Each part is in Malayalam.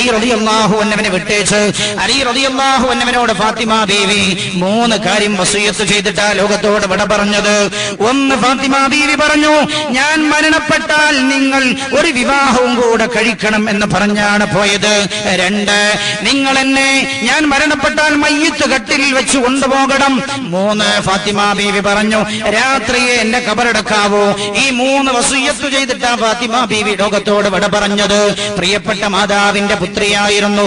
അലി റളിയല്ലാഹു അൻഹുവിനെ വിട്ടേച്ച് അലി റളിയല്ലാഹു അൻഹുവിനോട് ഫാത്തിമ ബീവി 3 കാര്യം വസിയത്ത് ചെയ്തിട്ടാ ലോകത്തോട് വിട പറഞ്ഞത്. ഒന്ന്, ഫാത്തിമ ബീവി പറഞ്ഞു, ഞാൻ മരണപ്പെട്ടാൽ നിങ്ങൾ ഒരു വിവാഹവും കൂടെ കഴിക്കണം എന്ന് പറഞ്ഞാണ് പോയത്. 2, നിങ്ങൾ എന്നെ ഞാൻ മരണപ്പെട്ടാൽ മയ്യിത്ത് കട്ടിലിൽ വെച്ച് കൊണ്ടുപോകണം. 3, ഫാത്തിമ ബീവി പറഞ്ഞു, രാത്രിയെ എന്നെ ഖബറടക്കാവൂ. ഈ 3 വസിയത്ത് ചെയ്തിട്ടാ ഫാത്തിമ ബീവി ലോകത്തോട് വിട പറഞ്ഞത്. പ്രിയപ്പെട്ട മാതാവിന്റെ പുത്രിയായിരുന്നു,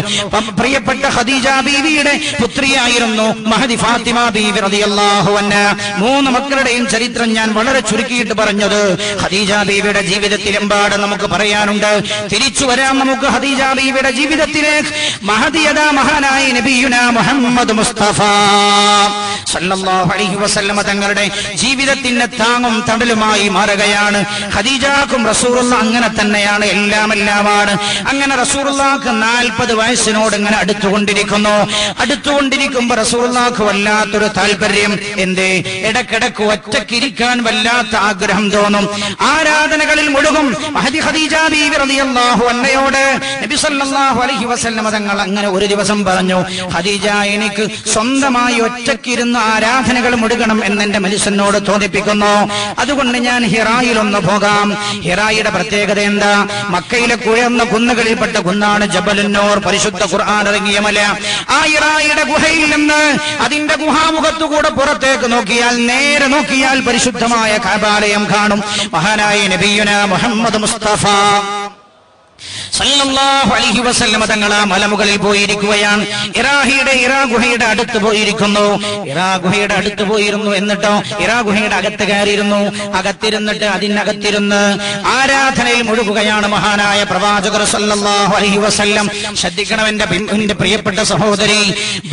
പ്രിയപ്പെട്ട ഖദീജ ബീവിയുടെ പുത്രിയായിരുന്നു മഹദി ഫാത്തിമ ബീവി റളിയല്ലാഹു അൻഹ. 3 മക്കളുടെയും ചരിത്രം ഞാൻ വളരെ ചുരുക്കിയിട്ട് പറഞ്ഞത്. ഖദീജ ബീവിയുടെ ജീവിതത്തിലെമ്പാട് നമുക്ക് പറയാനുണ്ട്. തിരിച്ചു വരാം നമുക്ക് ഖദീജ ബീവിയുടെ ജീവിതത്തിലേക്ക്. മഹദിയത മഹാനായ നബിയുനാ മുഹമ്മദ് മുസ്തഫ സല്ലല്ലാഹു അലൈഹി വസല്ലമ തങ്ങളുടെ ജീവിതത്തിന് താങ്ങും തണലുമായി മാറുകയാണ്. ഖദീജക്കും റസൂലുള്ളാഹ് അങ്ങനെ തന്നെയാണ്, എല്ലാമാണ്. അങ്ങനെ റസൂലുള്ളാഹിക്ക് 40 വയസ്സിനോട് ഇങ്ങനെ അടുത്തുകൊണ്ടിരിക്കുമ്പോ റസൂലുള്ളാഹിക്ക് വല്ലാത്തൊരു താല്പര്യം. എന്തേ? ഇടക്കിടക്ക് ഒറ്റക്കിരിക്കാൻ വല്ലാത്ത ആഗ്രഹം തോന്നും. ആരാധനകളിൽ മുഴുകും. മഹദി ഖദീജ ബീവി റളിയല്ലാഹു അൻഹയോട് നബി സല്ലല്ലാഹു അലൈഹി വസല്ലമ തങ്ങൾ അങ്ങനെ ഒരു ദിവസം പറഞ്ഞു, ഖദീജ, എനിക്ക് സ്വന്തമായി ഒറ്റക്കിരുന്ന് ആരാധനകൾ മുഴുകണം എന്നെന്റെ മനസ്സിനോട് തോന്നിപ്പിക്കുന്നു. അതുകൊണ്ട് ഞാൻ ഹിറായിലൊന്ന് പോകാം. ഹിറായുടെ പ്രത്യേകത എന്താ? മക്കയിലെ കുഴന്ന കുന്നുകളിൽപ്പെട്ട കുന്നാണ് ജബലുന്നൂർ, പരിശുദ്ധ ഖുർആൻ ഇറങ്ങിയ മല. ആ ഹിറായുടെ ഗുഹയിൽ നിന്ന് അതിന്റെ ഗുഹാമുഖത്തുകൂടെ പുറത്തേക്ക് നേരെ നോക്കിയാൽ പരിശുദ്ധമായ കഅബാലയം കാണും. മഹാനായ നബിയുനാ മുഹമ്മദ് മുസ്തഫ സല്ലല്ലാഹു അലൈഹി വസല്ലമ തങ്ങൾ ആ മലമുകളിൽ പോയിരിക്കുകയാണ്. ഇറാ ഗുഹയുടെ അടുത്ത് പോയിരിക്കുന്നു. ഇറാ ഗുഹയുടെ അടുത്ത് പോയിരുന്നു. എന്നിട്ടോ ഇറാ ഗുഹയുടെ അകത്ത് കയറിയിരുന്നു. അകത്തിരുന്നിട്ട് അതിനകത്തിരുന്ന് ആരാധനയിൽ മുഴുകുകയാണ് മഹാനായ പ്രവാചകർ സല്ലല്ലാഹു അലൈഹി വസല്ലം. ശ്രദ്ധിക്കണം എന്റെ പ്രിയപ്പെട്ട സഹോദരി,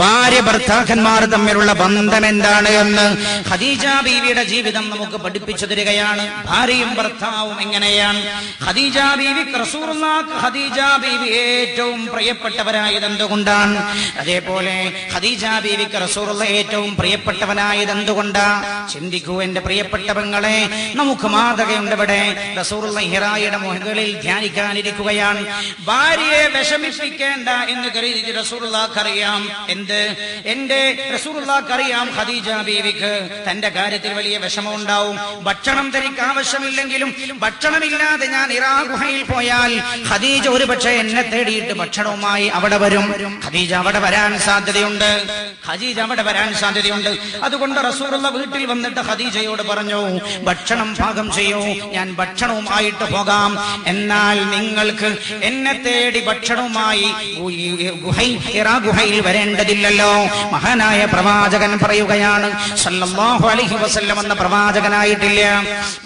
ഭാര്യ ഭർത്താക്കന്മാർ തമ്മിലുള്ള ബന്ധം എന്താണ് എന്ന് ഖദീജ ബീവിയുടെ ജീവിതം നമുക്ക് പഠിപ്പിച്ചു തരികയാണ്. ഭാര്യയും ഭർത്താവും എങ്ങനെയാണ്? ഖദീജ ബീവിക്ക് റസൂലുള്ളാഹി ഖദീജ ബീവി ഏറ്റവും പ്രിയപ്പെട്ടവരായത് എന്തുകൊണ്ടാണ്? അതേപോലെ ഖദീജ ബീവിക്ക് റസൂലുള്ളാഹി ഏറ്റവും പ്രിയപ്പെട്ടവനായത് എന്തുകൊണ്ടാണ്? ചിന്തിക്കൂ എന്റെ പ്രിയപ്പെട്ട പെങ്ങളെ, നമുക്ക് മാതൃകയുണ്ട്. ഇവിടെ റസൂലുള്ളാഹി ഹിറായുടെ മുകളിൽ ധ്യാനിക്കാനിരിക്കുകയാണ്. ഭാര്യയെ വിഷമിപ്പിക്കേണ്ട എന്ന് കരുതി റസൂലുള്ളാഹിക്ക് അറിയാം. എന്റെ റസൂലുള്ളാഹിക്ക് അറിയാം ഖദീജ ബീവിക്ക് തന്റെ കാര്യത്തിൽ വലിയ വിഷമം ഉണ്ടാവും. ഭക്ഷണം തനിക്ക് ആവശ്യമില്ലെങ്കിലും ഭക്ഷണമില്ലാതെ ഞാൻ ഹിറാ ഗുഹയിൽ പോയാൽ ഖദീജ ഒരുപക്ഷെ എന്നെ തേടിയിട്ട് ഭക്ഷണവുമായി അവിടെ വരും. ഖദീജ അവിടെ വരാൻ സാധ്യതയുണ്ട്. അതുകൊണ്ട് റസൂലുള്ളാഹി വീട്ടിൽ വന്നിട്ട് ഖദീജയോട് പറഞ്ഞു, ഭക്ഷണം പാകം ചെയ്യൂ, ഞാൻ ഭക്ഷണവുമായിട്ട് പോകാം. എന്നാൽ നിങ്ങൾക്ക് എന്നെ തേടി ഭക്ഷണവുമായി ഹിറാ ഗുഹയിൽ വരേണ്ടതില്ലല്ലോ. മഹാനായ പ്രവാചകൻ പറയുകയാണ് സല്ലല്ലാഹു അലൈഹി വസല്ലം എന്ന പ്രവാചകനായിട്ടില്ല.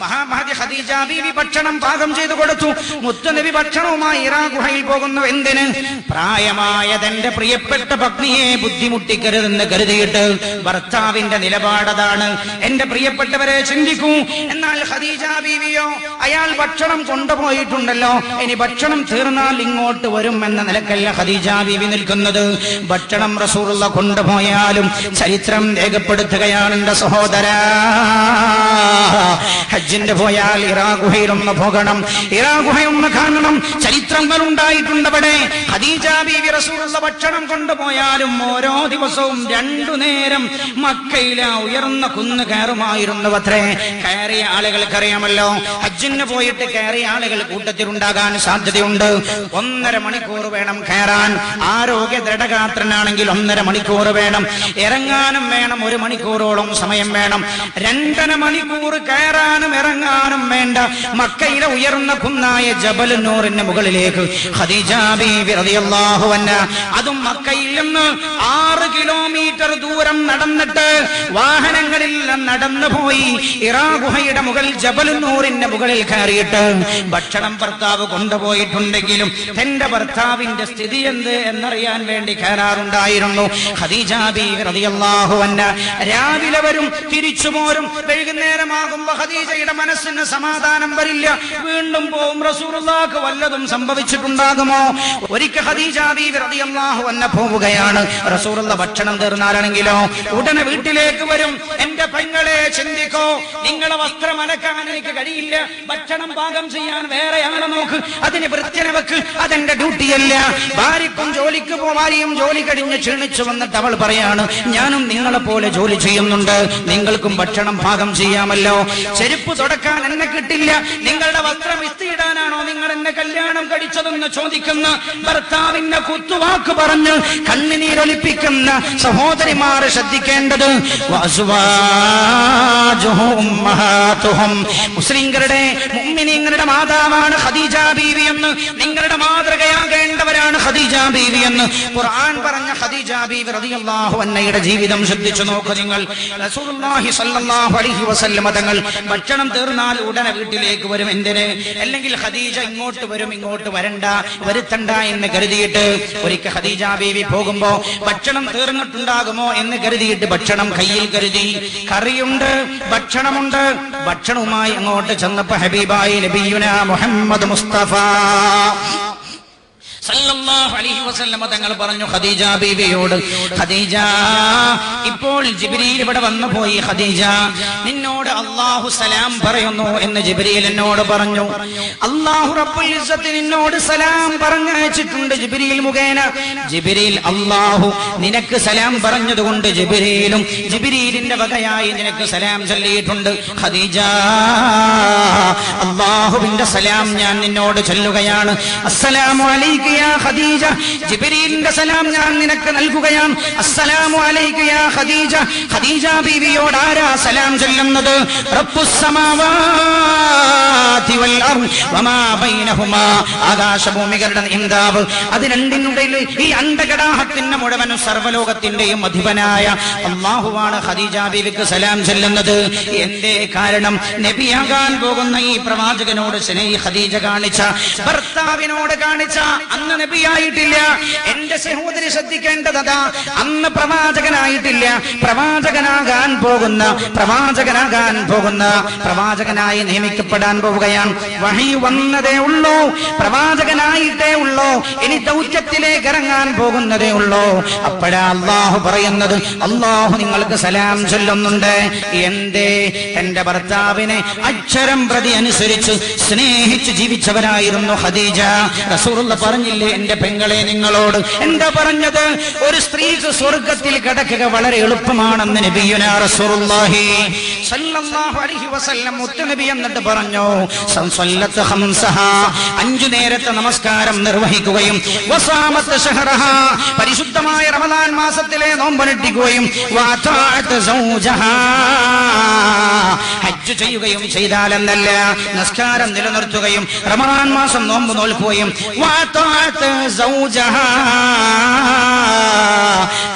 മഹാമഹദി ഖദീജ ബീവി ഭക്ഷണം പാകം ചെയ്തു കൊടുത്തു. മുത്തുനബി ഭക്ഷണവുമായി ഹിറാ ഗുഹയിൽ പോകുന്നു. എന്തിന്? പ്രായമായ തന്റെ പ്രിയപ്പെട്ട പത്നിയെ ബുദ്ധിമുട്ടിക്കരുതെന്ന് കരുതിയിട്ട്. ഭർത്താവിന്റെ നിലപാടതാണ്. എന്റെ പ്രിയപ്പെട്ടവരെ ചിന്തിക്കൂ. എന്നാൽ ഖദീജ ബീവിയോ, അയാൾ ഭക്ഷണം കൊണ്ടുപോയിട്ടുണ്ടല്ലോ, ഇനി ഭക്ഷണം തീർന്നാൽ ഇങ്ങോട്ട് വരും എന്ന നിലക്കല്ല ഖദീജ ബീവി നിൽക്കുന്നത്. ഭക്ഷണം റസൂലുള്ളാഹി കൊണ്ടുപോയാലും ചരിത്രം രേഖപ്പെടുത്തുകയാണ് എന്റെ സഹോദരാ. ഹജ്ജിന്റെ പോയാൽ ഹിറാ ഗുഹയിലൊന്ന് പോകണം, ഹിറാ ഗുഹയൊന്ന് കാണണം. ചരിത്രങ്ങൾ ഉണ്ടായിട്ടുണ്ട്. അവിടെ ഖദീജ ബീവി റസൂലുള്ളാഹി ഭക്ഷണം കൊണ്ടുപോയാലും ഓരോ ദിവസവും 2 നേരം മക്കയിലെ ഉയർന്ന കുന്ന് കയറുമായിരുന്നു അത്രേ. കയറിയ ആളുകൾക്കറിയാമല്ലോ, ഹജ്ജിന് പോയിട്ട് കയറിയ ആളുകൾ കൂട്ടത്തിലുണ്ടാകാൻ സാധ്യതയുണ്ട്. 1.5 മണിക്കൂർ വേണം കയറാൻ. ആരോഗ്യ ദൃഢഗാത്രനാണെങ്കിൽ 1.5 മണിക്കൂർ വേണം. ഇറങ്ങാനും വേണം 1 മണിക്കൂറോളം സമയം വേണം. 2.5 മണിക്കൂർ കയറാനും ഇറങ്ങാനും വേണ്ട മക്കയിലെ ഉയർന്ന കുന്നായ ജബലുന്നൂറിന്റെ മുകളിലേക്ക് ഖദീജ ബീവി റളിയല്ലാഹു അൻഹ, അതും മക്കയിൽ നിന്ന് 6 കിലോമീറ്റർ ദൂരം നടന്നിട്ട് വാഹനങ്ങളിൽ നടന്നു പോയി ഹിറാ ഗുഹയുടെ മുകളിൽ ജബലുന്നൂറിന്റെ മുകളിൽ കയറിയിട്ട് ഭക്ഷണം ഭർത്താവ് കൊണ്ടുപോയിട്ടുണ്ടെങ്കിലും തന്റെ ഭർത്താവിന്റെ സ്ഥിതി എന്ത് എന്നറിയാൻ വേണ്ടി കയറാറുണ്ടായിരുന്നു ഖദീജ ബീവി റളിയല്ലാഹു അൻഹ. രാവിലെ വരും, തിരിച്ചു പോരും. വൈകുന്നേരമാകുമ്പോ ഖദീജയുടെ മനസ്സിന് സമാധാനം വരില്ല. വീണ്ടും പോവും. റസൂലുള്ളാഹിക്ക് വല്ലതും സംഭവിച്ചിട്ടുണ്ടാകുമോ? ഒരിക്കൽ ഖദീജ ബീവി റളിയല്ലാഹു അൻഹ പോവുകയാണ്. റസൂലുള്ളാഹി ഭക്ഷണം തീർന്നാലാണെങ്കിലോ ഉടനെ വീട്ടിലേക്ക് വരും. എന്റെ പെങ്ങളെ ചിന്തിക്കോ, നിങ്ങളെ വസ്ത്രം അലക്കാൻ എനിക്ക് കഴിയില്ല, ഭക്ഷണം പാകം ചെയ്യാൻ വേറെ ആളെ നോക്ക്, അതിന് വൃത്തിനെ വെക്ക്, അതെന്റെ ഡ്യൂട്ടിയല്ല. ഭാര്യക്കും ഭാര്യയും ജോലി കഴിഞ്ഞ് ക്ഷീണിച്ചു വന്നിട്ട് അവൾ പറയാണ്, ഞാനും നിങ്ങളെ പോലെ ജോലി ചെയ്യുന്നുണ്ട്, നിങ്ങൾക്കും ഭക്ഷണം പാകം ചെയ്യാമല്ലോ. ചെരുപ്പ് തുടക്കാൻ എന്നെ കിട്ടില്ല, നിങ്ങളുടെ വസ്ത്രം ഇസ്തിയിടാനാണോ നിങ്ങൾ എന്നെ കല്യാണം കഴിച്ചതെന്ന് ചോദിക്കുന്ന ഭർത്താവിന്റെ കുത്തുവാക്ക് പറഞ്ഞ് കണ്ണുനീരൊലിപ്പിക്കുന്ന സഹോദരിമാർ ശ്രദ്ധിക്കേണ്ടത്, മുസ്ലിംകളുടെ മുഅ്മിനീങ്ങളുടെ മാതാവാണ് ഖദീജ ബീവി എന്ന്, നിങ്ങളുടെ മാതൃകയാകേണ്ടവരാണ് ഖദീജ ബീവി എന്ന് ഖുർആൻ പറഞ്ഞ ഖദീജ ബീവി റളിയല്ലാഹു അൻഹയുടെ ജീവിതം ശ്രദ്ധിച്ചു നോക്കൂ നിങ്ങൾ. റസൂലുള്ളാഹി സ്വല്ലല്ലാഹു അലൈഹി വസല്ലം തങ്ങൾ ഭക്ഷണം തീർന്നാൽ ഉടനെ വീട്ടിലേക്ക് വരും. എന്തിന്? അല്ലെങ്കിൽ ഖദീജ ഇങ്ങോട്ട് വരും, ഇങ്ങോട്ട് വരുത്തണ്ട എന്ന് കരുതിയിട്ട് ഒരിക്കൽ ഖദീജ ബീവി പോകുമ്പോ ഭക്ഷണം തീർന്നിട്ടുണ്ടാകുമോ എന്ന് കരുതിയിട്ട് ഭക്ഷണം കയ്യിൽ കരുതി. കറിയുണ്ട്, ഭക്ഷണമുണ്ട്. ഭക്ഷണവുമായി അങ്ങോട്ട് ചെന്നപ്പോ ഹബീബായി നബിയുനാ മുഹമ്മദ് മുസ്തഫ സല്ലല്ലാഹു അലൈഹി വസല്ലം തങ്ങൾ പറഞ്ഞു ഖദീജ ബീവിയോട്, ഖദീജ, ഇപ്പോൾ ജിബ്രീൽ ഇവിടെ വന്നു പോയി. ഖദീജ, നിന്നോട് അല്ലാഹു സലാം പറയുന്നു എന്ന് ജിബ്രീൽ എന്നോട് പറഞ്ഞു. അല്ലാഹു റബ്ബുൽ ഇസ്സത്ത് നിന്നോട് സലാം പറഞ്ഞയച്ചിട്ടുണ്ട് ജിബ്രീൽ മുഖേന. ജിബ്രീൽ അല്ലാഹു നിനക്ക് സലാം പറഞ്ഞതുകൊണ്ട് ജിബ്രീലും ജിബ്രീലിന്റെ വകയായി നിനക്ക് സലാം ചൊല്ലിയിട്ടുണ്ട്. ഖദീജ, അല്ലാഹുവിന്റെ സലാം ഞാൻ നിന്നോട് ചൊല്ലുകയാണ്. അസ്സലാമു അലൈക യാ ഖദീജ, ജിബ്രീലിന്റെ സലാം ഞാൻ നിനക്ക് നൽകുകയാണ്. അസ്സലാമു അലൈക യാ ഖദീജ. ഖദീജ ബീവിയോട് ആരാ സലാം ചൊല്ലുന്നത്? റബ്ബുസ് സമാവാതി വൽ അർദ് വമാ ബൈനഹുമാ, ആകാശഭൂമികളുടെ നിയന്താവ്, അത് രണ്ടിനുമിടയിൽ ഈ അണ്ഡകടാഹത്തിന്റെ മുഴുവനും സർവ്വലോകത്തിന്റെയും അധിപനായ അല്ലാഹുവാണ് ഖദീജ ബീവിക്ക് സലാം ചൊല്ലുന്നത്. എന്തേ കാരണം? നബിയാകാൻ പോകുന്ന ഈ പ്രവാചകനോട് സ്നേഹി ഖദീജ കാണിച്ച, ഭർത്താവിനോട് കാണിച്ച, അന്ന് നബിയായിട്ടില്ല. എന്റെ സഹോദരി ശ്രദ്ധിക്കേണ്ടതാ, അന്ന് പ്രവാചകനായിട്ടില്ല. പ്രവാചകനായി നിയമിക്കപ്പെടാൻ പോവുകയാണ്. വഹി വന്നതേ ഉള്ളൂ, പ്രവാചകനായിട്ടേ ഉള്ളൂ, ഇനി ദൗത്യത്തിലേക്ക് ഇറങ്ങാൻ പോകുന്നതേ ഉള്ളൂ. അപ്പോഴാ അല്ലാഹു പറയുന്നത്, അല്ലാഹു നിങ്ങൾക്ക് സലാം ചൊല്ലുന്നുണ്ട്. എന്തേ? എന്റെ ഭർത്താവിനെ അക്ഷരം പ്രതി അനുസരിച്ച് സ്നേഹിച്ച് ജീവിച്ചവരായിരുന്നു ഖദീജ. റസൂലുള്ളാഹി പറഞ്ഞില്ലേ എന്റെ പെങ്ങളെ നിങ്ങളോട്? എന്താ പറഞ്ഞത്? ഒരു സ്ത്രീക്ക് സ്വർഗത്തിൽ കിടക്കുക വളരെ എളുപ്പമാണെന്ന് നബിയുനാ റസൂലുള്ളാഹി സ്വല്ലല്ലാഹു അലൈഹി വസല്ലം മുത്തനബി എന്നിട്ട് പറഞ്ഞു, സല്ലത്ത് ഖംസഹ, 5 നേരത്തെ നമസ്കാരം നിർവഹിക്കുകയും, വസാമത്ത് ശഹറഹ, പരിശുദ്ധമായ റമദാൻ മാസത്തിലെ നോമ്പനുഷ്ഠിക്കുകയും, വഅതാഅത് സൗജഹ, ഹജ്ജ് ചെയ്യുകയും ചെയ്താലെന്നല്ല, നിസ്കാരം നിലനിർത്തുകയും റമദാൻ മാസം നോമ്പ് നോൽക്കുകയും,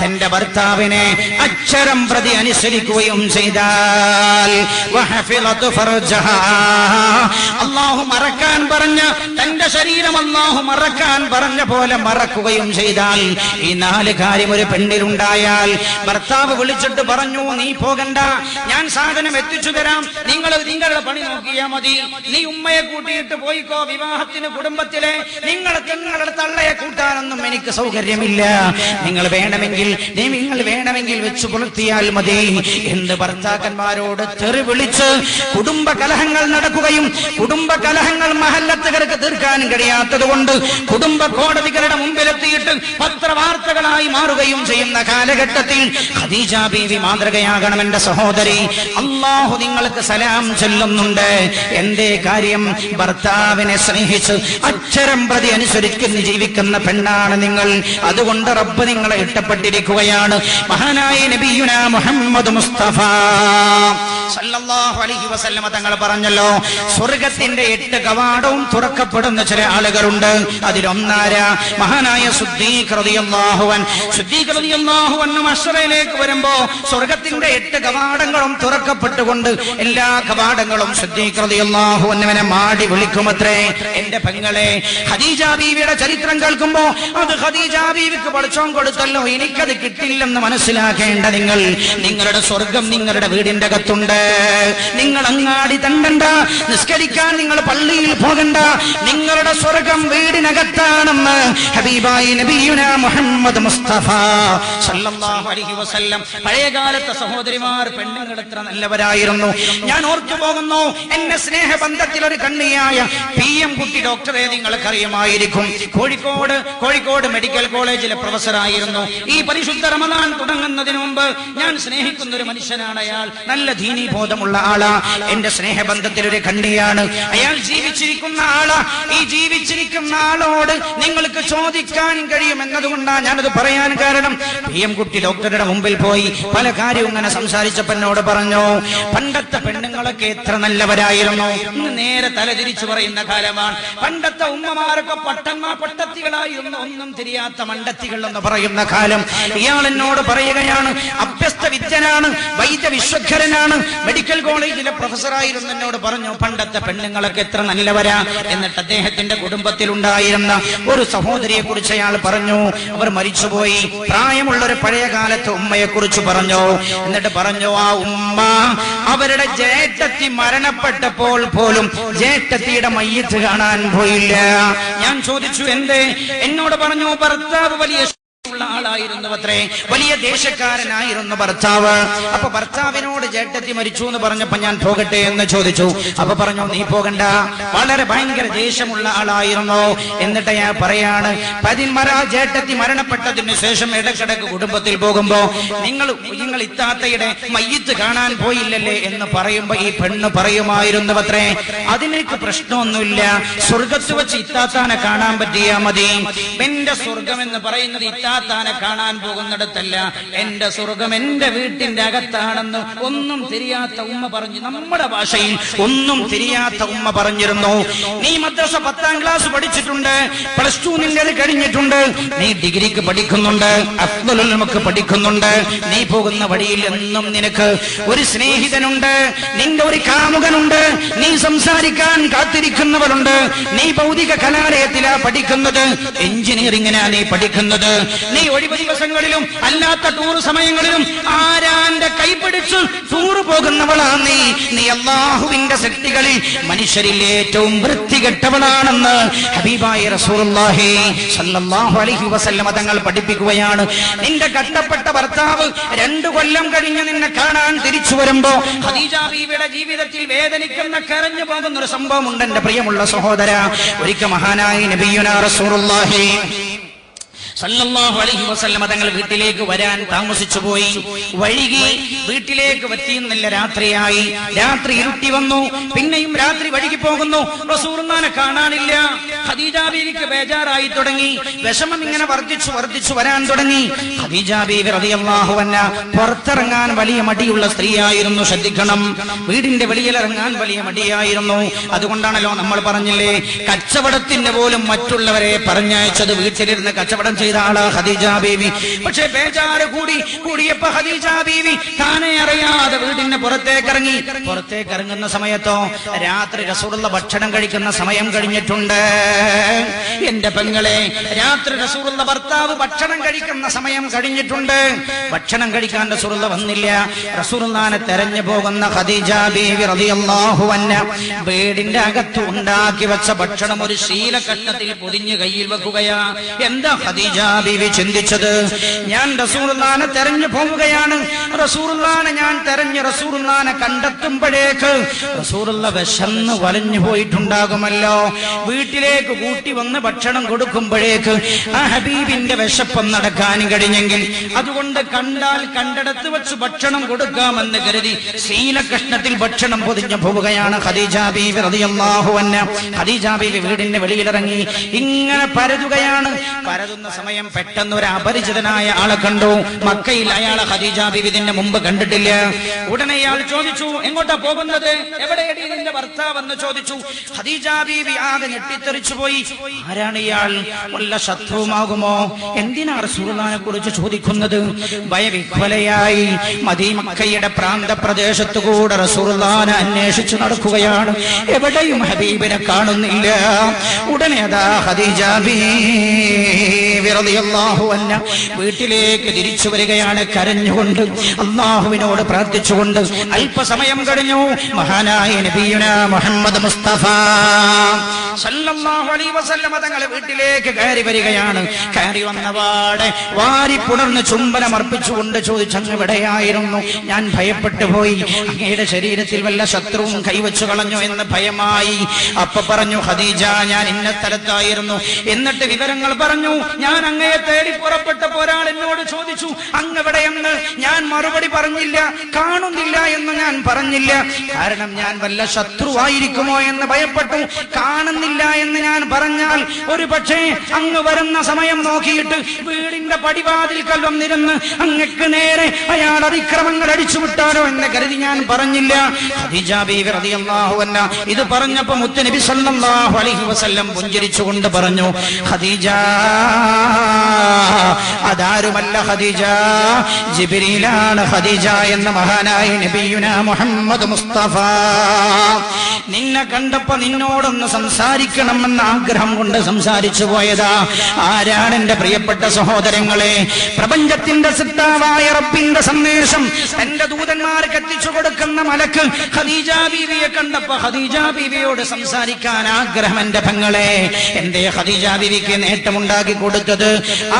തന്റെ ഭർത്താവിനെ അക്ഷരം പ്രതി അനുസരിക്കുകയും ചെയ്താൽ, അല്ലാഹു മറക്കാൻ പറഞ്ഞ തന്റെ ശരീരം അല്ലാഹു മറക്കാൻ പറഞ്ഞ പോലെ മറക്കുകയും ചെയ്താൽ, ഈ 4 കാര്യം ഒരു പെണ്ണിലുണ്ടായാൽ, ഭർത്താവ് വിളിച്ചിട്ട് പറഞ്ഞു, നീ പോകണ്ട, ഞാൻ സാധനം എത്തിച്ചു തരാം, നിങ്ങളുടെ പണി നോക്കിയാ മതി, നീ ഉമ്മയെ കൂട്ടിയിട്ട് പോയിക്കോ, വിവാഹത്തിന് കുടുംബത്തിലെ നിങ്ങളുടെ തള്ളയെ കൂട്ടാനൊന്നും എനിക്ക് സൗകര്യമില്ല, നിങ്ങൾ വേണമെങ്കിൽ വെച്ച് പുലർത്തിയാൽ മതി എന്ന് ഭർത്താക്കന്മാരോട് തെറി വിളിച്ച് കുടുംബ കലഹങ്ങൾ നടക്കുകയും, കുടുംബ കലഹങ്ങൾ മഹല്ലത്തുകാർക്ക് തീർക്കാൻ കഴിയാത്തത് കൊണ്ട് കുടുംബ കോടതികളുടെ മുമ്പിലെത്തിയിട്ട് പത്രവാർത്തകളായി മാറുകയും ചെയ്യുന്ന കാലഘട്ടത്തിൽ ഖദീജ ബീവി മാതൃകയാകണം എന്റെ സഹോദരി. അല്ലാഹു നിങ്ങൾക്ക് സലാം ചൊല്ലുന്നുണ്ട്. എന്തേ കാര്യം? ഭർത്താവിനെ സ്നേഹിച്ച് അക്ഷരം പ്രതി അനുസരിക്കുന്ന ജീവിക്കുന്ന പെണ്ണാണ് നിങ്ങൾ. അതുകൊണ്ട് റബ്ബ് നിങ്ങളെ ഇഷ്ടപ്പെട്ടിരിക്കുകയാണ്. മഹാനായ നബിയുനാ മുഹമ്മദ് മുസ്തഫ സല്ലല്ലാഹു അലൈഹി വസല്ലം തങ്ങൾ പറഞ്ഞല്ലോ, സ്വർഗത്തിന്റെ 8 കവാടവും തുറക്കപ്പെടുന്ന ചില ആളുകളുണ്ട്. അതിലൊന്നാരാ? മഹാനായ സിദ്ദീഖ് റളിയല്ലാഹു അൻഹു മശ്റയിലേക്ക് വരുമ്പോ സ്വർഗത്തിന്റെ 8 കവാടങ്ങളും തുറക്കപ്പെട്ടുകൊണ്ട് എല്ലാ കവാടങ്ങളും സിദ്ദീഖ് റളിയല്ലാഹു അൻഹുവിനെ മാടി വിളിക്കുമത്രേ. എന്റെ പെങ്ങളെ, ഖദീജ ബീവിയുടെ ചരിത്രം കേൾക്കുമ്പോ അത് ഖദീജ ബീവിക്ക് പഠിച്ചോൻ കൊടുത്തല്ലോ, എനിക്കത് കിട്ടില്ലെന്ന് മനസ്സിലാക്കേണ്ട നിങ്ങൾ, നിങ്ങളുടെ സ്വർഗം നിങ്ങളുടെ വീടിന്റെ അകത്തുണ്ട്. നിങ്ങൾ അങ്ങാടി തണ്ടണ്ട, നിസ്കരിക്കാൻ നിങ്ങൾ പള്ളിയിൽ പോകണ്ട, പോകണ്ട, നിങ്ങളുടെ സ്വർഗം വീടിനകത്താണെന്ന് ഹബീബായി നബിയുന മുഹമ്മദ് മുസ്തഫ സല്ലല്ലാഹു അലൈഹി വസല്ലം. പഴയകാലത്തെ സഹോദരിമാർ പെണ്ണുങ്ങൾ എത്ര നല്ലവരായിരുന്നു. ഞാൻ ഓർത്തു പോകുന്നു, എന്നെ സ്നേഹബന്ധത്തിൽ ഒരു കണ്ണിയായ PM കുട്ടി ഡോക്ടറെ നിങ്ങൾക്കറിയുമായിരിക്കും. കോഴിക്കോട് മെഡിക്കൽ കോളേജിലെ പ്രൊഫസറായിരുന്നു. ഈ പരിശുദ്ധ റമദാൻ തുടങ്ങുന്നതിന് മുമ്പ് ഞാൻ സ്നേഹിക്കുന്ന ഒരു മനുഷ്യനാണ് അയാൾ. നല്ല ദീനീ ബോധമുള്ള ആളാ. എന്റെ സ്നേഹബന്ധത്തിൽ ഒരു കണ്ണിയാണ് അയാൾ. ജീവിച്ചിരിക്കുന്ന ആളാ. ഈ ജീവിച്ചിരിക്കുന്ന ആളോട് നിങ്ങൾക്ക് ചോദിക്കാൻ കഴിയും എന്നതുകൊണ്ടാണ് ഞാനത് പറയാൻ കാരണം. PM കുട്ടി ഡോക്ടറുടെ മുമ്പിൽ പോയി പല കാര്യവും ഇങ്ങനെ സംസാരിച്ചപ്പോൾ എന്നോട് പറഞ്ഞു, പണ്ടത്തെ പെണ്ണുങ്ങളൊക്കെ എത്ര നല്ലവരായിരുന്നു. ഇന്ന് നേരെ തലതിരിച്ചു പറയുന്ന കാലമാണ്. പണ്ടത്തെ ഉമ്മമാരൊക്കെ പട്ടത്തികളായിരുന്നു, ഒന്നും തിരിയാത്ത മണ്ടത്തികൾ എന്ന് പറയുന്ന കാലം. ഇയാൾ എന്നോട് പറയുകയാണ്, അഭ്യസ്ത വിദ്യനാണ്, വൈദ്യവിശ്വഖരനാണ്, മെഡിക്കൽ കോളേജിലെ പ്രൊഫസറായിരുന്നു. എന്നോട് പറഞ്ഞു, പണ്ടത്തെ പെണ്ണുങ്ങളൊക്കെ എത്ര നല്ലവരാ. എന്നിട്ട് അദ്ദേഹത്തിന്റെ കുടുംബത്തിലുണ്ടായിരുന്ന ഒരു സഹോദരിയെ കുറിച്ച് അയാൾ പറഞ്ഞു. അവർ മരിച്ചുപോയി. പ്രായമുള്ളൊരു പഴയ കാലത്തെ ഉമ്മയെ കുറിച്ച് പറഞ്ഞു. എന്നിട്ട് പറഞ്ഞു, ആ ഉമ്മ അവരുടെ ജേഷ്ഠത്തി മരണപ്പെട്ടപ്പോൾ പോലും ജേഷ്ഠത്തിയുടെ മയ്യത്ത് കാണാൻ പോയില്ല. ഞാൻ ചോദിച്ചു എന്തേ? എന്നോട് പറഞ്ഞു, ഭർത്താവ് വലിയ ഉള്ള ആളായിരുന്നു അത്രേ, വലിയ ദേശക്കാരനായിരുന്നു ഭർത്താവ്. അപ്പൊ ഭർത്താവിനോട് ജേഷ്ഠത്തി മരിച്ചു എന്ന് പറഞ്ഞപ്പോ ഞാൻ പോകട്ടെ എന്ന് ചോദിച്ചു. അപ്പൊ പറഞ്ഞു, നീ പോകണ്ട, വളരെ ഭയങ്കര ദേഷ്യമുള്ള ആളായിരുന്നു. എന്നിട്ട് ഞാൻ പറയാണ്, ജേഷ്ഠത്തി മരണപ്പെട്ടതിന് ശേഷം ഇടക്കിടക്ക് കുടുംബത്തിൽ പോകുമ്പോ നിങ്ങൾ ഇത്താത്തയുടെ മയ്യത്ത് കാണാൻ പോയില്ലല്ലേ എന്ന് പറയുമ്പോ ഈ പെണ്ണ് പറയുമായിരുന്നു അത്രേ, അതിനേക്ക് പ്രശ്നമൊന്നുമില്ല, സ്വർഗത്ത് വെച്ച് ഇത്താത്താനെ കാണാൻ പറ്റിയാ മതി. എന്റെ സ്വർഗം എന്ന് പറയുന്നത് ഇത്താത്താനെ കാണാൻ പോകുന്നിടത്തല്ല, എന്റെ സ്വർഗം എന്റെ വീട്ടിന്റെ അകത്താണെന്ന് ഒന്നും തിരിയാത്ത ഉമ്മ പറഞ്ഞു. നമ്മുടെ ഭാഷയിൽ ഒന്നും തിരിയാത്ത ഉമ്മ പറഞ്ഞിരുന്നു. നീ മദ്രസ 10ാം ക്ലാസ് പഠിച്ചിട്ടുണ്ട്, +2 നിന്റെ കഴിഞ്ഞിട്ടുണ്ട്, നീ ഡിഗ്രിക്ക് പഠിക്കുന്നുണ്ട്, അഫ്ദലുൽ ഉലമക്ക് പഠിക്കുന്നുണ്ട്. നീ പോകുന്ന വഴിയിൽ എന്നും നിനക്ക് ഒരു സ്നേഹിതനുണ്ട്, നിന്റെ ഒരു കാമുകനുണ്ട്, നീ സംസാരിക്കാൻ കാത്തിരിക്കുന്നവരുണ്ട്. നീ ഭൗതിക കലാലയത്തിലാ പഠിക്കുന്നത്, എഞ്ചിനീയറിംഗിനാ നീ പഠിക്കുന്നത്. നീ ഒഴിവ് ദിവസങ്ങളിലും അല്ലാത്ത ടൂർ സമയങ്ങളിലും ആരാന്റെ കൈപിടിച്ച് ടൂർ പോകുന്നവളാണ് നീ. നീ അല്ലാഹുവിന്റെ ശക്തികളിൽ മനുഷ്യരിൽ ഏറ്റവും വൃത്തികെട്ടവളാണെന്ന് ഹബീബായ റസൂലുള്ളാഹി സ്വല്ലല്ലാഹു അലൈഹി വസല്ലം തങ്ങൾ പഠിപ്പിക്കുകയാണ്. നിന്റെ കഷ്ടപ്പെട്ട ഭർത്താവ് 2 കൊല്ലം കഴിഞ്ഞ് നിന്നെ കാണാൻ തിരിച്ചു വരുമ്പോ ഖദീജ ബീവിയുടെ ജീവിതത്തിൽ വേദനിക്കുന്ന, കരഞ്ഞു പോകുന്ന ഒരു സംഭവം ഉണ്ട് എന്റെ പ്രിയമുള്ള സഹോദര. ഒരിക്കൽ മഹാനായ നബിയുനാ റസൂലുള്ളാഹി സല്ലല്ലാഹു അലൈഹി വസല്ലം തങ്ങൾ വീട്ടിലേക്ക് വരാൻ താമസിച്ചു പോയി. വൈകി വീട്ടിലേക്ക് എത്തിയെന്നില്ല, രാത്രിയായി. രാത്രി ഇരുട്ടി വന്നു. പിന്നെയും രാത്രി വൈകി പോകുന്നു. റസൂലുള്ളാഹിനെ കാണാനില്ല. ഖദീജ ബീവിക്ക് ബേജാറായി തുടങ്ങി. വിഷമം ഇങ്ങനെ വർദ്ധിച്ചു വരാൻ തുടങ്ങി. ഖദീജ ബീവി റളിയല്ലാഹു അൻഹാ പുറത്തിറങ്ങാൻ വലിയ മടിയുള്ള സ്ത്രീയായിരുന്നു. ശ്രദ്ധിക്കണം, വീടിന്റെ വെളിയിലിറങ്ങാൻ വലിയ മടിയായിരുന്നു. അതുകൊണ്ടാണല്ലോ നമ്മൾ പറഞ്ഞില്ലേ, കച്ചവടത്തിന് പോലും മറ്റുള്ളവരെ പറഞ്ഞയച്ചത് വീട്ടിലിരുന്ന് കച്ചവടം ചെയ്ത ആളാ ഖദീജ ബീവി. പക്ഷെ ബേജാറ് കൂടിയപ്പോ ഖദീജ ബീവി താനെ അറിയാതെ വീടിന് പുറത്തേക്ക് ഇറങ്ങുന്ന സമയത്തോ രാത്രി റസൂലുള്ള ഭക്ഷണം കഴിക്കുന്ന സമയം കഴിഞ്ഞിട്ടുണ്ട്. എന്റെ പെങ്ങളെ, രാത്രി റസൂലുള്ള ഭർത്താവ് ഭക്ഷണം കഴിക്കുന്ന സമയം കഴിഞ്ഞിട്ടുണ്ട്. ഭക്ഷണം കഴിക്കാൻ റസൂലുള്ള വന്നില്ല. റസൂലുള്ളാഹിനെ തെരഞ്ഞു പോകുന്ന ഖദീജ ബീവി റളിയല്ലാഹു അൻഹാ വീടിന്റെ അകത്ത് ഉണ്ടാക്കി വെച്ച ഭക്ഷണം ഒരു ശീലകഷ്ണത്തിൽ പൊതിഞ്ഞ് കയ്യിൽ വെക്കുകയാ. എന്താ ഖദീജ ബീവി ചിന്തിച്ചത്? ഞാൻ റസൂലുള്ളാഹിനെ തെരഞ്ഞു പോവുകയാണ്, റസൂലുള്ളാഹിനെ ഞാൻ തെരഞ്ഞ് റസൂലുള്ളാഹിനെ കണ്ടെത്തുമ്പോഴേക്ക് റസൂലുള്ള വിശന്ന് വലഞ്ഞു പോയിട്ടുണ്ടാകുമല്ലോ. വീട്ടിലേക്ക് കൂട്ടി വന്ന് ഭക്ഷണം കൊടുക്കുമ്പോഴേക്ക് ആ ഹബീബിന്റെ വിശപ്പം നടക്കാൻ കഴിഞ്ഞെങ്കിൽ, അതുകൊണ്ട് കണ്ടിടത്ത് വെച്ച് ഭക്ഷണം കൊടുക്കാമെന്ന് കരുതി ശീലകഷ്ണത്തിൽ ഭക്ഷണം പൊതിഞ്ഞു പോവുകയാണ് ഖദീജ ബീവി റളിയല്ലാഹു അൻഹാ. ഖദീജ ബീവി വീടിന്റെ വെളിയിലിറങ്ങി ഇങ്ങനെ പരതുകയാണ്. പരതുന്ന സമയം പെട്ടെന്ന് ഒരു അപരിചിതനായ ആളെ കണ്ടു. മക്കയിൽ അയാളെ ഖദീജ ബീവി ഇതിന്റെ മുമ്പ് കണ്ടിട്ടില്ല. ഉടനെ അയാൾ ചോദിച്ചു, എങ്ങോട്ടാ പോകുന്നത്? എവിടെയടി നിന്റെ ഭർത്താവ് എന്ന് ചോദിച്ചു. ഖദീജ ബീവി ആകെ ഞെട്ടിത്തെറിച്ചു പോയി. ആരാണ് ഇയാൾ? വല്ല ശത്രുവുമാകുമോ? എന്തിനാ റസൂലുള്ളാഹിനെ കുറിച്ച് ചോദിക്കുന്നത്? ഭയവിഹ്വലയായി മക്കയുടെ പ്രാന്ത പ്രദേശത്തുകൂടെ റസൂലുള്ളാഹിനെ അന്വേഷിച്ചു നടക്കുകയാണ്. എവിടെയും ഹബീബിനെ കാണുന്നില്ല. ഉടനെ അതാ ഖദീജ ബീവി റളിയല്ലാഹു അൻഹാ വീട്ടിലേക്ക് തിരിച്ചു വരികയാണ്, കരഞ്ഞുകൊണ്ട്, അല്ലാഹുവിനോട് പ്രാർത്ഥിച്ചുകൊണ്ട്. അല്പസമയം കഴിഞ്ഞു. മഹാനായ നബിയുനാ മുഹമ്മദ് മുസ്തഫ സല്ലല്ലാഹു അലൈഹി വസല്ലമ തങ്ങൾ വീട്ടിലേക്ക് കയറി വരികയാണ്. കയറി വന്നപാടെ വാരിപ്പുണർന്ന് ചുംബനം അർപ്പിച്ചുകൊണ്ട് ചോദിച്ചു, അങ്ങ് എവിടെയായിരുന്നു? ഞാൻ ഭയപ്പെട്ടു പോയി, അങ്ങയുടെ ശരീരത്തിൽ വല്ല ശത്രുവും കൈവച്ചു കളഞ്ഞു എന്ന് ഭയമായി. അപ്പൊ പറഞ്ഞു, ഖദീജ, ഞാൻ ഇന്ന സ്ഥലത്തായിരുന്നു. എന്നിട്ട് വിവരങ്ങൾ പറഞ്ഞു. ഞാൻ അങ്ങയെ തേടി പുറപ്പെട്ടപ്പോൾ ഒരാൾ എന്നോട് ചോദിച്ചു, അങ്ങ് എവിടെയെന്ന്. ഞാൻ മറുപടി പറഞ്ഞില്ല. കാണുന്നില്ല എന്ന് ഞാൻ പറഞ്ഞില്ല. കാരണം ഞാൻ വല്ല ശത്രുവായിരിക്കുമോ എന്ന് ഭയപ്പെട്ടു. കാണുന്നില്ല എന്ന് ഞാൻ പറഞ്ഞാൽ ഒരു പക്ഷേ അങ്ങ് വരുന്ന സമയം നോക്കിയിട്ട് വീടിന്റെ പടിവാതിൽക്കൽ വന്നിരുന്ന് അങ്ങക്ക് നേരെ അയാൾ അതിക്രമങ്ങൾ അടിച്ചുവിട്ടാലോ എന്ന് കരുതി ഞാൻ പറഞ്ഞില്ല. ഖദീജ ബീവി റളിയല്ലാഹു അൻഹ ഇത് പറഞ്ഞപ്പോ മുത്തുനബി സല്ലല്ലാഹു അലൈഹി വസല്ലം പുഞ്ചിരിച്ചുകൊണ്ട് പറഞ്ഞു, ഖദീജ, അതാരുമല്ല ഖദീജ, ജിബ്രീലാണ് ഖദീജ എന്ന മഹാനായ നബിയുനാ മുഹമ്മദ് മുസ്തഫ. നിന്നെ കണ്ടപ്പോ നിന്നോടൊന്ന് സംസാരിക്കണമെന്ന ആഗ്രഹം കൊണ്ട് സംസാരിച്ചു പോയതാ. ആരാണ് എന്റെ പ്രിയപ്പെട്ട സഹോദരങ്ങളെ? പ്രപഞ്ചത്തിന്റെ സൃഷ്ടാവായ റബ്ബിന്റെ സന്ദേശം തന്റെ ദൂതന്മാർക്ക് എത്തിച്ചു കൊടുക്കുന്ന മലക്ക് ഖദീജ ബീവിയെ കണ്ടപ്പോ ഖദീജ ബീവിയോട് സംസാരിക്കാൻ ആഗ്രഹം. എന്റെ പെങ്ങളെ, എന്റെ ഖദീജ ബീവിക്ക് നേട്ടമുണ്ടാക്കി കൊടുത്തത്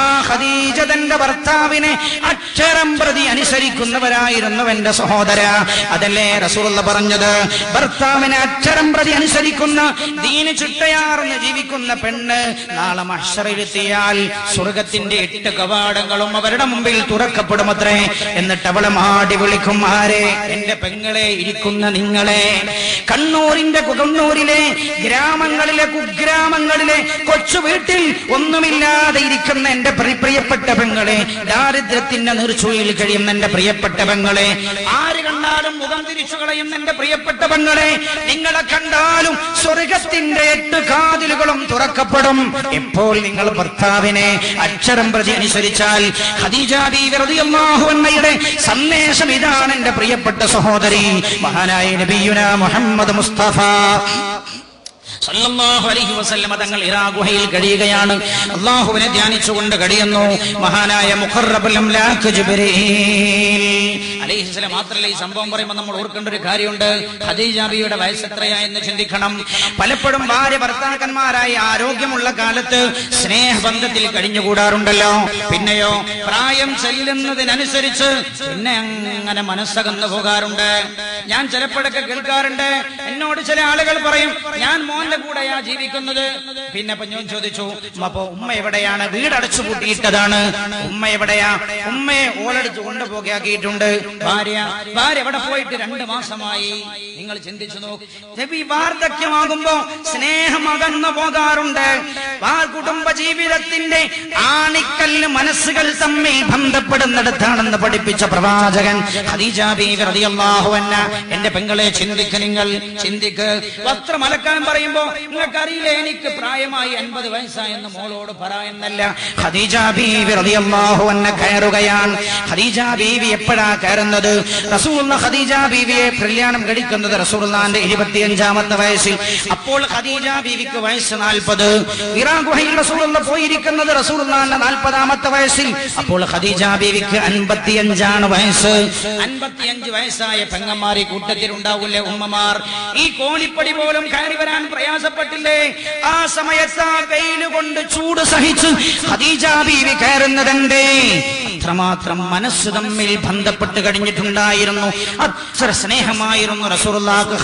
ആ ഖദീജ തന്റെ ഭർത്താവിനെ അക്ഷരം പ്രതി അനുസരിക്കുന്നവരായിരുന്നു. എന്റെ സഹോദര, അതല്ലേ റസൂലുള്ള പറഞ്ഞത്? ഭർത്താവിനെ അക്ഷരം പ്രതി അനുസരിക്കുന്ന, ദീന് ചുട്ടയാർന്ന് ജീവിക്കുന്ന പെണ്ണ് നാളെ മഹ്ശറിലെത്തിയാൽ സ്വർഗത്തിന്റെ 8 കവാടങ്ങളും അവരുടെ മുമ്പിൽ തുറക്കപ്പെടുമത്രേ. എന്നിട്ട് അവളെ മാടി വിളിക്കും, ആരെ? എന്റെ പെങ്ങളെ, ഇരിക്കുന്ന നിങ്ങളെ. കണ്ണൂരിലെ ഗ്രാമങ്ങളിലെ കുഗ്രാമങ്ങളിലെ കൊച്ചു വീട്ടിൽ ഒന്നുമില്ലാതെ ഇരിക്കുന്ന എന്റെ പ്രിയപ്പെട്ട പെങ്ങളെ, ദാരിദ്ര്യത്തിന്റെ നീർച്ചുഴിയിൽ കഴിയുന്ന എന്റെ പ്രിയപ്പെട്ട പെങ്ങളെ, ആര് കണ്ടാലും മുഖം തിരിച്ചു കളയുന്ന എന്റെ പ്രിയപ്പെട്ട പെങ്ങളെ, നിങ്ങളെ കണ്ടാലും സ്വർഗത്തിന്റെ 8 കാതിലുകളും തുറക്കപ്പെടും. ഇപ്പോൾ നിങ്ങൾ ഭർത്താവിനെ അക്ഷരം പ്രതി അനുസരിച്ചാൽ. ഖദീജ ബീവി റളിയല്ലാഹു അൻഹയുടെ സന്ദേശം ഇതാണ് എന്റെ പ്രിയപ്പെട്ട സഹോദരി. മഹാനായ നബിയുനാ മുഹമ്മദ് മുസ്തഫ സല്ലല്ലാഹു അലൈഹി വസല്ലമ തങ്ങൾ ഹിറാ ഗുഹയിൽ കഴിയുകയാണ്. അല്ലാഹുവിനെ ധ്യാനിച്ചുകൊണ്ട് കഴിയുന്നു. മഹാനായ മുഖറബുൽ അംലാഖ് ജിബ്രീൽ അലൈഹിസ്സലാം. മാത്രമല്ല, ഈ സംഭവം പറയുമ്പോൾ നമ്മൾ ഓർക്കേണ്ട ഒരു കാര്യമുണ്ട്. ഖദീജ ബീവിയുടെ വയസ്സ് എത്രയായെന്ന് ചിന്തിക്കണം. പലപ്പോഴും ഭാര്യ ഭർത്താക്കന്മാരായി ആരോഗ്യമുള്ള കാലത്ത് സ്നേഹബന്ധത്തിൽ കഴിഞ്ഞുകൂടാറുണ്ടല്ലോ. പിന്നെയോ പ്രായം ചെല്ലുന്നതിനനുസരിച്ച് പിന്നെ അങ്ങനെ മനസ്സകന്നു പോകാറുണ്ട്. ഞാൻ ചിലപ്പോഴൊക്കെ കേൾക്കാറുണ്ട്, എന്നോട് ചില ആളുകൾ പറയും, ഞാൻ മോന്റെ കൂടെയാ ജീവിക്കുന്നത്. പിന്നെ ഞാൻ ചോദിച്ചു, അപ്പോ ഉമ്മ എവിടെയാണ്? വീടടച്ചു പൂട്ടിയിട്ടതാണ്. ഉമ്മ എവിടെയാ? ഉമ്മയെ ഓളെടുത്ത് കൊണ്ടുപോകാക്കിയിട്ടുണ്ട്. ഭാര്യ എവിടെ പോയിട്ട് 2 മാസമായി. നിങ്ങൾ ചിന്തിച്ചു നോക്ക്. വാർദ്ധക്യമാകുമ്പോ സ്നേഹം അകന്നു പോകാറുണ്ട്. കുടുംബ ജീവിതത്തിന്റെ ആണിക്കല്ല് മനസ്സുകൾ തമ്മിൽ ബന്ധപ്പെടുന്നിടത്താണെന്ന് പഠിപ്പിച്ച പ്രവാചകൻ ഖദീജ ബീവി റളിയല്ലാഹു അൻഹ. എന്റെ പെങ്ങളെ, നിങ്ങൾ ചിന്തിക്ക്. വസ്ത്രം അലക്കാൻ പറയുമ്പോ നിങ്ങൾക്കറിയില്ലേ, എനിക്ക് പ്രായമായി 50 വയസ്സായെന്ന് മോളോട് പറയാന്നല്ല. ഖദീജ ബീവി റളിയല്ലാഹു അൻഹ കയറുകയാണ്. ഖദീജ ബീവി എപ്പോഴാ കയറുന്നത്? റസൂലുള്ളാഹി ഖദീജ ബീവിയെ കല്യാണം കഴിക്കുന്നത് റസൂലുള്ളാഹിന്റെ 25ാമത്തെ വയസ്സിൽ. അപ്പോൾ ഖദീജ ബീവിക്ക് വയസ്സ് 40. ഹിറാ ഗുഹയിൽ റസൂലുള്ളാഹി പോയിരിക്കുന്നത് റസൂലുള്ളാഹിന്റെ 40ാമത്തെ വയസ്സിൽ. അപ്പോൾ ഖദീജ ബീവിക്ക് 55ആണ് വയസ്സ്. 55 വയസ്സായ പെങ്ങന്മാർ ഈ കൂട്ടത്തിൽ ഉണ്ടാവില്ലേ, ഉമ്മമാർ? ഈ കോണിപ്പടി പോലും കയറി വരാൻ പ്രയാസപ്പെട്ടില്ലേ? ആ സമയത്ത് ആ വെയിൽ കൊണ്ട് ചൂട് സഹിച്ച് ഖദീജ ബീവി കയറുന്നതെന്തേ? അത്രമാത്രം മനസ്സ് തമ്മിൽ ബന്ധപ്പെട്ട് കഴിഞ്ഞിട്ടുണ്ടായിരുന്നു. അത്ര സ്നേഹമായിരുന്നു റസൂലുള്ളാഹിക്ക്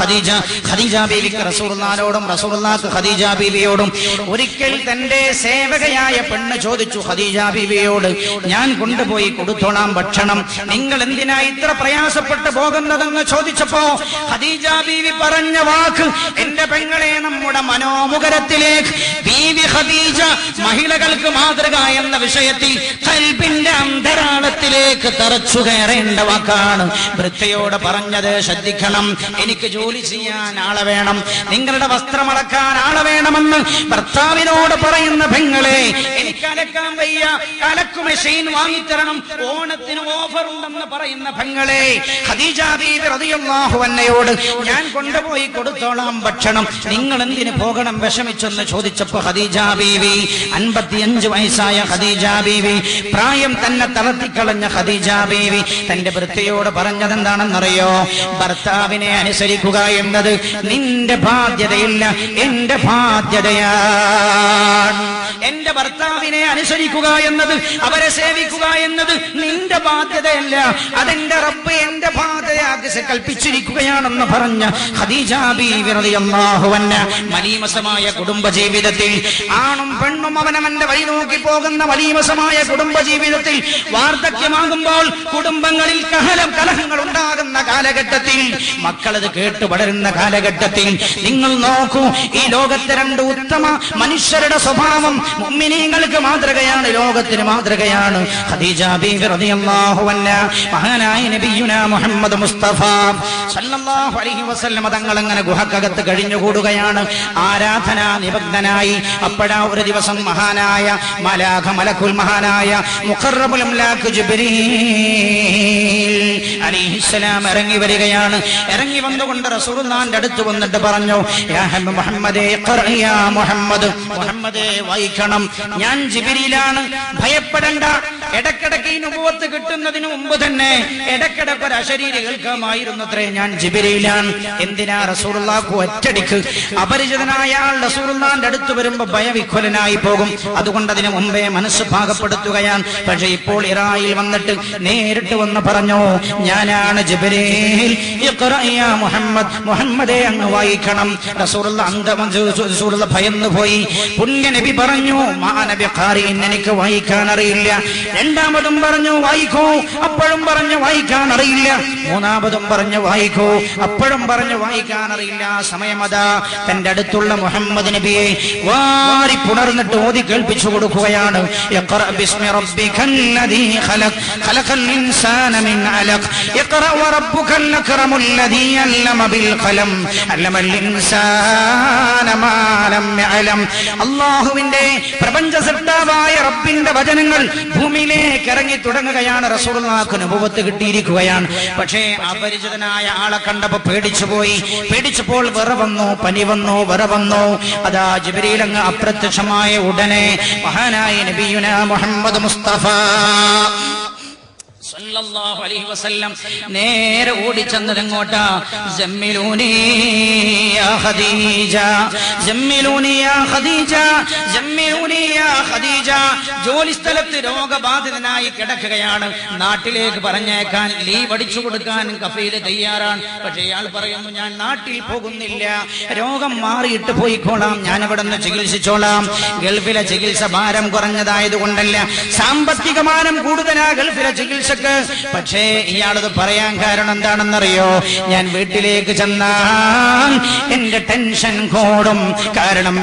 ഖദീജ ബീവിക്ക് റസൂലുള്ളാഹിനോടും റസൂലുള്ളാഹിക്ക് ഖദീജ ബീവിയോടും. ഒരിക്കൽ തന്റെ സേവകയായ പെണ്ണ് ചോദിച്ചു ഖദീജ ബീവിയോട്, ഞാൻ കൊണ്ടുപോയി കൊടുത്തോളാം ഭക്ഷണം, നിങ്ങൾ എന്തിനാ ഇത്ര പ്രയാസപ്പെട്ട് പോകുന്നതെന്ന് ചോദിച്ചപ്പോ ഖദീജ ബീവി പറഞ്ഞ വാക്ക്, എന്റെ പെങ്ങളെ, നമ്മുടെ മനോമുഖരത്തിലേക്ക് ബീവി ഖദീജ മഹിളകൾക്ക് മാതൃക എന്ന വിഷയത്തിൽ ഖൽബിന്റെ അന്തരാളത്തിലേക്ക് തറച്ചു കയറേണ്ട വാക്കാണ്. വൃത്തിയോട് പറഞ്ഞത് ശ്രദ്ധിക്കണം. എനിക്ക് ജോലി ചെയ്യാൻ ആളെ വേണം, നിങ്ങളുടെ വസ്ത്രമടക്കാൻ ആളെ വേണമെന്ന് ഭർത്താവിനോട് പറയുന്ന പെങ്ങളെ, എനിക്ക് അലക്കാൻ വയ്യ, അലക്കു മെഷീൻ വാങ്ങിത്തരണം, ഓണത്തിന് ഓഫർ ഉണ്ടെന്ന് പറയുന്ന പെങ്ങളെ, ഖദീജ ബീവി റളിയല്ലാഹു അൻഹയോട് ഞാൻ കൊണ്ടുപോയി കൊടുത്തോളാം ഭക്ഷണം, നിങ്ങൾ എന്തിന് പോകണം വിഷമിച്ചെന്ന് ചോദിച്ചപ്പോ ഖദീജ ബീവി, 55 വയസ്സായ ഖദീജ ബീവി, പ്രായം തന്നെ തളർത്തിക്കളഞ്ഞ ഖദീജ ബീവി തന്റെ വൃത്തിയോട് പറഞ്ഞതെന്താണെന്നറിയോ? ഭർത്താവിനെ അനുസരിക്കുക എന്നത് നിന്റെ ബാധ്യതയില്ല, എന്റെ ബാധ്യത ബാധ്യതയാണ്. എന്റെ ഭർത്താവിനെ അനുസരിക്കുക എന്നത്, അവരെ സേവിക്കുക എന്നത് നിന്റെ ബാധ്യതയല്ല, അതെന്റെ റബ്ബ് എന്റെ ബാധ്യതയാക്കി കൽപ്പിച്ചിരിക്കുകയാണെന്ന് പറഞ്ഞ ഖദീജ ബീവി റളിയല്ലാഹു അൻഹ മലീമസമായ കുടുംബജീവിതത്തിൽ, ആണും പെണ്ണും അവനവന്റെ വഴി നോക്കി പോകുന്ന മലീമസമായ കുടുംബജീവിതത്തിൽ, വാർദ്ധക്യമാകുമ്പോൾ കുടുംബങ്ങളിൽ കലഹങ്ങൾ ഉണ്ടാകുന്ന കാലഘട്ടത്തിൽ, മക്കളത് കേട്ട് വളരുന്ന കാലഘട്ടത്തിൽ നിങ്ങൾ നോക്കൂ, ഈ ലോകത്തെ രണ്ട് ഉത്തമ മനുഷ്യരുടെ സ്വഭാവം മുഅ്മിനീങ്ങൾക്ക് മാതൃകയാണ്, ലോകത്തിന് മാതൃകയാണ്. ഖദീജ ബീവി റളിയല്ലാഹു അൻഹ മഹാനായ നബിയുനാ മുഹമ്മദ് മുസ്തഫ സല്ലല്ലാഹു അലൈഹി വസല്ലം തങ്ങൾ അങ്ങനെ ഗുഹക്കകത്ത് കഴിഞ്ഞുകൂടുകയാണ്, ആരാധനാ നിമഗ്നനായി. അപ്പോഴാ ഒരു ദിവസം മഹാനായ മലക്കുൽ മഹാനായ മുഖറബുൽ അംലാഖ് ജിബ്രീൽ അലൈഹിസ്സലാം ഇറങ്ങി വരികയാണ്. ഇറങ്ങി വന്നുകൊണ്ട് റസൂലുള്ളാഹിന്റെ അടുത്ത് വന്നിട്ട് പറഞ്ഞു, യാ മുഹമ്മദേ ഖറഅ യാ മുഹമ്മദ്, മുഹമ്മദേ വായിക്കണം, ഞാൻ ജിബ്രീലാണ്, ഭയപ്പെടണ്ട. ഇടക്കിടക്ക് ഈ നുബുവത്ത് കിട്ടുന്നതിന് മുമ്പ് തന്നെ ഇടക്കിടക്ക് ഒരു അശരീരി കേൾക്കാമായിരുന്നത്രേ, ഞാൻ ജിബ്രീലാണ്. എന്തിനാ? റസൂലുള്ളാഹിക്ക് ഒറ്റടിക്ക് അപരിചിതനായ ആൾ റസൂലുള്ളാഹിന്റെ അടുത്ത് വരുമ്പോ ഭയവിഹ്വലനായി പോകും, അതുകൊണ്ട് അതിന് മുമ്പേ മനസ്സ് പാകപ്പെടുത്തുകയാണ്. പക്ഷെ ഇപ്പോൾ ഇറായിൽ വന്നിട്ട് നേരിട്ട് വന്ന് പറഞ്ഞു, ഞാനാണ് ജിബ്രീൽ, ഇഖ്റഅ യാ മുഹമ്മദ്, മുഹമ്മദേ അങ്ങ് വായിക്കണം. റസൂലുള്ളാഹി ഭയന്നു പോയി. പുണ്യ നബി പറഞ്ഞു, മാ നബി ഖാരിഇൻ, എനിക്ക് വായിക്കാൻ അറിയില്ല. രണ്ടാമതും പറഞ്ഞു വായിക്കൂ, അപ്പോഴും പറഞ്ഞു വായിക്കാൻ അറിയില്ല. മൂന്നാമതും പറഞ്ഞു വായിക്കൂ, അപ്പോഴും പറഞ്ഞു വായിക്കാൻ അറിയില്ല. സമയമതാ തന്റെ അടുത്തുള്ള മുഹമ്മദ് നബിയെ വാരി പുണർന്നിട്ട് ഓതി കേൾപ്പിച്ചു കൊടുക്കുകയാണ്. ഇഖ്റഅ ബിസ്മി റബ്ബിക്കല്ലദീ ഖലഖ്, ഖലഖൽ ഇൻസാന മിൻ അലഖ്, ഇഖ്റഅ വറബ്ബുക്കൽ അക്റമുൽ ലദീ അല്ലമ ബിൽ ഖലം, അല്ലമൽ ഇൻസാന മാ ലം യഅലം. അല്ലാഹുവിന്റെ പ്രപഞ്ച സൃഷ്ടാവായ റബ്ബിന്റെ വചനങ്ങൾ ഭൂമിയിലേക്ക് ഇറങ്ങി തുടങ്ങുകയാണ്. റസൂലുള്ളാഹിക്ക് നബുവത്ത് കിട്ടിയിരിക്കുകയാണ്. പക്ഷേ അപരിചിതനായ ആളെ കണ്ടപ്പോ പേടിച്ചപ്പോൾ വിറവന്നു, പനി വന്നു, വിറവന്നു. അതാ ജിബ്രീൽ അങ്ങ് അപ്രത്യക്ഷമായ ഉടനെ മഹാനായ നബിയുനാ മുഹമ്മദ് മുസ്തഫ സല്ലല്ലാഹു അലൈഹി വസല്ലം നേരെ ഓടിച്ചെന്നത് എങ്ങോട്ടാ? ജമ്മിലൂനി യാ ഖദീജ, ജമ്മിലൂനി യാ ഖദീജ, ജമ്മിലൂനി യാ ഖദീജ. ജോലിസ്ഥലത്ത് രോഗബാധിതനായി കിടക്കുകയാണ്. നാട്ടിലേക്ക് പറഞ്ഞേക്കാൻ, ലീവ് അടിച്ചു കൊടുക്കാൻ കഫീൽ തയ്യാറാണ്. പക്ഷേ ഇയാൾ പറയുന്നു, ഞാൻ നാട്ടിൽ പോകുന്നില്ല, രോഗം മാറിയിട്ട് പോയിക്കോളാം, ഞാൻ ഇവിടെ നിന്ന് ചികിത്സിച്ചോളാം. ഗൾഫിലെ ചികിത്സ ഭാരം കുറഞ്ഞതായതുകൊണ്ടല്ല, സാമ്പത്തിക മാനം കൂടുതലാ ഗൾഫിലെ ചികിത്സ. പക്ഷേ ഇയാളത് പറയാൻ കാരണം എന്താണെന്നറിയോ? ഞാൻ വീട്ടിലേക്ക് ചെന്നാൽ എന്റെ ടെൻഷൻ കൂടും. കാരണം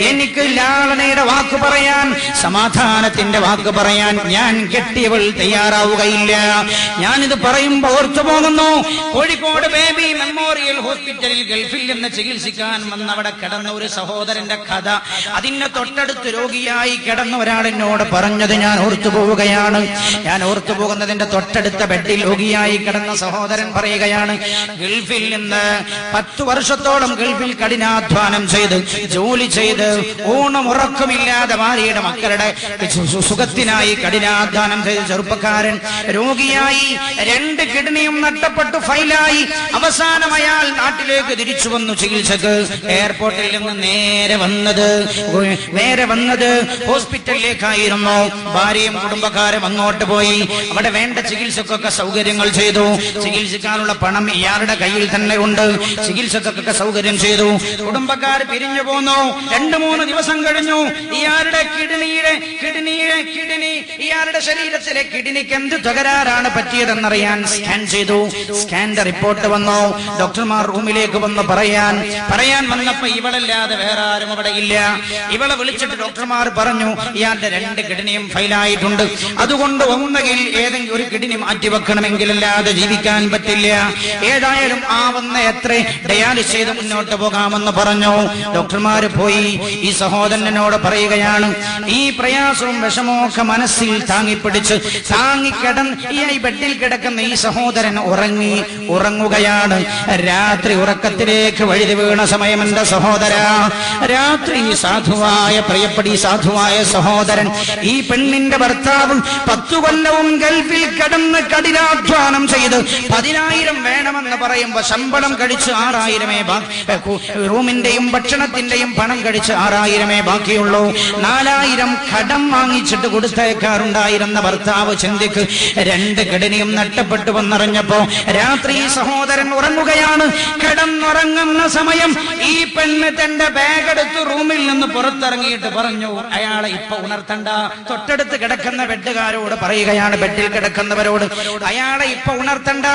എനിക്ക് ലാളനയുടെ വാക്ക് പറയാൻ, സമാധാനത്തിന്റെ വാക്ക് പറയാൻ ഞാൻ കെട്ടിയവൾ തയ്യാറാവുകയില്ല. ഞാനിത് പറയുമ്പോ ഓർത്തു പോകുന്നു, കോഴിക്കോട് ബേബി മെമ്മോറിയൽ ഹോസ്പിറ്റലിൽ ഗൾഫിൽ നിന്ന് ചികിത്സിക്കാൻ വന്നവിടെ കിടന്ന ഒരു സഹോദരന്റെ കഥ. അതിന്റെ തൊട്ടടുത്ത് രോഗിയായി കിടന്ന ഒരാൾ എന്നോട് പറഞ്ഞത് ഞാൻ ഓർത്തു പോവുകയാണ്. ഞാൻ ഓർത്തു പോകുന്നതിന്റെ തൊട്ടടുത്ത ബെഡിൽ രോഗിയായി കിടന്ന സഹോദരൻ പറയുകയാണ്, ഗൾഫിൽ നിന്ന് 10 വർഷത്തോളം ഗൾഫിൽ കഠിനാധ്വാനം ചെയ്ത് ജോലി ചെയ്ത് ഊണും ഉറക്കമില്ലാതെ ഭാര്യയുടെ മക്കളുടെ സുഖത്തിനായി കഠിനാധ്വാനം ചെയ്ത ചെറുപ്പക്കാരൻ രോഗിയായി 2 കിഡ്നിയും നഷ്ടപ്പെട്ടു ഫൈലായി. അവസാനം അയാൾ നാട്ടിലേക്ക് തിരിച്ചു വന്നു ചികിത്സക്ക്. എയർപോർട്ടിൽ നിന്ന് നേരെ വന്നത് ഹോസ്പിറ്റലിലേക്കായിരുന്നു. ഭാര്യയും കുടുംബക്കാരും അങ്ങോട്ട് പോയി. അവിടെ വേണ്ട ചികിത്സക്കൊക്കെ സൗകര്യങ്ങൾ ചെയ്തു. ചികിത്സിക്കാനുള്ള പണം ഇയാളുടെ കയ്യിൽ തന്നെ ഉണ്ട്. ചികിത്സക്കൊക്കെ സൗകര്യം ചെയ്തു. കുടുംബക്കാർ പിരിഞ്ഞു പോന്നു. 2-3 ദിവസം കഴിഞ്ഞു. ഇയാളുടെ ഇയാളുടെ ശരീരത്തിലെ കിഡ്നിക്ക് എന്ത് തകരാറാണ് പറ്റിയതെന്നറിയാൻ സ്കാൻ ചെയ്തു. സ്കാന്റെ റിപ്പോർട്ട് വന്നു. ഡോക്ടർമാർ റൂമിലേക്ക് വന്ന് പറയാൻ വന്നപ്പോ ഇവളല്ലാതെ വേറെ ആരും അവിടെ ഇല്ല. ഇവളെ വിളിച്ചിട്ട് ഡോക്ടർമാർ പറഞ്ഞു, ഇയാളുടെ 2 കിഡ്നിയും ഫെയിലായിട്ടുണ്ട്. അതുകൊണ്ട് ഒന്നുകിൽ ഏതെങ്കിലും ഒരു കിഡ്നി മാറ്റിവെക്കണമെങ്കിൽ അല്ലാതെ ജീവിക്കാൻ പറ്റില്ല. ഏതായാലും ആവുന്ന എത്ര ഡയാലിസ് ചെയ്ത് മുന്നോട്ട് പോകാമെന്ന് പറഞ്ഞു. ഡോക്ടർമാര് പോയി. ഈ സഹോദരനോട് പറയുകയാണ്, ഈ പ്രയാസവും വിഷമമൊക്കെ മനസ്സിൽ താങ്ങിപ്പിടിച്ച് ഈ ബെഡിൽ കിടക്കുന്ന ഈ സഹോദരൻ ഉറങ്ങുകയാണ്. രാത്രി ഉറക്കത്തിലേക്ക് വഴുതി വീണ സമയം എന്റെ സഹോദര, രാത്രി സാധുവായ സഹോദരൻ, ഈ പെണ്ണിന്റെ ഭർത്താവ് 10 കൊല്ലവും ഗൾഫിൽ കിടന്ന് കഠിനാധ്വാനം ചെയ്ത് 10,000 വേണമെന്ന് പറയുമ്പോ ശമ്പളം കഴിച്ച് 6,000 റൂമിന്റെയും ഭക്ഷണത്തിന്റെയും പണം കഴിച്ച് 6,000 ബാക്കിയുള്ളൂ. 4,000 കടം വാങ്ങിച്ചിട്ട് കൊടുത്തേക്കാറുണ്ടായിരുന്ന ഭർത്താവ് ചിന്തിക്ക് 2 കിഡ്നിയും നഷ്ടപ്പെട്ടു വന്നറിഞ്ഞപ്പോ രാത്രി സഹോദരൻ ഉറങ്ങുകയാണ്. കിടന്നുറങ്ങുന്ന സമയം ഈ പെണ്ണ് തന്റെ ബാഗ് എടുത്ത് റൂമിൽ നിന്ന് പുറത്തിറങ്ങിയിട്ട് പറഞ്ഞു, അയാളെ ഇപ്പൊ ഉണർത്തണ്ട. തൊട്ടടുത്ത് കിടക്കുന്ന ബെഡുകാരോട് പറയുകയാണ്, ബെഡിൽ കിടക്കുന്നവരോട്, അയാളെ ഇപ്പൊ ഉണർത്തണ്ട.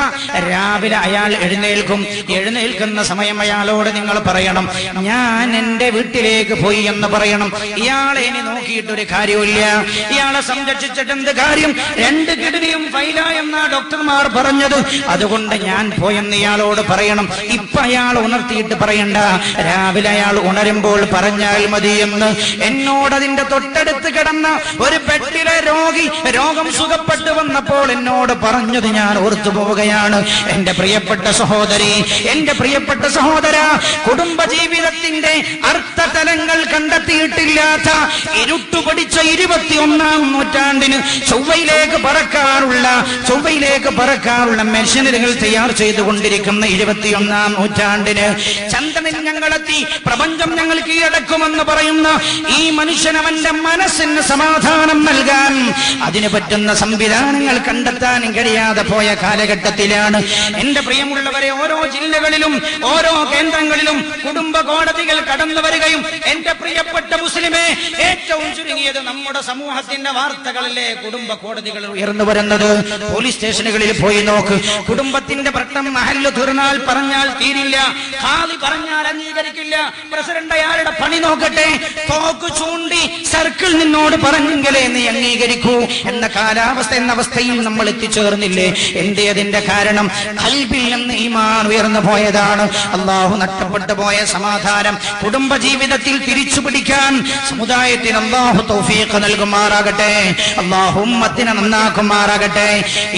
രാവിലെ അയാൾ എഴുന്നേൽക്കും. എഴുന്നേൽക്കുന്ന സമയം അയാളോട് നിങ്ങൾ പറയണം, ഞാൻ എന്റെ വീട്ടിലേക്ക് പോയി എന്ന് പറയണം. ഇയാളെ ഇനി നോക്കിയിട്ടൊരു കാര്യമില്ല, ഇയാളെ സംരക്ഷിച്ചിട്ട് എന്ത് കാര്യം? 2 കിഡ്നിയും ഫൈലായെന്നാ ഡോക്ടർമാർ പറഞ്ഞത്. അതുകൊണ്ട് ഞാൻ പോയെന്ന് ഇയാളോട് പറയണം. ഇപ്പൊ അയാൾ ഉണർത്തിയിട്ട് പറയണ്ട, രാവിലെ അയാൾ ഉണരുമ്പോൾ പറഞ്ഞാൽ മതിയെന്ന്. എന്നോട് അതിന്റെ തൊട്ടടുത്ത് കിടന്ന ഒരു ബെഡിലെ രോഗി രോഗം സുഖപ്പെട്ടു വന്നപ്പോൾ എന്നോട് പറഞ്ഞത് ഞാൻ ഓർത്തു പോവുകയാണ്. എന്റെ പ്രിയപ്പെട്ട സഹോദരി, എന്റെ പ്രിയപ്പെട്ട സഹോദര, കുടുംബജീവിതത്തിന്റെ അർത്ഥതലങ്ങൾ കണ്ടെത്തിയിട്ടില്ലാത്ത ഇരുട്ടുപടിച്ച 21-ാം നൂറ്റാണ്ടിന് ചൊവ്വയിലേക്ക് പറക്കാറുള്ള മെഷീനറികൾ തയ്യാർ ചെയ്തുകൊണ്ടിരിക്കുന്ന 21-ാം നൂറ്റാണ്ടിന് ചന്ദ്രനിൽ ഞങ്ങളെത്തി, പ്രപഞ്ചം ഞങ്ങൾ കീഴടക്കുമെന്ന് പറയുന്ന ഈ മനുഷ്യനവന്റെ മനസ്സിന് സമാധാനം നൽകാൻ അതിന് പറ്റുന്ന സംവിധാനങ്ങൾ കണ്ടെത്താൻ കഴിയാതെ പോയ കാലഘട്ടത്തിലാണ്. എന്റെ പ്രിയമുള്ളവരെ, ഓരോ ജില്ലകളിലും ഓരോ കേന്ദ്രങ്ങളിലും കുടുംബ കോടതികൾ കടന്നു വരികയും, എന്റെ പ്രിയപ്പെട്ട മുസ്ലിമേ, ഏറ്റവും ചുരുങ്ങിയത് നമ്മുടെ സമൂഹത്തിന്റെ വാർത്തകളിലെ കുടുംബ കോടതികൾ ഉയർന്നു വരുന്നത്. പോലീസ് സ്റ്റേഷനുകളിൽ പോയി നോക്ക്. കുടുംബത്തിന്റെ പ്രശ്നം മഹല്ല് തീർന്നാൽ പറഞ്ഞാൽ തീരില്ല, ഖാദി പറഞ്ഞാൽ അംഗീകരിക്കില്ല, പ്രസിഡന്റ് അയാളുടെ പണി നോക്കട്ടെ, തോക്ക് ചൂണ്ടി സർക്കിൾ നിന്നോട് പറഞ്ഞെങ്കിലേ നീ അംഗീകരിക്കൂ എന്ന കാലാവസ്ഥ എന്ന അവസ്ഥയിൽ നമ്മൾ എത്തിച്ചേർന്നില്ലേ? എന്തേ അതിന്റെ കാരണം? ഖൽബിൽ നിന്ന് ഈമാൻ ഉയർന്നു പോയതാണ്. അള്ളാഹു നഷ്ടപ്പെട്ടു പോയ സമാധാനം കുടുംബജീവിതത്തിൽ തിരിച്ചു പിടിക്കാൻ സമുദായത്തിന് അള്ളാഹു തൗഫീഖ് നൽകുമാറാകട്ടെ. അള്ളാഹു ഉമ്മത്തിനെ നന്നാക്കുമാറാകട്ടെ.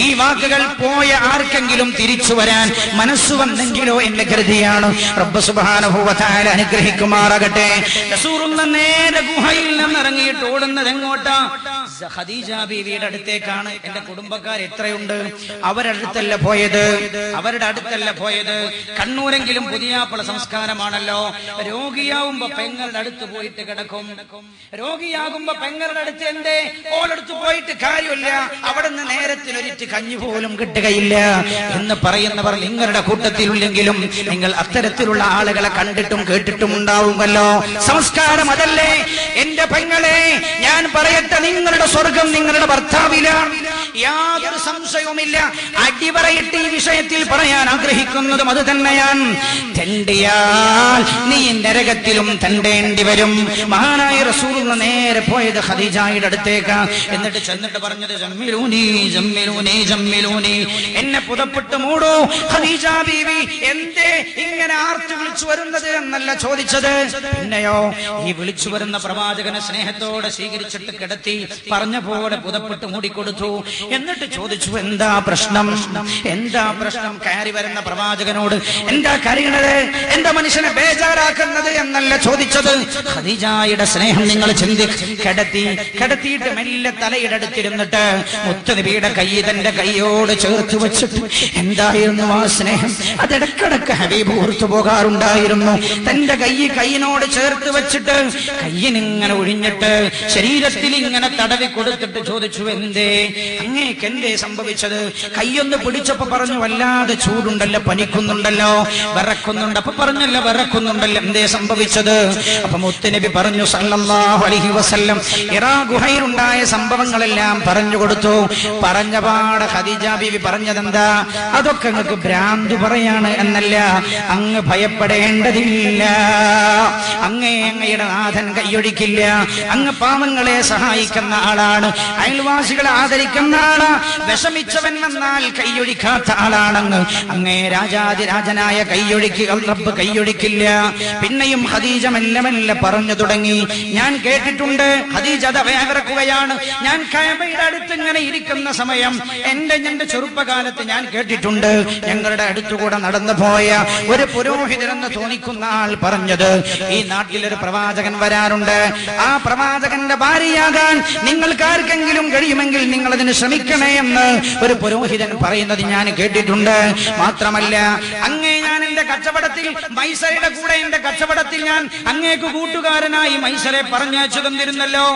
ഈ വാക്കുകൾ പോയ ആർക്കെങ്കിലും തിരിച്ചു വരാൻ മനസ്സ് വന്നെങ്കിലോ എന്റെ കരുതിയാണ്. റബ്ബ് സുബ്ഹാനഹു വ തആല അനുഗ്രഹിക്കുമാറാകട്ടെ. റസൂലുള്ളാഹി നേരെ ഗുഹയിൽ നിന്ന് ഇറങ്ങിയിട്ട് ഓടുന്നത് എങ്ങോട്ടാ? ഖദീജ ബീവിയുടെ അടുത്തേക്കാണ്. എന്റെ കുടുംബക്കാർ എത്രയുണ്ട്, അവരുടെ അടുത്തല്ല പോയത്. കണ്ണൂരെങ്കിലും പുതിയാപ്പള സംസ്കാരമാണല്ലോ. രോഗിയാവുമ്പോ പെങ്ങളുടെ അടുത്ത് പോയിട്ട് കിടക്കും. രോഗിയാകുമ്പോ പെങ്ങളുടെ അടുത്ത് എന്തേ ഓളടുത്ത് പോയിട്ട് കാര്യമില്ല, അവിടെ നിന്ന് നേരത്തിലൊരിറ്റ് കഞ്ഞി പോലും കിട്ടുകയില്ല എന്ന് പറയുന്നവർ നിങ്ങളുടെ കൂട്ടത്തിലില്ലെങ്കിലും നിങ്ങൾ അത്തരത്തിലുള്ള ആളുകളെ കണ്ടിട്ടും കേട്ടിട്ടും ഉണ്ടാവുമല്ലോ. സംസ്കാരം അതല്ലേ? എന്റെ പെങ്ങളെ, ഞാൻ പറയട്ടെ, നിങ്ങളുടെ സ്വർഗം നിങ്ങളുടെ ഭർത്താവിലാണ്, യാതൊരു സംശയവുമില്ല. അടിവരയിട്ട് ഈ വിഷയത്തിൽ പറയാൻ ആഗ്രഹിക്കുന്നതും അത് തന്നെയാണ്. തെണ്ടിയാൽ നീ നരകത്തിലും തെണ്ടേണ്ടി വരും. മഹാനായ റസൂലുള്ളാഹി നേരെ പോയത് ഖദീജയുടെ അടുത്തേക്ക്. എന്നിട്ട് ചെന്നിട്ട് പറഞ്ഞത്, ജമ്മിലൂനി ജമ്മിലൂനി ജമ്മിലൂനി, എന്നെ പുതപ്പിട്ട് മൂടൂ. ഖദീജ ബീവി എന്തേ ഇങ്ങനെ ആർത്ത് വിളിച്ചു വരുന്നത് എന്നല്ല ചോദിച്ചത്. പിന്നെയോ, ഈ വിളിച്ചു വരുന്ന പ്രവാചകനെ സ്നേഹത്തോടെ സ്വീകരിച്ചിട്ട് കിടത്തി പറഞ്ഞ പോലെ പുതപ്പിട്ട് മൂടിക്കൊടുത്തു. എന്നിട്ട് ചോദിച്ചു, എന്താ പ്രശ്നം? കയറി വരുന്ന പ്രവാചകനോട് എന്താ കരയണത്, എന്താ മനുഷ്യനെ ബേജാറാക്കുന്നത് എന്നല്ല ചോദിച്ചത്. ഖദീജയുടെ സ്നേഹം നിങ്ങൾ കിടത്തിയിട്ട് മെല്ലെ തലയുടെ അടുത്തിരുന്നിട്ട് മുത്തുനബിയുടെ കൈ തന്റെ കൈയോട് ചേർത്ത് വെച്ചിട്ട് എന്തായിരുന്നു ആ സ്നേഹം? അതിടക്കിടക്ക് ഹബീബ് ഓർത്തു പോകാറുണ്ടായിരുന്നു. തന്റെ കൈയിനോട് ചേർത്ത് വെച്ചിട്ട് കയ്യിനിങ്ങനെ ഒഴിഞ്ഞിട്ട് ശരീരത്തിൽ ഇങ്ങനെ തടവി കൊടുത്തിട്ട് ചോദിച്ചു, അങ്ങേക്ക് എന്തേ സംഭവിച്ചത്? കൈയൊന്ന് പിടിച്ചപ്പോ പറഞ്ഞു, വല്ലാതെ ചൂടുണ്ടല്ലോ, പനിക്കുന്നുണ്ടല്ലോ, വിറക്കുന്നുണ്ട്. അപ്പൊ പറഞ്ഞല്ലോ വിറക്കുന്നുണ്ടല്ലോ, എന്തേ സംഭവിച്ചത്? അപ്പൊ മുത്തുനബി പറഞ്ഞു സല്ലല്ലാഹു അലൈഹി വസല്ലം ഹിറാ ഗുഹയിലുണ്ടായ സംഭവങ്ങളെല്ലാം പറഞ്ഞു കൊടുത്തു. പറഞ്ഞപാട് ഖദീജ ബീവി പറഞ്ഞതെന്താ? അതൊക്കെ അങ്ങക്ക് ഭ്രാന്ത് പറയാണ് എന്നല്ല, അങ്ങ് ഭയപ്പെടേണ്ടതില്ല. അങ്ങയുടെ നാഥൻ കൈയൊഴിക്കില്ല. അങ്ങ് പാവങ്ങളെ സഹായിക്കുന്ന ആളാണ്, അയൽവാസികളെ ആദരിക്കുന്ന ആളാണ്, വിഷമിച്ചവൻ വന്നാൽ കൈയൊഴിക്കാത്ത ആളാണെന്ന്. അങ്ങേ രാജാതിരാജനായ റബ്ബ് കൈയൊഴിക്കില്ല. പിന്നെയും ഖദീജ മെല്ലെ പറഞ്ഞു തുടങ്ങി, ഞാൻ കേട്ടിട്ടുണ്ട്. ഖദീജ വിറക്കുകയാണ്. ഞാൻ കഅബയുടെ അടുത്ത് ഇങ്ങനെ ഇരിക്കുന്ന സമയം എന്റെ ചെറുപ്പകാലത്ത് ഞാൻ കേട്ടിട്ടുണ്ട്, ഞങ്ങളുടെ അടുത്തുകൂടെ നടന്നു പോയ ഒരു പുരോഹിതരെന്ന് തോന്നിക്കുന്ന ആൾ പറഞ്ഞത്, ഈ നാട്ടിലൊരു പ്രവാചകൻ വരാറുണ്ട്, ആ പ്രവാചകന്റെ ഭാര്യയാകാൻ നിങ്ങൾക്ക് ആർക്കെങ്കിലും കഴിയുമെങ്കിൽ നിങ്ങൾ അതിന് ശ്രമിക്കും ക്ഷമിക്കണേ എന്ന് ഒരു പുരോഹിതൻ പറയുന്നത് ഞാൻ കേട്ടിട്ടുണ്ട്. മാത്രമല്ല, അങ്ങേ ഞാൻ എന്റെ കച്ചവടത്തിൽ മൈസരയുടെ കൂടെ എന്റെ കച്ചവടത്തിൽ ഞാൻ അങ്ങേക്ക് കൂട്ടുകാരനായി മൈസരെ പറഞ്ഞയച്ചു തന്നിരുന്നല്ലോ.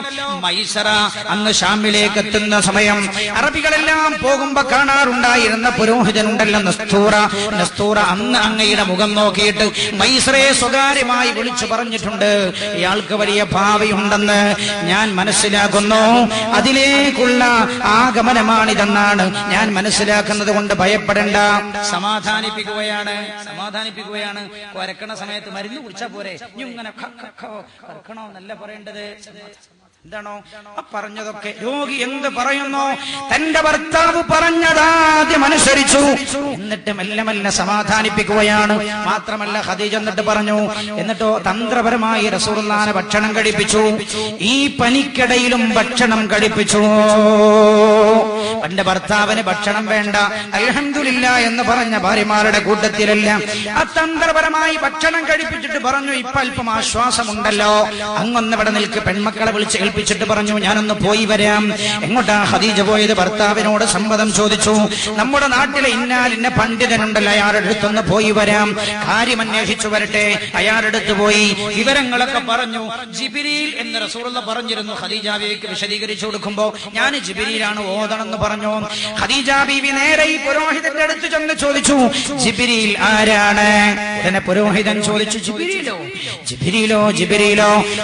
മൈസറ അങ്ങ് ഷാമിലേക്ക് എത്തുന്ന സമയം അറബികളെല്ലാം പോകുമ്പോ കാണാറുണ്ടായിരുന്ന പുരോഹിതനുണ്ടല്ലോ നസ്തൂറ, അന്ന് അങ്ങയുടെ മുഖം നോക്കിയിട്ട് മൈസറയെ സ്വകാര്യമായി വിളിച്ചു പറഞ്ഞിട്ടുണ്ട്, ഇയാൾക്ക് വലിയ ഭാവിയുണ്ടെന്ന് ഞാൻ മനസ്സിലാക്കുന്നു, അതിലേക്കുള്ള ആഗമനമാണിതെന്നാണ് ഞാൻ മനസ്സിലാക്കുന്നത് കൊണ്ട് ഭയപ്പെടേണ്ട. സമാധാനിപ്പിക്കുകയാണ്. വരക്കണ സമയത്ത് മരുന്ന് കുടിച്ചാ പോരെ, ഇങ്ങനെ കറക്കണോ എന്നല്ല പറയേണ്ടത്. എന്താണോ പറഞ്ഞതൊക്കെ രോഗി എന്ത് പറയുന്നു, തന്റെ ഭർത്താവ് പറഞ്ഞതാദ്യം അനുസരിച്ചു, എന്നിട്ട് മെല്ലെ മെല്ലെ സമാധാനിപ്പിക്കുകയാണ്. മാത്രമല്ല ഖദീജ എന്നിട്ട് പറഞ്ഞു, എന്നിട്ടോ തന്ത്രപരമായി റസൂലുള്ളാഹിനെ ഭക്ഷണം കഴിപ്പിച്ചു. ഈ പനിക്കിടയിലും ഭക്ഷണം കഴിപ്പിച്ചു. തന്റെ ഭർത്താവിന് ഭക്ഷണം വേണ്ട അൽഹംദുലില്ലാ എന്ന് പറഞ്ഞ ഭാര്യമാരുടെ കൂട്ടത്തിലല്ല, തന്ത്രപരമായി ഭക്ഷണം കഴിപ്പിച്ചിട്ട് പറഞ്ഞു, ഇപ്പൊ അല്പം ആശ്വാസമുണ്ടല്ലോ, അങ്ങൊന്ന് ഇവിടെ നിൽക്ക്. പെൺമക്കളെ വിളിച്ച് ഏൽപ്പിച്ചിട്ട് പറഞ്ഞു, ഞാനൊന്ന് പോയി വരാം. എങ്ങോട്ടാ ഖദീജ പോയത്? ഭർത്താവിനോട് സമ്മതം ചോദിച്ചു. നമ്മുടെ നാട്ടിലെ ഇന്നാലിന്ന പണ്ഡിതനുണ്ടല്ലോ, അയാളുടെ അടുത്തൊന്ന് പോയി വരാം, കാര്യം അന്വേഷിച്ചു വരട്ടെ. അയാളുടെ അടുത്ത് പോയി വിവരങ്ങളൊക്കെ പറഞ്ഞു. ജിബ്രീൽ എന്ന് റസൂലുള്ളാഹി പറഞ്ഞിരുന്നു. ഖദീജ ബീവിക്ക് വിശദീകരിച്ചു കൊടുക്കുമ്പോ ഞാൻ ജിബ്രീലാണ് ഓതണമെന്ന് പറഞ്ഞു. ഖദീജ ബീവി നേരെ ഈ പുരോഹിതന്റെ അടുത്ത് ചെന്ന് ചോദിച്ചു, ജിബ്രീൽ ആരാണ്? ഉടനെ പുരോഹിതൻ ചോദിച്ചു,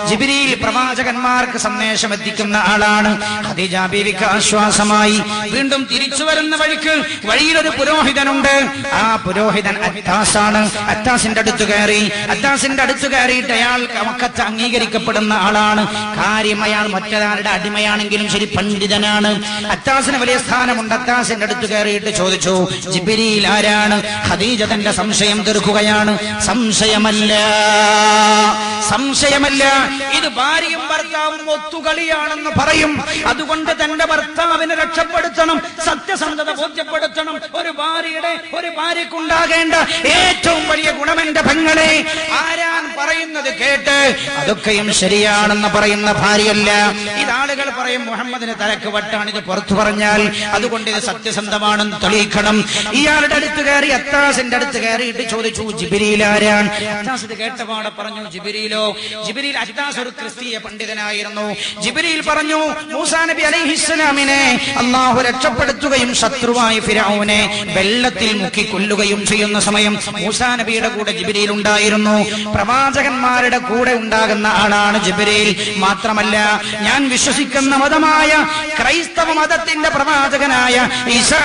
ജിബ്രീൽ പ്രവാചകന്മാർക്ക് സന്ദേശം എത്തിക്കുന്ന ആളാണ്. ഖദീജ ബീവിക്ക് ആശ്വാസമായി. വീണ്ടും തിരിച്ചു വരുന്ന വഴിയിലൊരു പുരോഹിതനുണ്ട്. ആ പുരോഹിതൻ അത്താസാണ്. അത്താസിന്റെ അടുത്ത് കയറിയിട്ട് അയാൾ മക്കത്ത് അംഗീകരിക്കപ്പെടുന്ന ആളാണ്. കാര്യം അയാൾ മറ്റൊരാളുടെ അടിമയാണെങ്കിലും ശരി പണ്ഡിതനാണ്. അത്താസിന് വലിയ സ്ഥാനമുണ്ട്. അത്താസിന്റെ അടുത്ത് കയറിയിട്ട് ചോദിച്ചു, ജിബ്രീൽ ആരാണ്? ഖദീജ തന്റെ സംശയം തീർക്കുകയാണ്. സംശയമല്ല, ഇത് ഭാര്യയും ഭർത്താവും ഒത്തുകളിയാണെന്ന് പറയും. അതുകൊണ്ട് തന്റെ ഭർത്താവിനെ രക്ഷപ്പെടുത്തണം, സത്യസന്ധത ബോധ്യപ്പെടുത്തണം. ഒരു ഭാര്യക്കുണ്ടാകേണ്ട ഏറ്റവും വലിയ ഗുണം എന്റെ പെങ്ങളെ, ആരാൻ പറയുന്നത് കേട്ട് അതൊക്കെയും ശരിയാണെന്ന് പറയുന്ന ഭാര്യയല്ല. ഇതാളുകൾ പറയും മുഹമ്മദിന് തലക്ക് വട്ടാണ്, ഇത് പുറത്തു പറഞ്ഞാൽ അതുകൊണ്ട് ഇത് സത്യസന്ധമാണെന്ന് തെളിയിക്കണം. ഇയാളുടെ അടുത്ത് കയറി അത്താസിന്റെ അടുത്ത് കയറിയിട്ട് ചോദിച്ചു, ജിബ്രീൽ ആരാൻ? അത്താസ് ഇത് കേട്ടപാടെ പറഞ്ഞു, ജിബ്രീൽ അത്താസ് ഒരു ക്രിസ്തീയ പണ്ഡിതനായിരുന്നു. ജിബ്രീൽ പറഞ്ഞു, മൂസാ നബി അലൈഹിസ്സലാമിനെ അല്ലാഹു രക്ഷപ്പെടുത്തുകയും ശത്രുവായ ഫിർഔനെ വെള്ളത്തിൽ മുക്കി കൊല്ലുകയും ചെയ്യുന്ന സമയം മൂസാ നബിയുടെ കൂടെ ജിബ്രീൽ ഉണ്ടായിരുന്നു. പ്രവാചകന്മാരുടെ കൂടെ ഉണ്ടാകുന്ന ആളാണ് ജിബ്രീൽ. മാത്രമല്ല, ഞാൻ വിശ്വസിക്കുന്ന മതമായ ക്രൈസ്തവ മതത്തിന്റെ പ്രവാചകനായ ഈസാ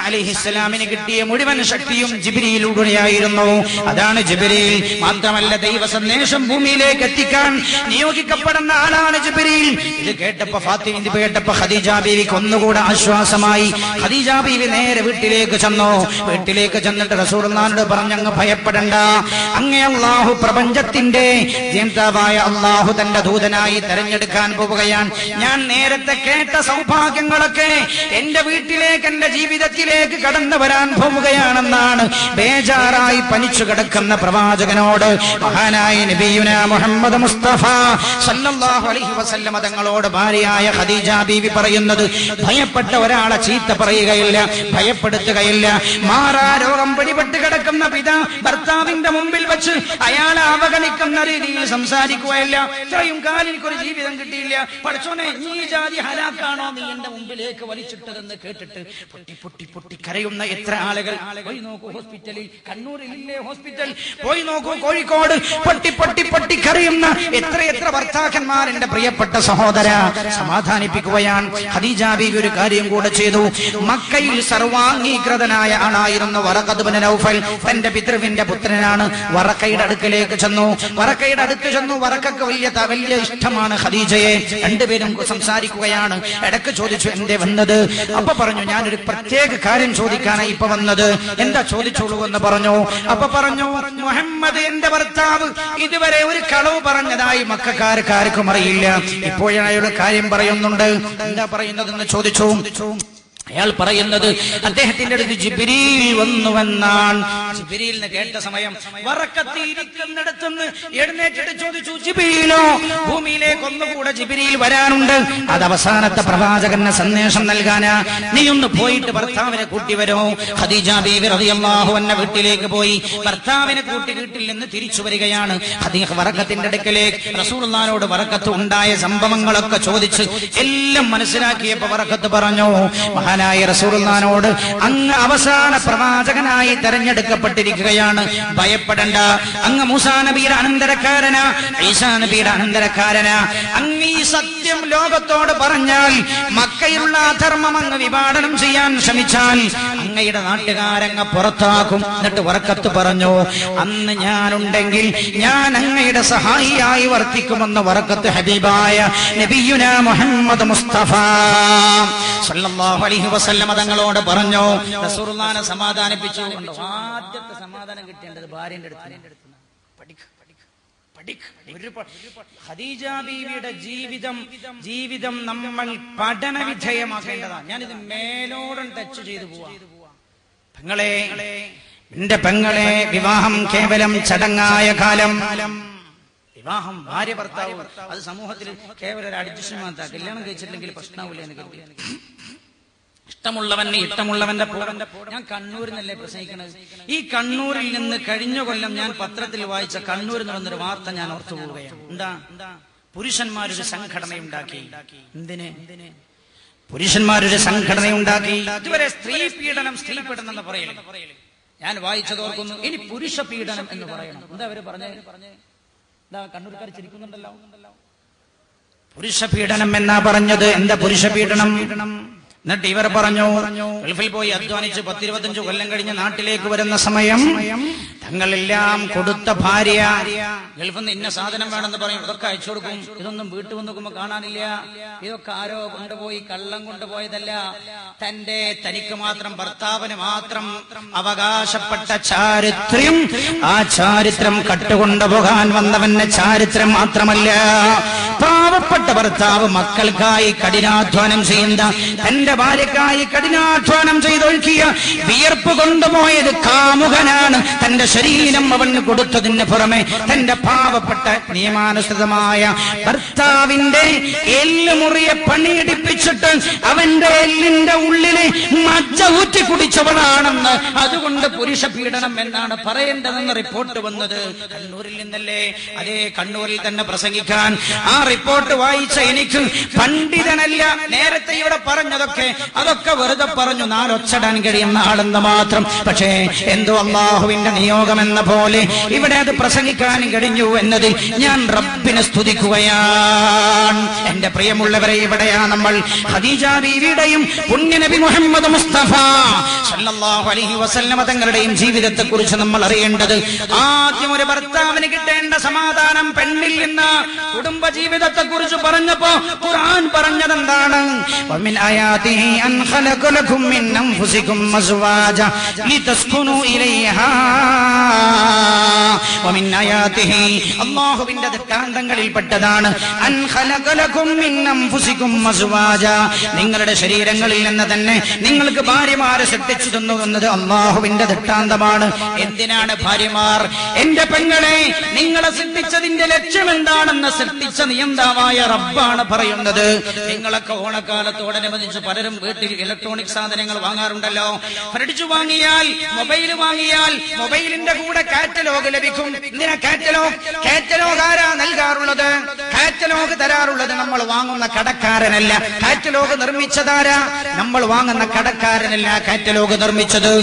അലൈഹിസ്സലാമിന് കിട്ടിയ മുഴുവൻ ശക്തിയും ജിബ്രീലിലൂടെയായിരുന്നു. അതാണ് ജിബ്രീൽ. മാത്രമല്ല, ദൈവ സന്ദേശം ഭൂമിയിലേക്ക് എത്തിക്കാൻ നിയോഗിക്കപ്പെടുന്ന ആളാണ് ജിബ്രീൽ. ഇത് കേട്ടപ്പോ ഖദീജ ബീവിക്ക് ഒന്നുകൂടെ ആശ്വാസമായി. ഖദീജ ബീവി നേരെ വീട്ടിലേക്ക് ചെന്നിട്ട് റസൂലുള്ളാഹിനോട് പറഞ്ഞു, അങ്ങ് ഭയപ്പെടണ്ട, അങ്ങേ അല്ലാഹു പ്രപഞ്ചത്തിന്റെ ജേതാവായ അല്ലാഹു തന്റെ ദൂതനായി തെരഞ്ഞെടുക്കാൻ പോവുകയാണ്. ഞാൻ നേരത്തെ കേട്ട സൗഭാഗ്യങ്ങളൊക്കെ എന്റെ വീട്ടിലേക്ക്, എന്റെ ജീവിതത്തിലേക്ക് കടന്നു വരാൻ പോവുകയാണെന്നാണ് ബേജാറായി പനിച്ചു കിടക്കുന്ന പ്രവാചകനോട് മഹാനായ നബിയുനാ മുഹമ്മദ് മുസ്തഫ സല്ലല്ലാഹു അലൈഹി വസല്ലം തങ്ങളോട് ഭാര്യയായ ഖദീജ ബീവി പറയുന്നത്, ഭയപ്പെട്ട ഒരാളെ ചീത്ത പറയുകയില്ല, ഭയപ്പെടുത്തുകയില്ല. മാറാ രോഗം പിടിപെട്ട് കിടക്കുന്ന ഭർത്താവിന്റെ മുമ്പിൽ വെച്ച് അയാളെ അവഗണിക്കുന്ന രീതിയിൽ സംസാരിക്കുകയല്ല. ഇത്രയും കാലം എനിക്കൊരു ജീവിതം കിട്ടിയില്ല, പഠിച്ചോനെ നീ ജാതി ഹലാക്കാണോ നീ എന്റെ മുമ്പിലേക്ക് വലിച്ചിട്ടതെന്ന് കേട്ടിട്ട് പൊട്ടി കരയുന്ന എത്ര ആളുകൾ. പോയി നോക്കൂ ഹോസ്പിറ്റലിൽ, കണ്ണൂരിലില്ലേ ഹോസ്പിറ്റൽ, പോയി നോക്കൂ കോഴിക്കോട്, പൊട്ടി കരയുന്ന എത്ര ഭർത്താക്കന്മാർ. എന്റെ പ്രിയപ്പെട്ട സഹോദര, സമാധാനിപ്പിക്കുകയാണ്. ഖദീജ ബീവി ഒരു കാര്യം കൂടെ ചെയ്തു. മക്കയിൽ സർവാംഗീകൃതനായ ആളായിരുന്നു വറഖത്ത് ഇബ്നു നൗഫൽ. തന്റെ പിതൃവിന്റെ പുത്രനാണ്. വറഖയുടെ അടുക്കലേക്ക് ചെന്നു. വറഖക്ക് വലിയ ഇഷ്ടമാണ് ഖദീജയെ. രണ്ടുപേരും സംസാരിക്കുകയാണ്. ഇടയ്ക്ക് ചോദിച്ചു, എന്തേ വന്നത്? അപ്പൊ പറഞ്ഞു, ഞാനൊരു പ്രത്യേക കാര്യം ചോദിക്കാനായി ഇപ്പൊ വന്നത്. എന്താ? ചോദിച്ചോളൂ എന്ന് പറഞ്ഞു. അപ്പൊ പറഞ്ഞു, മുഹമ്മദ് എന്റെ ഭർത്താവ് ഇതുവരെ ഒരു കളവ് പറഞ്ഞതായി മക്കക്കാർക്കും അറിയില്ല. ഇപ്പോഴായുള്ള കാര്യം പറയുന്നുണ്ട്. എന്താ പറയുന്നതെന്ന് ചോദിച്ചു. അയാൾ പറയുന്നത് അദ്ദേഹത്തിന്റെ അടുത്ത് ജിബ്രീൽ വന്നുവെന്നാണ്. ജിബ്രീലിനെ കേട്ട സമയം വറക്കത്തിരിക്കുന്നിടത്തുനിന്ന് എഴുന്നേറ്റിട്ട് ചോദിച്ചു, ജിബ്രീലോ, ഭൂമിയിലേക്ക് ഒന്നുകൂടെ ജിബ്രീൽ വരാനുണ്ട്, അത് അവസാനത്തെ പ്രവാചകന് സന്ദേശം നൽകാനാ, നീ ഒന്ന് പോയിട്ട് ഭർത്താവിനെ കൂട്ടി വരോ. ഖദീജ ബീവി റളിയല്ലാഹു അൻഹ വീട്ടിലേക്ക് പോയി ഭർത്താവിനെ കൂട്ടി വീട്ടിൽ നിന്ന് തിരിച്ചു വരികയാണ്. വറക്കത്തിന്റെ അടുക്കലേക്ക് റസൂലുള്ളാഹിനോട് വറക്കത്ത് ഉണ്ടായ സംഭവങ്ങളൊക്കെ ചോദിച്ച് എല്ലാം മനസ്സിലാക്കിയപ്പോ വറക്കത്ത് പറഞ്ഞു, മഹാനായ റസൂലുള്ളാഹിനോട് അങ്ങ് അവസാന പ്രവാചകനായി തെരഞ്ഞെടുക്കപ്പെട്ടിരിക്കുകയാണ്, ഭയപ്പെടണ്ട, അങ്ങ് മൂസാ നബിയുടെ അനന്തരക്കാരനാ, ഈസാ നബിയുടെ അനന്തരക്കാരനാ. അങ്ങ് ഈ സത്യം ലോകത്തോട് പറഞ്ഞാൽ, മക്കയിലുള്ള അധർമ്മം അങ്ങ് വിഭാടനം ചെയ്യാൻ ശ്രമിച്ചാൽ അങ്ങയുടെ നാട്ടുകാരങ്ങ് പുറത്താക്കും. എന്നിട്ട് വറക്കത്ത് പറഞ്ഞു, അന്ന് ഞാനുണ്ടെങ്കിൽ ഞാൻ അങ്ങയുടെ സഹായിയായി വർത്തിക്കുമെന്ന് വറക്കത്ത് ഹബീബായ നബിയുനാ മുഹമ്മദ് മുസ്തഫ സല്ലല്ലാഹു അലൈഹി വസല്ലം തങ്ങളോട് പറഞ്ഞു. റസൂലുള്ളാഹിനെ സമാധാനിപ്പിച്ചു. ആദ്യത്തെ സമാധാനം കിട്ടേണ്ടത് ഭാര്യന്റെ അടുത്ത്. ഖദീജ ബീവിയുടെ ജീവിതം നമ്മൾ പഠന വിധേയമാക്കേണ്ടതാണ്. ഞാനിത് മേലോടും ടച്ച് ചെയ്തു പോവാ. പെങ്ങളെ, എന്റെ പെങ്ങളെ, വിവാഹം കേവലം ചടങ്ങായ കാലം. വിവാഹം ഭാര്യ ഭർത്താവ് അത് സമൂഹത്തിൽ കേവലം ഒരു അഡ്ജസ്റ്റ്മെന്റ്. കല്യാണം കഴിച്ചിട്ടില്ലെങ്കിൽ പ്രശ്നമില്ല എന്ന് കരുതി ഇഷ്ടമുള്ളവന്റെ ഞാൻ കണ്ണൂരിൽ നിന്നല്ലേ പ്രസംഗിക്കണത്. ഈ കണ്ണൂരിൽ നിന്ന് കഴിഞ്ഞ കൊല്ലം ഞാൻ പത്രത്തിൽ വായിച്ച കണ്ണൂരിൽ നിന്ന് വന്നൊരു വാർത്ത ഞാൻ ഓർത്തു പോവുകയാണ്. എന്താ? പുരുഷന്മാരൊരു സംഘടനയുണ്ടാക്കി. എന്തിന്? പുരുഷന്മാരൊരു സംഘടനയുണ്ടാക്കി. ഇതുവരെ സ്ത്രീ പീഡനം എന്ന് പറയല് ഞാൻ വായിച്ചത് ഓർക്കുന്നു. ഇനി പുരുഷ പീഡനം എന്ന് പറയണം. എന്താ അവര് പറഞ്ഞേ? എന്താ കണ്ണൂർക്കാർ ചിരിക്കുന്നുണ്ടല്ലോ. പുരുഷ പീഡനം എന്നാ പറഞ്ഞത്. എന്താ പുരുഷ പീഡനം? എന്നിട്ട് ഇവർ പറഞ്ഞു, ഗൾഫിൽ പോയി അധ്വാനിച്ച് 10-25 കൊല്ലം കഴിഞ്ഞ് നാട്ടിലേക്ക് വരുന്ന സമയം തങ്ങളെല്ലാം കൊടുത്ത ഭാര്യ ഗൾഫിൽ നിന്ന് ഇന്ന സാധനം വേണമെന്ന് പറയും, ഇതൊക്കെ അയച്ചു കൊടുക്കും. ഇതൊന്നും വീട്ടിൽ വന്ന് നോക്കുമ്പോ കാണാനില്ല. ഇതൊക്കെ ആരോ കൊണ്ടുപോയി, കള്ളം കൊണ്ടുപോയതല്ല, തനിക്ക് മാത്രം, ഭർത്താവിന് മാത്രം അവകാശപ്പെട്ട ചാരിത്രം. ആ ചാരിത്രം കട്ടുകൊണ്ടുപോകാൻ വന്നവന്റെ ചാരിത്രം മാത്രമല്ല, പാവപ്പെട്ട ഭർത്താവ് മക്കൾക്കായി കഠിനാധ്വാനം ചെയ്യുന്ന, തന്റെ ഭാര്യക്കായി കഠിനാധ്വാനം ചെയ്തൊഴുക്കിയ വിയർപ്പ് കൊണ്ടുപോയത് കാമുകനാണ്. തന്റെ ശരീരം അവന് കൊടുത്തതിന് പുറമെ തന്റെ പാവപ്പെട്ട നിയമാനുസൃതമായ ഭർത്താവിന്റെ എല്ലുമുറിയെ പണിയെടുപ്പിച്ചിട്ട് അവന്റെ എല്ലിന്റെ ഉള്ളില് മജ്ജ ഊറ്റി കുടിച്ചവളാണെന്ന്, അതുകൊണ്ട് പുരുഷ പീഡനം എന്നാണ് പറയേണ്ടതെന്ന് റിപ്പോർട്ട് വന്നത്. കണ്ണൂരിൽ നിന്നല്ലേ? അതേ കണ്ണൂരിൽ തന്നെ പ്രസംഗിക്കാൻ ആ റിപ്പോർട്ട് വായിച്ച എനിക്ക്, പണ്ഡിതനല്ല, നേരത്തെ ഇവിടെ അതൊക്കെ വെറുതെ പറഞ്ഞു, നാലൊച്ചടാൻ കഴിയുന്ന ആളെന്ന് മാത്രം. പക്ഷേ എന്തോ അള്ളാഹുവിന്റെ നിയോഗം എന്ന പോലെ ഇവിടെ അത് പ്രസംഗിക്കാൻ കഴിഞ്ഞു എന്നതിൽ ഞാൻ റബ്ബിനെ സ്തുതിക്കുകയാണ്. എന്റെ പ്രിയമുള്ളവരെ, ഇവിടെയാ നമ്മൾ ഖദീജ ബീവിയുടെയും പുണ്യനബി മുഹമ്മദ് മുസ്തഫ സല്ലല്ലാഹു അലൈഹി വസല്ലം തങ്ങളുടെയും ജീവിതത്തെ കുറിച്ച് നമ്മൾ അറിയേണ്ടത്. ആദ്യം ഒരു ഭർത്താവിന് കിട്ടേണ്ട സമാധാനം പെണ്ണിൽ നിന്ന് കുടുംബ ജീവിതത്തെ കുറിച്ച് പറഞ്ഞപ്പോ ഖുർആൻ പറഞ്ഞതെന്താണ്? വമിൻ ആയാതിഹി അൻ ഖലഖ ലക്കും മിൻ അൻഫുസികും അസ്വാജ ലിതസ്കുനു ഇലൈഹാ വമിൻ ആയാതിഹി, അല്ലാഹുവിന്റെ ദൃഷ്ടാന്തങ്ങളിൽപ്പെട്ടതാണ് അൻ ഖലഖ ലക്കും മിൻ അൻഫുസികും അസ്വാജ, നിങ്ങളുടെ ശരീരങ്ങളിൽ നിന്ന് തന്നെ നിങ്ങൾക്ക് ഭാര്യമാരെ സൃഷ്ടിച്ചു തന്നു എന്നത് അല്ലാഹുവിന്റെ ദൃഷ്ടാന്തമാണ്. എന്തിനാണ് ഭാര്യമാർ? എന്റെ പെങ്ങളെ, നിങ്ങളെ സൃഷ്ടിച്ചതിന്റെ ലക്ഷ്യം എന്താണെന്ന് സൃഷ്ടിച്ച നിയന്താവായ റബ്ബാണ് പറയുന്നത്. നിങ്ങളൊക്കെ ഓണക്കാലത്തോടനുബന്ധിച്ച് പലരും വീട്ടിൽ ഇലക്ട്രോണിക് സാധനങ്ങൾ വാങ്ങാറുണ്ടല്ലോ. ഫ്രിഡ്ജ് വാങ്ങിയാൽ, മൊബൈൽ വാങ്ങിയാൽ മൊബൈലിന്റെ കൂടെ കാറ്റലോഗ് ലഭിക്കും. എന്തിനാ കാറ്റലോഗ് ആരാ നൽകാറുള്ളത്? കാറ്റലോഗ് തരാറുള്ളത് നമ്മൾ വാങ്ങുന്ന കടക്കാരനല്ല. കാറ്റലോഗ് നിർമ്മിച്ചതാരാ? നമ്മൾ വാങ്ങുന്ന കടക്കാരനല്ല കാറ്റലോഗ് നിർമ്മിച്ചത്.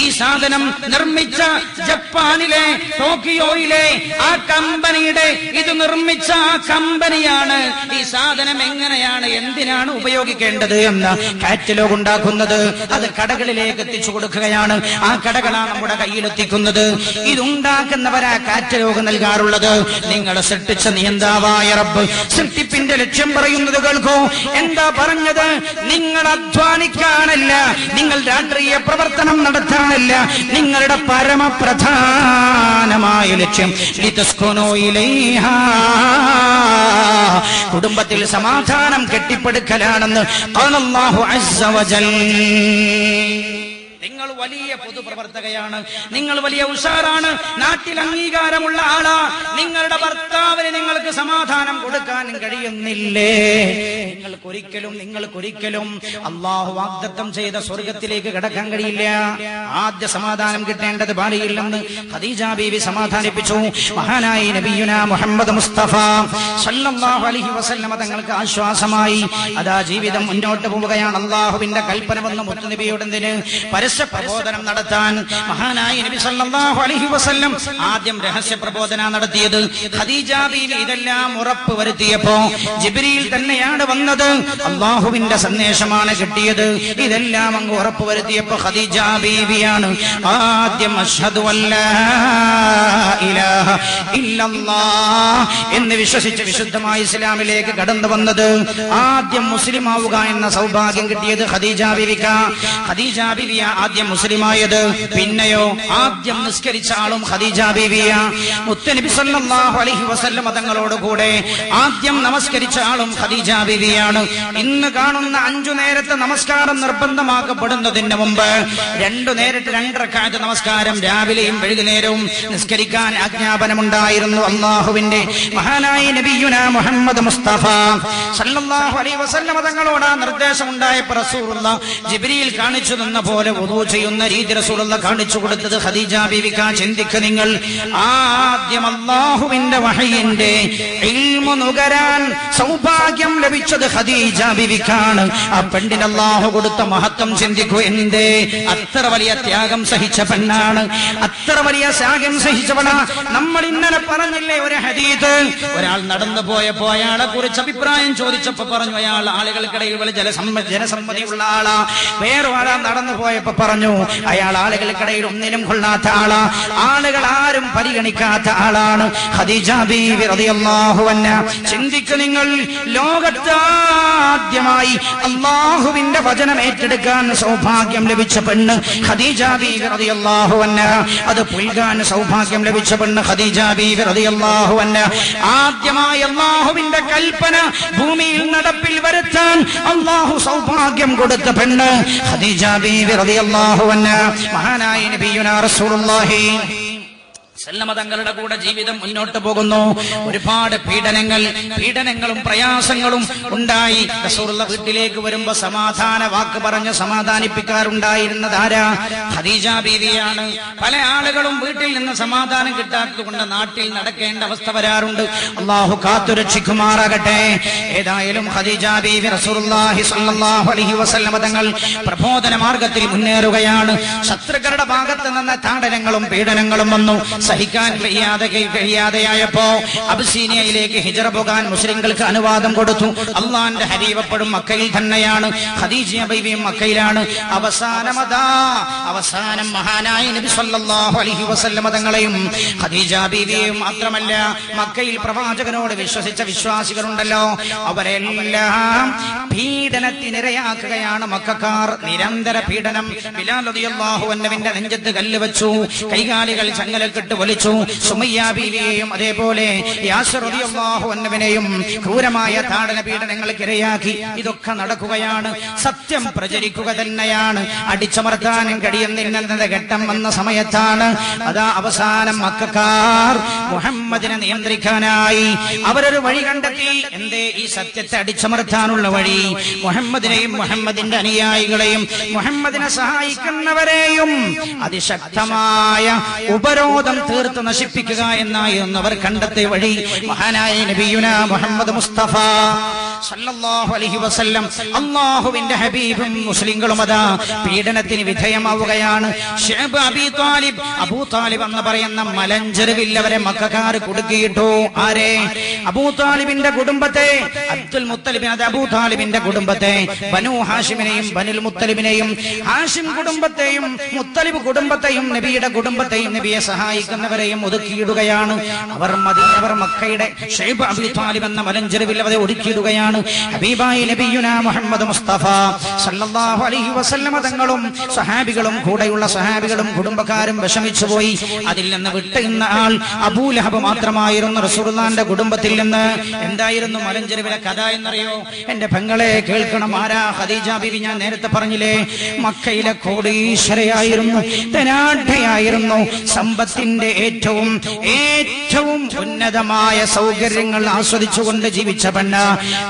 ഈ സാധനം നിർമ്മിച്ച ജപ്പാനിലെ ടോക്കിയോയിലെ ആ കമ്പനിയുടെ, ഇത് നിർമ്മിച്ച ആ കമ്പനിയാണ് ഈ സാധനം എങ്ങനെയാണ്, എന്തിനാണ് ഉപയോഗിക്കേണ്ടത് എന്ന് കാറ്റലോഗ് ഉണ്ടാക്കുന്നത്. അത് കടകളിലേക്ക് എത്തിച്ചു കൊടുക്കുകയാണ്. ആ കടകളാണ് നമ്മുടെ കയ്യിലെത്തിക്കുന്നത്. ഇതുണ്ടാക്കുന്നവരാ കാറ്റലോഗ് നൽകാറുള്ളത്. നിങ്ങളെ സൃഷ്ടിച്ച നിയന്താവായ റബ്ബ് സൃഷ്ടിപ്പിന്റെ ലക്ഷ്യം പറയുന്നത് കേൾക്കൂ. എന്താ പറഞ്ഞത്? നിങ്ങൾ അധ്വാനിക്കാനല്ല, നിങ്ങൾ രാഷ്ട്രീയ പ്രവർത്തനം നടത്താനല്ല, നിങ്ങളുടെ പരമപ്രധാനമായ ലക്ഷ്യം ലിതസ്കുനു ഇലൈഹാ, കുടുംബത്തിൽ സമാധാനം കെട്ടിപ്പടുക്കലാണെന്ന് അല്ലാഹു അസ്സ വജൽ. നിങ്ങൾ വലിയ പൊതുപ്രവർത്തകയാണ്, നിങ്ങൾ വലിയ ഉഷാറാണ്, നാട്ടിൽ അംഗീകാരമുള്ള ആളാ, നിങ്ങളുടെ ഭർത്താവിന് നിങ്ങൾക്ക് സമാധാനം കൊടുക്കാൻ കഴിയുന്നില്ലേ? നിങ്ങൾക്കൊരിക്കലും അല്ലാഹു വാഗ്ദത്തം ചെയ്ത സ്വർഗത്തിലേക്ക് കടക്കാൻ കഴിയില്ല. ആദ്യ സമാധാനം കിട്ടേണ്ടത് ഭാര്യയില്ലെന്ന് ഖദീജ ബീവി സമാധാനിപ്പിച്ചു. മഹാനായ നബിയുനാ മുഹമ്മദ് മുസ്തഫ സല്ലല്ലാഹു അലൈഹി വസല്ലം തങ്ങൾക്ക് ആശ്വാസമായി. അതാ ജീവിതം മുന്നോട്ട് പോവുകയാണ്. അല്ലാഹുവിന്റെ കൽപ്പന വന്ന മുത്തുനബിയോടെന്തിന് പരസ്യ പ്രബോധനം നടത്താൻ മഹാനായ നബി സല്ലല്ലാഹു അലൈഹി വസല്ലം ആദ്യം രഹസ്യ പ്രബോധന നടത്തിയത്. ഖദീജ ബീവി ഇതെല്ലാം ഉറപ്പ് വരുത്തിയപ്പോ ജിബ്രീൽ തന്നെയാണ് വന്നത്, അല്ലാഹുവിന്റെ സന്ദേശമാണ് കിട്ടിയത്. ഇതെല്ലാം അങ്ങ് ഉറപ്പ് വരുത്തിയപ്പോ ഖദീജ ബീവിയാണ് ആദ്യം അഷ്ഹദു അല്ലാ ഇലാഹ ഇല്ലല്ലാഹ് എന്ന് വിശ്വസിച്ച് വിശുദ്ധമായ ഇസ്ലാമിലേക്ക് കടന്നു വന്നത്. ആദ്യം മുസ്ലിം ആവുക എന്ന സൗഭാഗ്യം കിട്ടിയത് ഖദീജ ബീവിക്ക. ഖദീജ ബീവിയ ആദ്യം മുസ്ലിമായത്. പിന്നെയോ ആദ്യം നിസ്കരിച്ച ആളും ഖദീജ ബീവിയ. മുത്തനബി സല്ലല്ലാഹു അലൈഹി വസല്ലം തങ്ങളോട് കൂടെ ആദ്യം നമസ്കരിച്ച ആളും ഖദീജ ബീവിയാണ്. ഇന്ന് കാണുന്ന 5 നേരത്തെ നമസ്കാരം നിർബന്ധമാക്കപ്പെടുന്നതിന് മുമ്പ് 2 നേരത്തെ 2 റക്അത്ത് നമസ്കാരം രാവിലെയും വൈകുന്നേരവും നിസ്കരിക്കാൻ ആജ്ഞാപനമുണ്ടായിരുന്നു. അല്ലാഹുവിന്റെ മഹാനായ നബിയുനാ മുഹമ്മദ് മുസ്തഫ സല്ലല്ലാഹു അലൈഹി വസല്ലം തങ്ങളോട് ആ നിർദ്ദേശം ഉണ്ടായപ്പോൾ റസൂലുള്ളാഹ് ജിബ്രീൽ കാണിച്ചു തന്ന പോലെ വുദൂ ചെയ്യുന്ന രീതി റസൂലുള്ളാഹ് കാണിച്ചു കൊടുത്തത് ഖദീജ ബീവിക്ക്. ചിന്തിക്കുക നിങ്ങൾ, ആദ്യം അല്ലാഹുവിന്റെ വഹയിന്റെ ഇൽമു നുകരാൻ സൗഭാഗ്യം ലഭിച്ചത് ഖദീജ ബീവിക്കാണ്. ആ പെണ്ണിന് അല്ലാഹു കൊടുത്ത മഹത്വം ചിന്തിക്കൂ. എന്തേ അത്ര വലിയ ത്യാഗം സഹിച്ച പെണ്ണാണ്, അത്ര വലിയ ത്യാഗം സഹിച്ചവളാ. നമ്മൾ ഇന്നലെ പറഞ്ഞില്ലേ ഒരു ഹദീസ്, ഒരാൾ നടന്നു പോയപ്പോ അയാളെ കുറിച്ച് അഭിപ്രായം ചോദിച്ചപ്പോ പറഞ്ഞു അയാൾ ആളുകൾക്കിടയിൽ വലിയ ജനസമ്മതിയുള്ള ആളാ. വേറെ ആളാ നടന്നു പോയപ്പോ പറഞ്ഞു അയാൾ ആളുകൾക്കിടയിൽ ഒന്നിനും കൊള്ളാത്ത ആളാ, ആളുകൾ ആരും പരിഗണിക്കാത്ത ആളാണ്. ഖദീജ ബീവി റളിയല്ലാഹു അൻഹാ. ചിന്തിക്കു നിങ്ങൾ, ലോകത്താദ്യമായി അല്ലാഹുവിന്റെ വചനം ഏറ്റെടുക്കാൻ സൗഭാഗ്യം ലഭിച്ച പെണ്ണ് ഖദീജ ബീവി റളിയല്ലാഹു അൻഹാ. അത് പുൽകാൻ സൗഭാഗ്യം ലഭിച്ച പെണ്ണ് ഖദീജ ബീവി റളിയല്ലാഹു അൻഹാ. ആദ്യമായി അല്ലാഹുവിന്റെ കൽപ്പന ഭൂമിയിൽ നടപ്പിൽ വരുത്താൻ അല്ലാഹു സൗഭാഗ്യം കൊടുത്ത പെണ്ണ് ഖദീജ ബീവി റളിയല്ലാഹു അൻഹാ. മഹാനായ നബിയുനാ റസൂലുള്ളാഹി സല്ലമ തങ്ങളുടെ കൂടെ ജീവിതം മുന്നോട്ട് പോകുന്നു. ഒരുപാട് പീഡനങ്ങളും പ്രയാസങ്ങളും ഉണ്ടായി. റസൂലുള്ള വീട്ടിലേക്ക് വരുമ്പോ സമാധാന വാക്ക് പറഞ്ഞ് സമാധാനിപ്പിക്കാറുണ്ടായിരുന്നത് ആരാ? ഖദീജ ബീവിയാണ്. പല ആളുകളും വീട്ടിൽ നിന്ന് സമാധാനം കിട്ടാത്തത് കൊണ്ട് നാട്ടിൽ നടക്കേണ്ട അവസ്ഥ വരാറുണ്ട്. അല്ലാഹു കാത്തുരക്ഷിക്കുമാറാകട്ടെ. ഏതായാലും ഖദീജ ബീവി റസൂലുള്ളാഹി സ്വല്ലല്ലാഹു അലൈഹി വസല്ലം തങ്ങൾ പ്രബോധന മാർഗത്തിൽ മുന്നേറുകയാണ്. ശത്രുക്കളുടെ ഭാഗത്ത് നിന്ന് താടനങ്ങളും പീഡനങ്ങളും വന്നു. സഹിക്കാൻ കഴിയാതെയായപ്പോ അബ്സീനിയയിലേക്ക് ഹിജറ പോകാൻ മുസ്ലിങ്ങൾക്ക് അനുവാദം കൊടുത്തു. അള്ളാന്റെ ഹബീബപ്പോഴും മക്കയിൽ തന്നെയാണ്, ഖദീജ ബീവിയും മക്കയിലാണ്. അവസാനം മഹാനായ നബി സല്ലല്ലാഹു അലൈഹി വസല്ലം തങ്ങളെയും ഖദീജ ബീവിയെയും മാത്രമല്ല മക്കയിൽ പ്രവാചകനോട് വിശ്വസിച്ച വിശ്വാസികളുണ്ടല്ലോ, അവരെല്ലാം പീഡനത്തിനിരയാക്കുകയാണ് മക്കക്കാർ. നിരന്തര പീഡനം. ബിലാൽ റളിയല്ലാഹു അൻഹുവിന്റെ നെഞ്ചത്ത് കല്ല് വെച്ചു, കൈകാലികൾ ചങ്ങലക്കിട്ട് വലിച്ചു. സുമയ്യ ബീവിയെയും അതേപോലെ യാസിർ റളിയല്ലാഹു അൻഹുവിനെയും ക്രൂരമായ താടന പീഡനങ്ങൾക്ക് ഇരയാക്കി. ഇതൊക്കെ നടക്കുകയാണ്. സത്യം പ്രചരിക്കുക തന്നെയാണ്. അടിച്ചമർത്താനും കഴിയുന്നില്ലെന്നത് ഘട്ടം വന്ന സമയത്താണ് അതാ അവസാനം മക്കക്കാർ മുഹമ്മദിനെ നിയന്ത്രിക്കാനായി അവരൊരു വഴി കണ്ടെത്തി. എന്തേ? ഈ സത്യത്തെ അടിച്ചമർത്താനുള്ള വഴി. മുഹമ്മദിനെയും മുഹമ്മദിന്റെ അനുയായികളെയും മുഹമ്മദിനെ സഹായിക്കുന്നവരെയും അതിശക്തമായ ഉപരോധം തീർത്ത് നശിപ്പിക്കുക എന്നായിരുന്നു അവർ കണ്ടെത്തിയ വഴി. മഹാനായ നബിയുനാ മുഹമ്മദ് മുസ്തഫ സല്ലല്ലാഹു അലൈഹി വസല്ലം അല്ലാഹുവിന്റെ ഹബീബും മുസ്ലിങ്ങളും അതാ പീഡനത്തിന് വിധേയമാവുകയാണ്. ശഅബ് അബൂ താലിബ് എന്ന് പറയുന്ന മലഞ്ചെരുവിൽ അവരെ മക്കക്കാർ കുടുക്കിയിട്ടു. ആരെ? അബൂ താലിബിന്റെ കുടുംബത്തെ. അബ്ദുൽ മുത്തലിബ് അബൂ താലിബിന്റെ കുടുംബത്തെ, ബനു ഹാഷിമിനെയും ബനുൽ മുത്തലിബിനെയും, ഹാഷിം കുടുംബത്തെയും മുത്തലിബ് കുടുംബത്തെയും നബിയുടെ കുടുംബത്തെയും നബിയെ സഹായിക്കുന്നവരെയും ഒതുക്കിയിടുകയാണ്. അവർ മക്കയുടെ ശഅബ് അബൂ താലിബ് എന്ന മലഞ്ചെരുവിൽ അവരെ ഒതുക്കിയിടുകയാണ്. തീരുകയാണ്. ഹബീബായി നബിയുനാ മുഹമ്മദ് മുസ്തഫ സല്ലല്ലാഹു അലൈഹി വസല്ലമ തങ്ങളും സഹാബികളും കൂടെയുള്ള സഹാബികളും കുടുംബക്കാരും വിഷമിച്ചുപോയി. അതിൽ നിന്ന് വിട്ടുന്ന ആൾ അബൂലഹബ് മാത്രമായിരുന്നു റസൂലുള്ളാഹിന്റെ കുടുംബത്തിൽ നിന്ന്. എന്തായിരുന്നു മലഞ്ചെരുവിലെ കഥ എന്നറിയോ? എന്റെ പെങ്ങളെ കേൾക്കണം. ആരാ? ഖദീജ ബീവി. ഞാൻ നേരത്തെ പറഞ്ഞില്ലേ, മക്കയിലെ കോടീശ്വരയായിരുന്നു, ധനാഢ്യയായിരുന്നു. സമ്പത്തിന്റെ ഏറ്റവും ഉന്നതമായ സൗകര്യങ്ങൾ ആസ്വദിച്ചുകൊണ്ട് ജീവിച്ച പെണ്ണ്.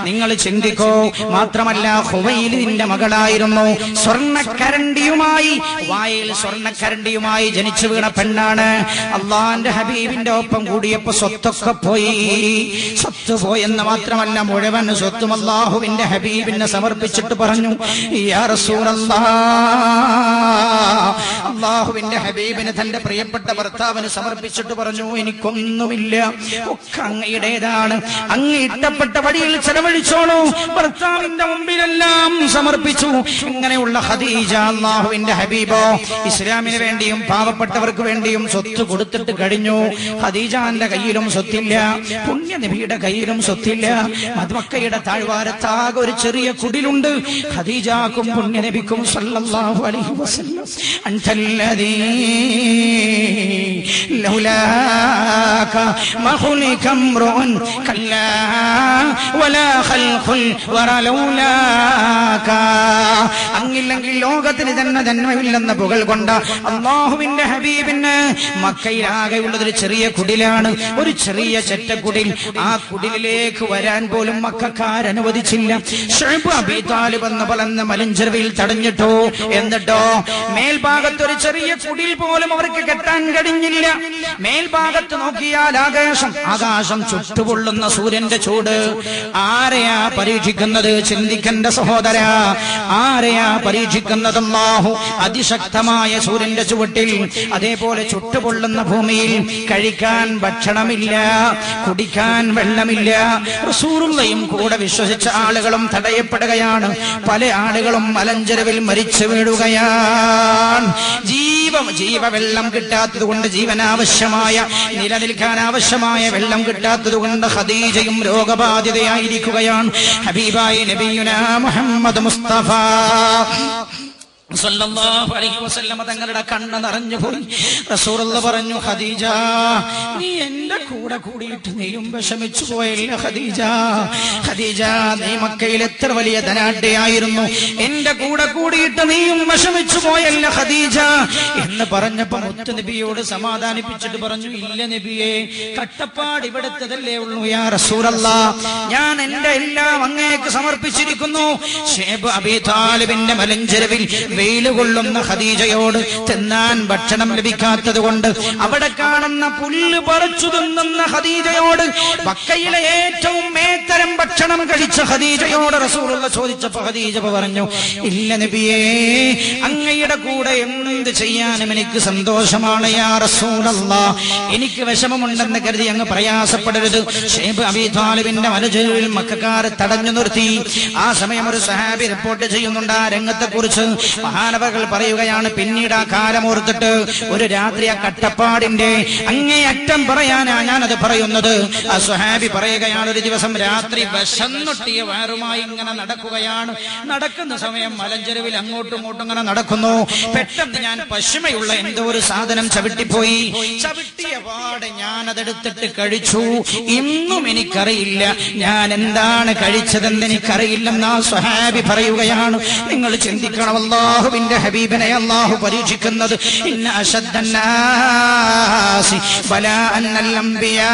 നിങ്ങൾ ചിന്തിക്കോ. മാത്രമല്ല ഖുവൈലിദിന്റെ മകളായിരുന്നു. സ്വർണ്ണക്കരണ്ടിയുമായി, വായിൽ സ്വർണ്ണക്കരണ്ടിയുമായി ജനിച്ചു വീണ പെണ്ണാണ്. അള്ളാന്റെ ഹബീബിന്റെ ഒപ്പം കൂടിയപ്പോ സ്വത്തൊക്കെ പോയി. സ്വത്ത് പോയെന്ന് മാത്രമല്ല, മുഴുവൻ സ്വത്തും അള്ളാഹുവിന്റെ ഹബീബിനെ സമർപ്പിച്ചിട്ട് പറഞ്ഞു, യാ റസൂലല്ലാഹ്, അള്ളാഹുവിന്റെ ഹബീബിന് തന്റെ പ്രിയപ്പെട്ട ഭർത്താവിന് സമർപ്പിച്ചിട്ട് പറഞ്ഞു, എനിക്കൊന്നുമില്ല, ഒക്കെ അങ്ങയുടേതാണ്, അങ്ങ് ഇഷ്ടപ്പെട്ട വഴിയിൽ ചെലവഴിച്ചോളൂ. ഭർത്താവിന്റെ മുമ്പിലെല്ലാം സമർപ്പിച്ചു. ഇങ്ങനെയുള്ള ഖദീജ അള്ളാഹുവിന്റെ ഹബീബോ ഇസ്ലാമിന് വേണ്ടിയും പാവപ്പെട്ടവർക്ക് വേണ്ടിയും സ്വത്ത് കൊടുത്തിട്ട് കഴിഞ്ഞു. ഖദീജാന്റെ കയ്യിലും സ്വത്തില്ല, പുണ്യ നബിയുടെ കയ്യിലും സ്വത്തില്ല. മക്കയുടെ താഴ്വാരത്താകെ ഒരു ചെറിയ കുടിലുണ്ട്. ഖദീജാക്കും പുണ്യ നബിക്കും സല്ലല്ലാഹു അലൈഹി വസല്ലം. അൻതല്ലദീ ലൗലാക മഖുലിക അംറുൻ കല്ലാ വലാ ഖൽഖുൽ വറ ലൗലാക. അങ്ങില്ലെങ്കിൽ ലോകത്തിന് തന്നെ ജന്മമില്ലെന്ന പുകൾ കൊണ്ട അള്ളാഹുവിന്റെ ഹബീബിന് മക്കയിലാകെയുള്ളതൊരു ചെറിയ കുടിലാണ്, ഒരു ചെറിയ ചെറ്റക്കുടിൽ. ആ കുടിലേക്ക് വരാൻ പോലും മക്കക്കാരനുവദിച്ചില്ല. ശുഐബ് അബീ താലിബ് എന്ന പലന്ന മലഞ്ചെരുവിൽ തടഞ്ഞിട്ടോ. എന്നിട്ടോ മേൽഭാഗത്ത് ഒരു ചെറിയ കുടിൽ പോലും അവർക്ക് കെട്ടാൻ കഴിഞ്ഞില്ല. മേൽഭാഗത്ത് നോക്കിയാൽ ആകാശം ചുട്ടുപൊള്ളുന്ന സൂര്യന്റെ ചൂട്. ആരെയാ പരീക്ഷിക്കുന്നത്? ചിന്തിക്കണ്ട സഹോദര, ആരെയാ പരീക്ഷിക്കുന്നത്? അല്ലാഹു. അതിശക്തമായ സൂര്യന്റെ ചുവട്ടിൽ, അതേപോലെ ചുട്ടുപൊള്ളുന്ന ഭൂമിയിൽ കഴിക്കാൻ ഭക്ഷണമില്ല, കുടിക്കാൻ വെള്ളമില്ല. റസൂലുള്ളയും കൂടെ വിശ്വസിച്ച ആളുകളും തടയപ്പെടുകയാണ്. പല ആളുകളും മലഞ്ചെരുവിൽ മരിച്ചു വീഴുകയാണ്. ജീവവെള്ളം കിട്ടാത്തത് കൊണ്ട്, ജീവനാവശ്യമായ, നിലനിൽക്കാൻ ആവശ്യമായ വെള്ളം കിട്ടാത്തത് കൊണ്ട് ഖദീജയും രോഗബാധിതയായിരിക്കുകയാണ്. ഹബീബായി നബിയുനാ മുഹമ്മദ് മുസ്തഫ സല്ലല്ലാഹു അലൈഹി വസല്ലം തങ്ങളുടെ കണ്ണ് നിറഞ്ഞുപോയി. റസൂലുള്ളാഹി പറഞ്ഞു, ഖദീജ, നീ എന്റെ കൂടെ കൂടിയിട്ട് നീയും വിഷമിച്ചു പോയല്ല ഖദീജ. ഖദീജ, നീ മക്കയിൽ എത്ര വലിയ ധനാഢ്യയായിരുന്നു, എന്റെ കൂടെ കൂടിയിട്ട് നീയും വിഷമിച്ചു പോയല്ല ഖദീജ എന്ന് പറഞ്ഞപ്പോ മുത്ത് നബിയോട് സമാധാനിപ്പിച്ചിട്ട് പറഞ്ഞു, ഇല്ല നബിയെ, കട്ടപ്പാട് ഇവിടുത്തതല്ലേ ഉള്ളൂ. യാ റസൂലല്ലാഹ്, ഞാൻ എന്റെ എല്ലാം അങ്ങേക്ക് സമർപ്പിച്ചിരിക്കുന്നു. ശൈബ് അബീ താലിബിന്റെ മലഞ്ചെരുവിൽ വെയില് കൊള്ളുന്ന ഖദീജയോട് തിന്നാൻ ഭക്ഷണം ലഭിക്കാത്തത് കൊണ്ട് അവിടെ കാണുന്ന പുല്ല് പറിച്ചു തിന്നുന്ന ഖദീജയോട്, മക്കയിലെ ഏറ്റവും മേത്തരം ഭക്ഷണം കഴിച്ച ഖദീജയോട് റസൂലുള്ളാഹി ചോദിച്ചപ്പോ ഖദീജ പറഞ്ഞു, ഇല്ല നബിയേ, അങ്ങയുടെ കൂടെ എന്ത് ചെയ്യാനും എനിക്ക് സന്തോഷമാണ് യാ റസൂലല്ലാഹ്. എനിക്ക് വിഷമമുണ്ടെന്ന് കരുതി അങ്ങ് പ്രയാസപ്പെടരുത്. ശൈബ് അബീ താലിബിന്റെ മലഞ്ചെരുവിൽ മക്കക്കാരെ തടഞ്ഞു നിർത്തി. ആ സമയം ഒരു സഹാബി റിപ്പോർട്ട് ചെയ്യുന്നുണ്ട് ആ രംഗത്തെ കുറിച്ച്. മഹാനവകൾ പറയുകയാണ്, പിന്നീട് ആ കാലമോർത്തിട്ട് ഒരു രാത്രി ആ കട്ടപ്പാടിന്റെ അങ്ങേയറ്റം പറയാനാ ഞാനത് പറയുന്നത്. ആ സ്വഹാബി പറയുകയാണ്, ഒരു ദിവസം രാത്രി വിശന്നൊട്ടിയ വയറുമായി ഇങ്ങനെ നടക്കുകയാണ്. നടക്കുന്ന സമയം മലഞ്ചെരുവിൽ അങ്ങോട്ടും ഇങ്ങോട്ടും ഇങ്ങനെ നടക്കുന്നു. പെട്ടെന്ന് ഞാൻ പശുമയുള്ള എന്തോ ഒരു സാധനം ചവിട്ടിപ്പോയി. ചവിട്ടിയ പാടെ ഞാനതെടുത്തിട്ട് കഴിച്ചു. ഇന്നും എനിക്കറിയില്ല ഞാൻ എന്താണ് കഴിച്ചതെന്ന് എനിക്കറിയില്ലെന്ന് ആ സ്വഹാബി പറയുകയാണ്. നിങ്ങൾ ചിന്തിക്കണം, അല്ലാഹുവിന്റെ ഹബീബിനെ അല്ലാഹു പരീക്ഷിക്കുന്നത്. ഇന്ന അശദ്ദന്നാസി ബലാഅൻ അൽ-അംബിയാ,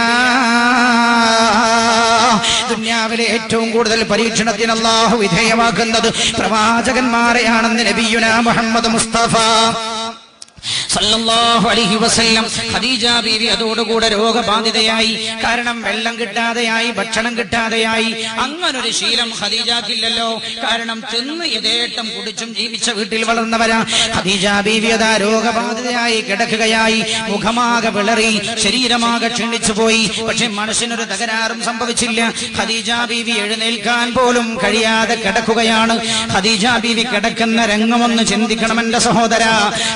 ദുനിയാവിലെ ഏറ്റവും കൂടുതൽ പരീക്ഷണത്തിന് അല്ലാഹു വിധേയമാക്കുന്നത് പ്രവാചകന്മാരെയാണെന്ന് നബിയുനാ മുഹമ്മദ് മുസ്തഫ സല്ലല്ലാഹു അലൈഹി വസല്ലം. ഖദീജ ബീവി അതോടുകൂടെ രോഗബാധിതയായി. കാരണം വെള്ളം കിട്ടാതെയായി, ഭക്ഷണം കിട്ടാതെയായി. അങ്ങനൊരു ശീലം ഖദീജക്കില്ലല്ലോ. കാരണം തിന്ന് യഥേട്ടം കുടിച്ചും ജീവിച്ച വീട്ടിൽ വളർന്നവരാ. ഖദീജ ബീവി അതാ രോഗബാധിതയായി കിടക്കുകയായി. മുഖമാകെ വിളറി, ശരീരമാകെ ക്ഷീണിച്ചുപോയി. പക്ഷെ മനസ്സിനൊരു തകരാറും സംഭവിച്ചില്ല. ഖദീജ ബീവി എഴുന്നേൽക്കാൻ പോലും കഴിയാതെ കിടക്കുകയാണ്. ഖദീജ ബീവി കിടക്കുന്ന രംഗമൊന്ന് ചിന്തിക്കണം എന്റെ സഹോദര.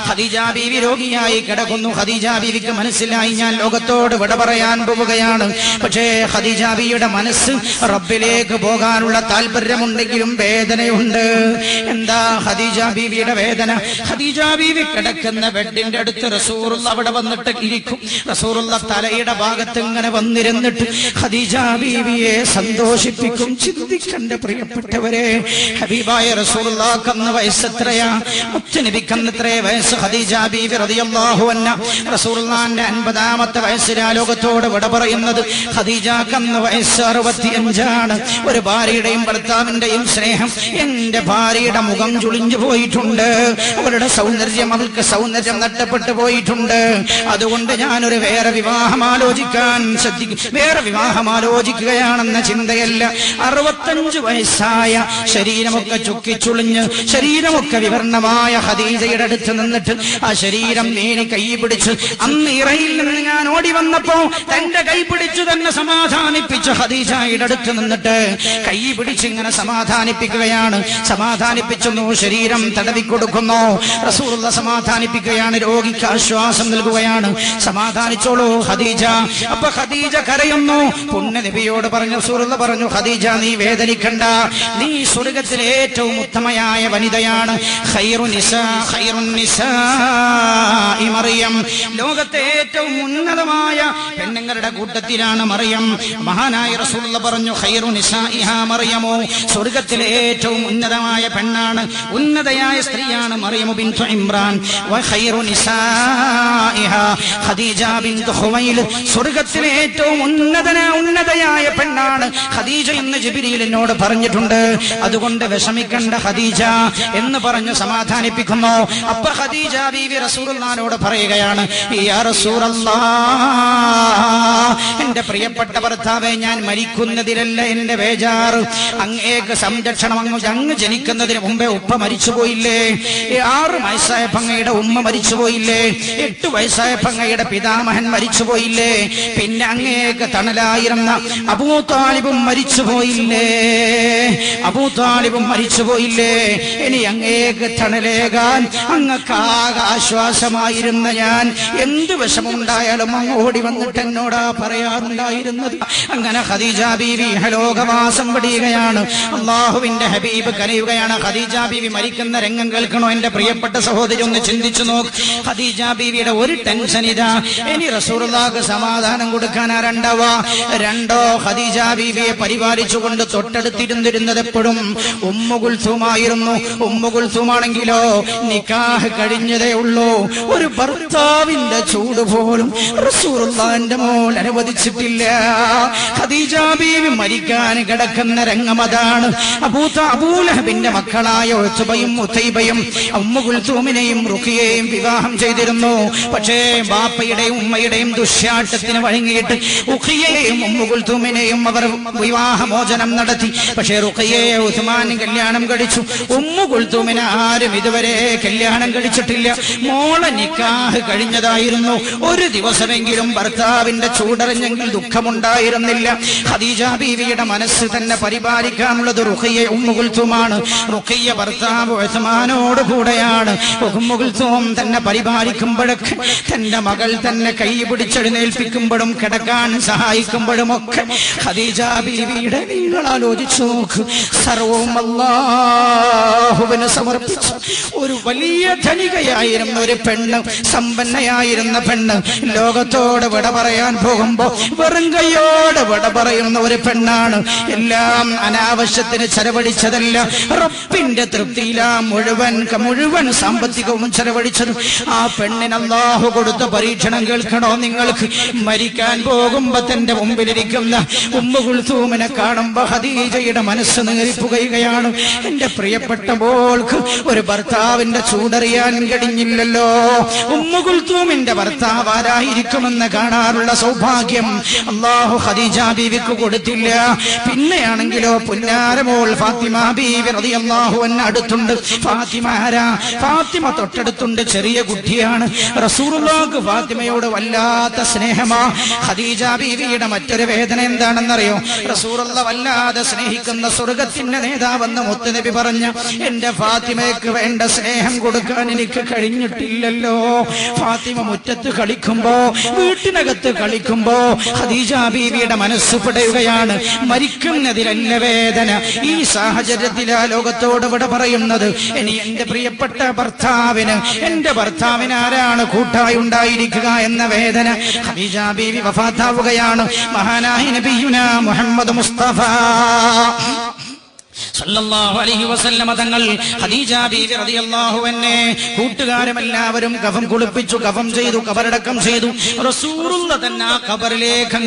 ഖദീജ ബീവി രോഗിയായി കിടക്കുന്നു. ഖദീജ ബീവിക്ക് മനസ്സിലായി ഞാൻ ലോകത്തോട് വിട പറയാൻ പോവുകയാണ്. പക്ഷേ ഖദീജ ബീവിയുടെ മനസ്സ് റബ്ബിലേക്ക് പോകാനുള്ള താല്പര്യമുണ്ടെങ്കിലും വേദനയുണ്ട്. എന്താ ഖദീജ ബീവിയുടെ വേദന? ഖദീജ ബീവി കിടക്കുന്ന ബെഡിന്റെ അടുത്ത് റസൂലുള്ള അവിടെ വന്നിട്ട് ഇരിക്കും. റസൂലുള്ള തലയുടെ ഭാഗത്ത് ഇങ്ങനെ വന്നിരുന്നിട്ട് ഖദീജ ബീവിയെ സന്തോഷിപ്പിക്കും. ചിന്തിക്കണ്ട പ്രിയപ്പെട്ടവരെ, ഹബീബായ റസൂലുള്ളാഹിക്ക് അന്ന് വയസ്സ് എത്രയാ? മുത്തുനബിക്ക് അന്ന് എത്രേ വയസ്സ്? ഖദീജ ബീവി റളിയല്ലാഹു അൻഹ റസൂലുള്ളാഹിന്റെ 50ാമത്തെ വയസ്സിലാ ലോകത്തോട് വിട പറയുന്നത്. ഖദീജക്ക് അന്ന് വയസ്സ് 65 ഒരു ഭാര്യയുടെയും ഭർത്താവിന്റെയും സ്നേഹം. എന്റെ ഭാര്യയുടെ മുഖം ചുളിഞ്ഞു പോയിട്ടുണ്ട്, അവരുടെ സൗന്ദര്യം, അവൾക്ക് സൗന്ദര്യം നഷ്ടപ്പെട്ടു പോയിട്ടുണ്ട്. അതുകൊണ്ട് ഞാനൊരു വേറെ വിവാഹം ആലോചിക്കുകയാണെന്ന ചിന്തയല്ല. 65 വയസ്സായ ശരീരമൊക്കെ ചുക്കിച്ചുളിഞ്ഞ് ശരീരമൊക്കെ വിവർണമായ ഖദീജയുടെ അടുത്ത് നിന്നിട്ട് ആ ശരീരം നേരി കൈ പിടിച്ച്, അന്ന് ഇറയിൽ നിന്ന് ഞാൻ ഓടി വന്നപ്പോ തന്റെ കൈ പിടിച്ചു തന്നെ സമാധാനിപ്പിച്ച ഖദീജയുടെ അടുത്ത് നിന്നിട്ട് കൈ പിടിച്ച് ഇങ്ങനെ സമാധാനിപ്പിക്കുകയാണ്. സമാധാനിപ്പിച്ചു, ശരീരം തടവിക്കൊടുക്കുന്നു. റസൂലുള്ളാഹി സമാധാനിപ്പിക്കുകയാണ്, രോഗിക്ക് ആശ്വാസം നൽകുകയാണ്. സമാധാനിച്ചോളൂ ഖദീജ. അപ്പൊ ഖദീജ കരയുന്നു. പുണ്യ നബിയോട് പറഞ്ഞു, റസൂലുള്ളാഹി പറഞ്ഞു, ഖദീജ നീ വേദനിക്കണ്ട, നീ സ്വർഗ്ഗത്തിലെ ഏറ്റവും ഉത്തമയായ വനിതയാണ്. ഖൈറുൻ നിസാഇ മറിയം, ലോകത്തെ ഏറ്റവും ഉന്നതമായ പെണ്ണുങ്ങളുടെ കൂട്ടത്തിലാണ് മറിയം. മഹാനായ റസൂലുള്ളാഹി പറഞ്ഞു, ഖൈറു നിസാഇഹാ മറിയമോ, സ്വർഗ്ഗത്തിലെ ഏറ്റവും ഉന്നതമായ പെണ്ണാണ്, ഉന്നതയായ സ്ത്രീയാണ് മറിയം ബിൻതു ഇമ്രാൻ. വ ഖൈറു നിസാഇഹാ ഖദീജ ബിൻതു ഖുവൈലിദ്, സ്വർഗ്ഗത്തിലെ ഏറ്റവും ഉന്നതയായ പെണ്ണാണ് ഖദീജ എന്ന് ജിബ്രീൽ എന്നോട് പറഞ്ഞിട്ടുണ്ട്. അതുകൊണ്ട് വിഷമിക്കണ്ട ഖദീജ എന്ന് പറഞ്ഞ് സമാധാനിപ്പിക്കുന്നു. അപ്പൊ ഖദീജ ബീവി റസൂലുള്ളാഹിനോട് പറയുകയാണ്, യാ റസൂലല്ലാഹ്, എന്റെ പ്രിയപ്പെട്ട ഭർത്താവേ, ഞാൻ മരിക്കുന്നതിലല്ല എന്റെ ബേജാറ്, അങ്ങേക്ക് സംരക്ഷണം. അങ്ങ് ജനിക്കുന്നതിന് മുമ്പേ ഉപ്പ മരിച്ചുപോയില്ലേ? 6 വയസ്സായപ്പോ അങ്ങയുടെ ഉമ്മ മരിച്ചുപോയില്ലേ? 8 വയസ്സായപ്പോ അങ്ങയുടെ പിതാമഹൻ മരിച്ചുപോയില്ലേ? പിന്നെ അങ്ങേക്ക് തണലായിരുന്ന അബൂതാലിബും മരിച്ചുപോയില്ലേ? ഇനി അങ്ങേക്ക് തണലേകാൻ അങ്ങക്കാകെ ആശ്വാസമായിരുന്ന ഞാൻ എന്ത് വിഷമുണ്ടായാലും അങ്ങ് ഓടി വന്നിട്ട് എന്നോടാ പറയാറുണ്ടായിരുന്നത്. അങ്ങനെ ഖദീജ ബീവി ഇഹലോകവാസം വെടിയുകയാണ്. അല്ലാഹുവിന്റെ ഹബീബ് കരയുകയാണ്. ഖദീജ ബീവി മരിക്കുന്ന രംഗം കേൾക്കണോ എന്റെ പ്രിയപ്പെട്ട സഹോദരി? ഒന്ന് ചിന്തിച്ചു നോക്ക്. ഖദീജ ബീവിയുടെ ഒരു ടെൻഷൻ ഇതാ, ഇനി റസൂലുള്ളാഹിക്ക് സമാധാനം കൊടുക്കാൻ രണ്ടോ ഖദീജ ബീവിയെ പരിപാലിച്ചുകൊണ്ട് തൊട്ടടുത്തിരുന്നിരുന്നത് എപ്പോഴും ഉമ്മു കുൽസൂമായിരുന്നു. ഉമ്മു കുൽസൂമാണെങ്കിലോ നിക്കാഹ് കഴിഞ്ഞതേ ഉള്ളൂ. ഒരു ഭർത്താവിന്റെ ചൂട് പോലും റസൂലുള്ളാഹിന്റെ മോൾ അനുവദിച്ചിട്ടില്ല. ഖദീജ ബീവി മരിക്കാൻ കിടക്കുന്ന രംഗം അതാണ്. അബൂലഹബിന്റെ മക്കളായ ഉത്ബയും ഉതൈബയും ഉമ്മു കുൽസൂമിനെയും റുഖിയയെയും വിവാഹം ചെയ്തിരുന്നു. പക്ഷേ ബാപ്പയുടെയും ഉമ്മയുടെയും ദുശ്ശാഠ്യത്തിന് വഴങ്ങിയിട്ട് റുഖിയയെയും ഉമ്മു കുൽസൂമിനെയും അവർ വിവാഹമോചനം നടത്തി. പക്ഷേ റുഖിയയെ ഉസ്മാൻ കല്യാണം കഴിച്ചു. ഉമ്മു കുൽസൂമിനെ ആരും ഇതുവരെ കല്യാണം കഴിച്ചിട്ടില്ല. മോളെ നിക്കാഹ് കഴിഞ്ഞതായിരുന്നു. ഒരു ദിവസമെങ്കിലും ഭർത്താവിന്റെ ചൂടറിഞ്ഞെങ്കിൽ ദുഃഖമുണ്ടായിരുന്നില്ല. ഖദീജ ബീവിയുടെ മനസ്സ് തന്നെ പരിപാലിക്കാനുള്ളത് റുഖിയ ഉമ്മു കുൽസൂമാണ്. റുഖിയ ഭർത്താവ് ഉസ്മാനോട് കൂടെയാണ്. ഉമ്മു കുൽസൂം തന്നെ പരിപാലിക്കുമ്പോഴൊക്കെ തന്റെ മകൾ തന്നെ കൈ പിടിച്ചെഴുന്നേൽപ്പിക്കുമ്പോഴും കിടക്കാൻ സഹായിക്കുമ്പോഴുമൊക്കെ ഖദീജ ബീവിയുടെ, നിങ്ങൾ ആലോചിച്ചു നോക്ക്, സർവവും അല്ലാഹുവിന് സമർപ്പിച്ചു ഒരു വലിയ ധനികയായിരുന്ന ഒരു പെണ്ണ്, സമ്പന്നയായിരുന്ന പെണ്ണ് ലോകത്തോട് വിട പറയാൻ പോകുമ്പോ വെറും കൈയോട് വിട പറയുന്ന ഒരു പെണ്ണാണ്. എല്ലാം അനാവശ്യത്തിന് ചെലവഴിച്ചതല്ല, റബ്ബിന്റെ തൃപ്തിയിലാ മുഴുവൻ സാമ്പത്തികവും ചെലവഴിച്ചത്. ആ പെണ്ണിന് അല്ലാഹു കൊടുത്ത പരീക്ഷണം കേൾക്കണോ നിങ്ങൾക്ക്? മരിക്കാൻ പോകുമ്പോ തന്റെ മുമ്പിലിരിക്കുന്ന ഉമ്മു കുൽസൂമിനെ കാണുമ്പോ ഖദീജയുടെ മനസ്സ് നീറിപ്പുകയാണ്. എന്റെ പ്രിയപ്പെട്ട മോൾക്ക് ഒരു ഭർത്താവിന്റെ ചൂടറിയാൻ കഴിഞ്ഞില്ലല്ലോ. ഉമ്മു കുൽസൂമിന്റെ ഭർത്താവ് ആരായിരിക്കുമെന്ന് കാണാനുള്ള സൗഭാഗ്യം അല്ലാഹു ഖദീജ ബീവിക്ക് കൊടുത്തില്ല. പിന്നെയാണെങ്കിലോ പുന്നാരമോൾ ഫാത്തിമ ബീവി റളിയല്ലാഹു അൻഹ അടുത്തുണ്ട്. ഫാത്തിമ ആരാ? ഫാത്തിമ തൊട്ടടുത്തുണ്ട്, ചെറിയ കുട്ടിയാണ്. റസൂലുള്ളാഹിക്ക് ഫാത്തിമയോട് വല്ലാത്ത സ്നേഹമാ. ഖദീജ ബീവിയുടെ മറ്റൊരു വേദന എന്താണെന്നറിയോ? റസൂലുള്ളാഹി വല്ലാതെ സ്നേഹിക്കുന്ന സ്വർഗ്ഗത്തിന്റെ നേതാവെന്ന് മുത്തുനബി പറഞ്ഞ എന്റെ ഫാത്തിമയ്ക്ക് വേണ്ട സ്നേഹം കൊടുക്കാൻ എനിക്ക് കഴിഞ്ഞില്ല. കഴിഞ്ഞിട്ടില്ലല്ലോ. ഫാത്തിമ മുറ്റത്ത് കളിക്കുമ്പോ, വീട്ടിനകത്ത് കളിക്കുമ്പോ ഖദീജ ബീവിയുടെ മനസ്സ് പിടയുകയാണ്. മരിക്കുന്നതിലല്ല വേദന. ഈ സാഹചര്യത്തിലാ ലോകത്തോട് ഇവിടെ പറയുന്നത്, ഇനി എന്റെ പ്രിയപ്പെട്ട ഭർത്താവിന്, എന്റെ ഭർത്താവിന് ആരാണ് കൂട്ടായി ഉണ്ടായിരിക്കുക എന്ന വേദന. ഖദീജ ബീവി വഫാത്താവുകയാണ്. മഹാനായ നബിയുനാ മുഹമ്മദ് മുസ്തഫ സല്ലല്ലാഹു അലൈഹി വസല്ലം തങ്ങൾ ഖദീജ ബീവി റളിയല്ലാഹു അൻഹയെ കൂട്ടുകാരും എല്ലാവരും കഫം കുളിപ്പിച്ചു, കഫം ചെയ്തു, കബറടക്കം ചെയ്തു. റസൂലുള്ള തന്നെ ആ കബറിലേക്ക്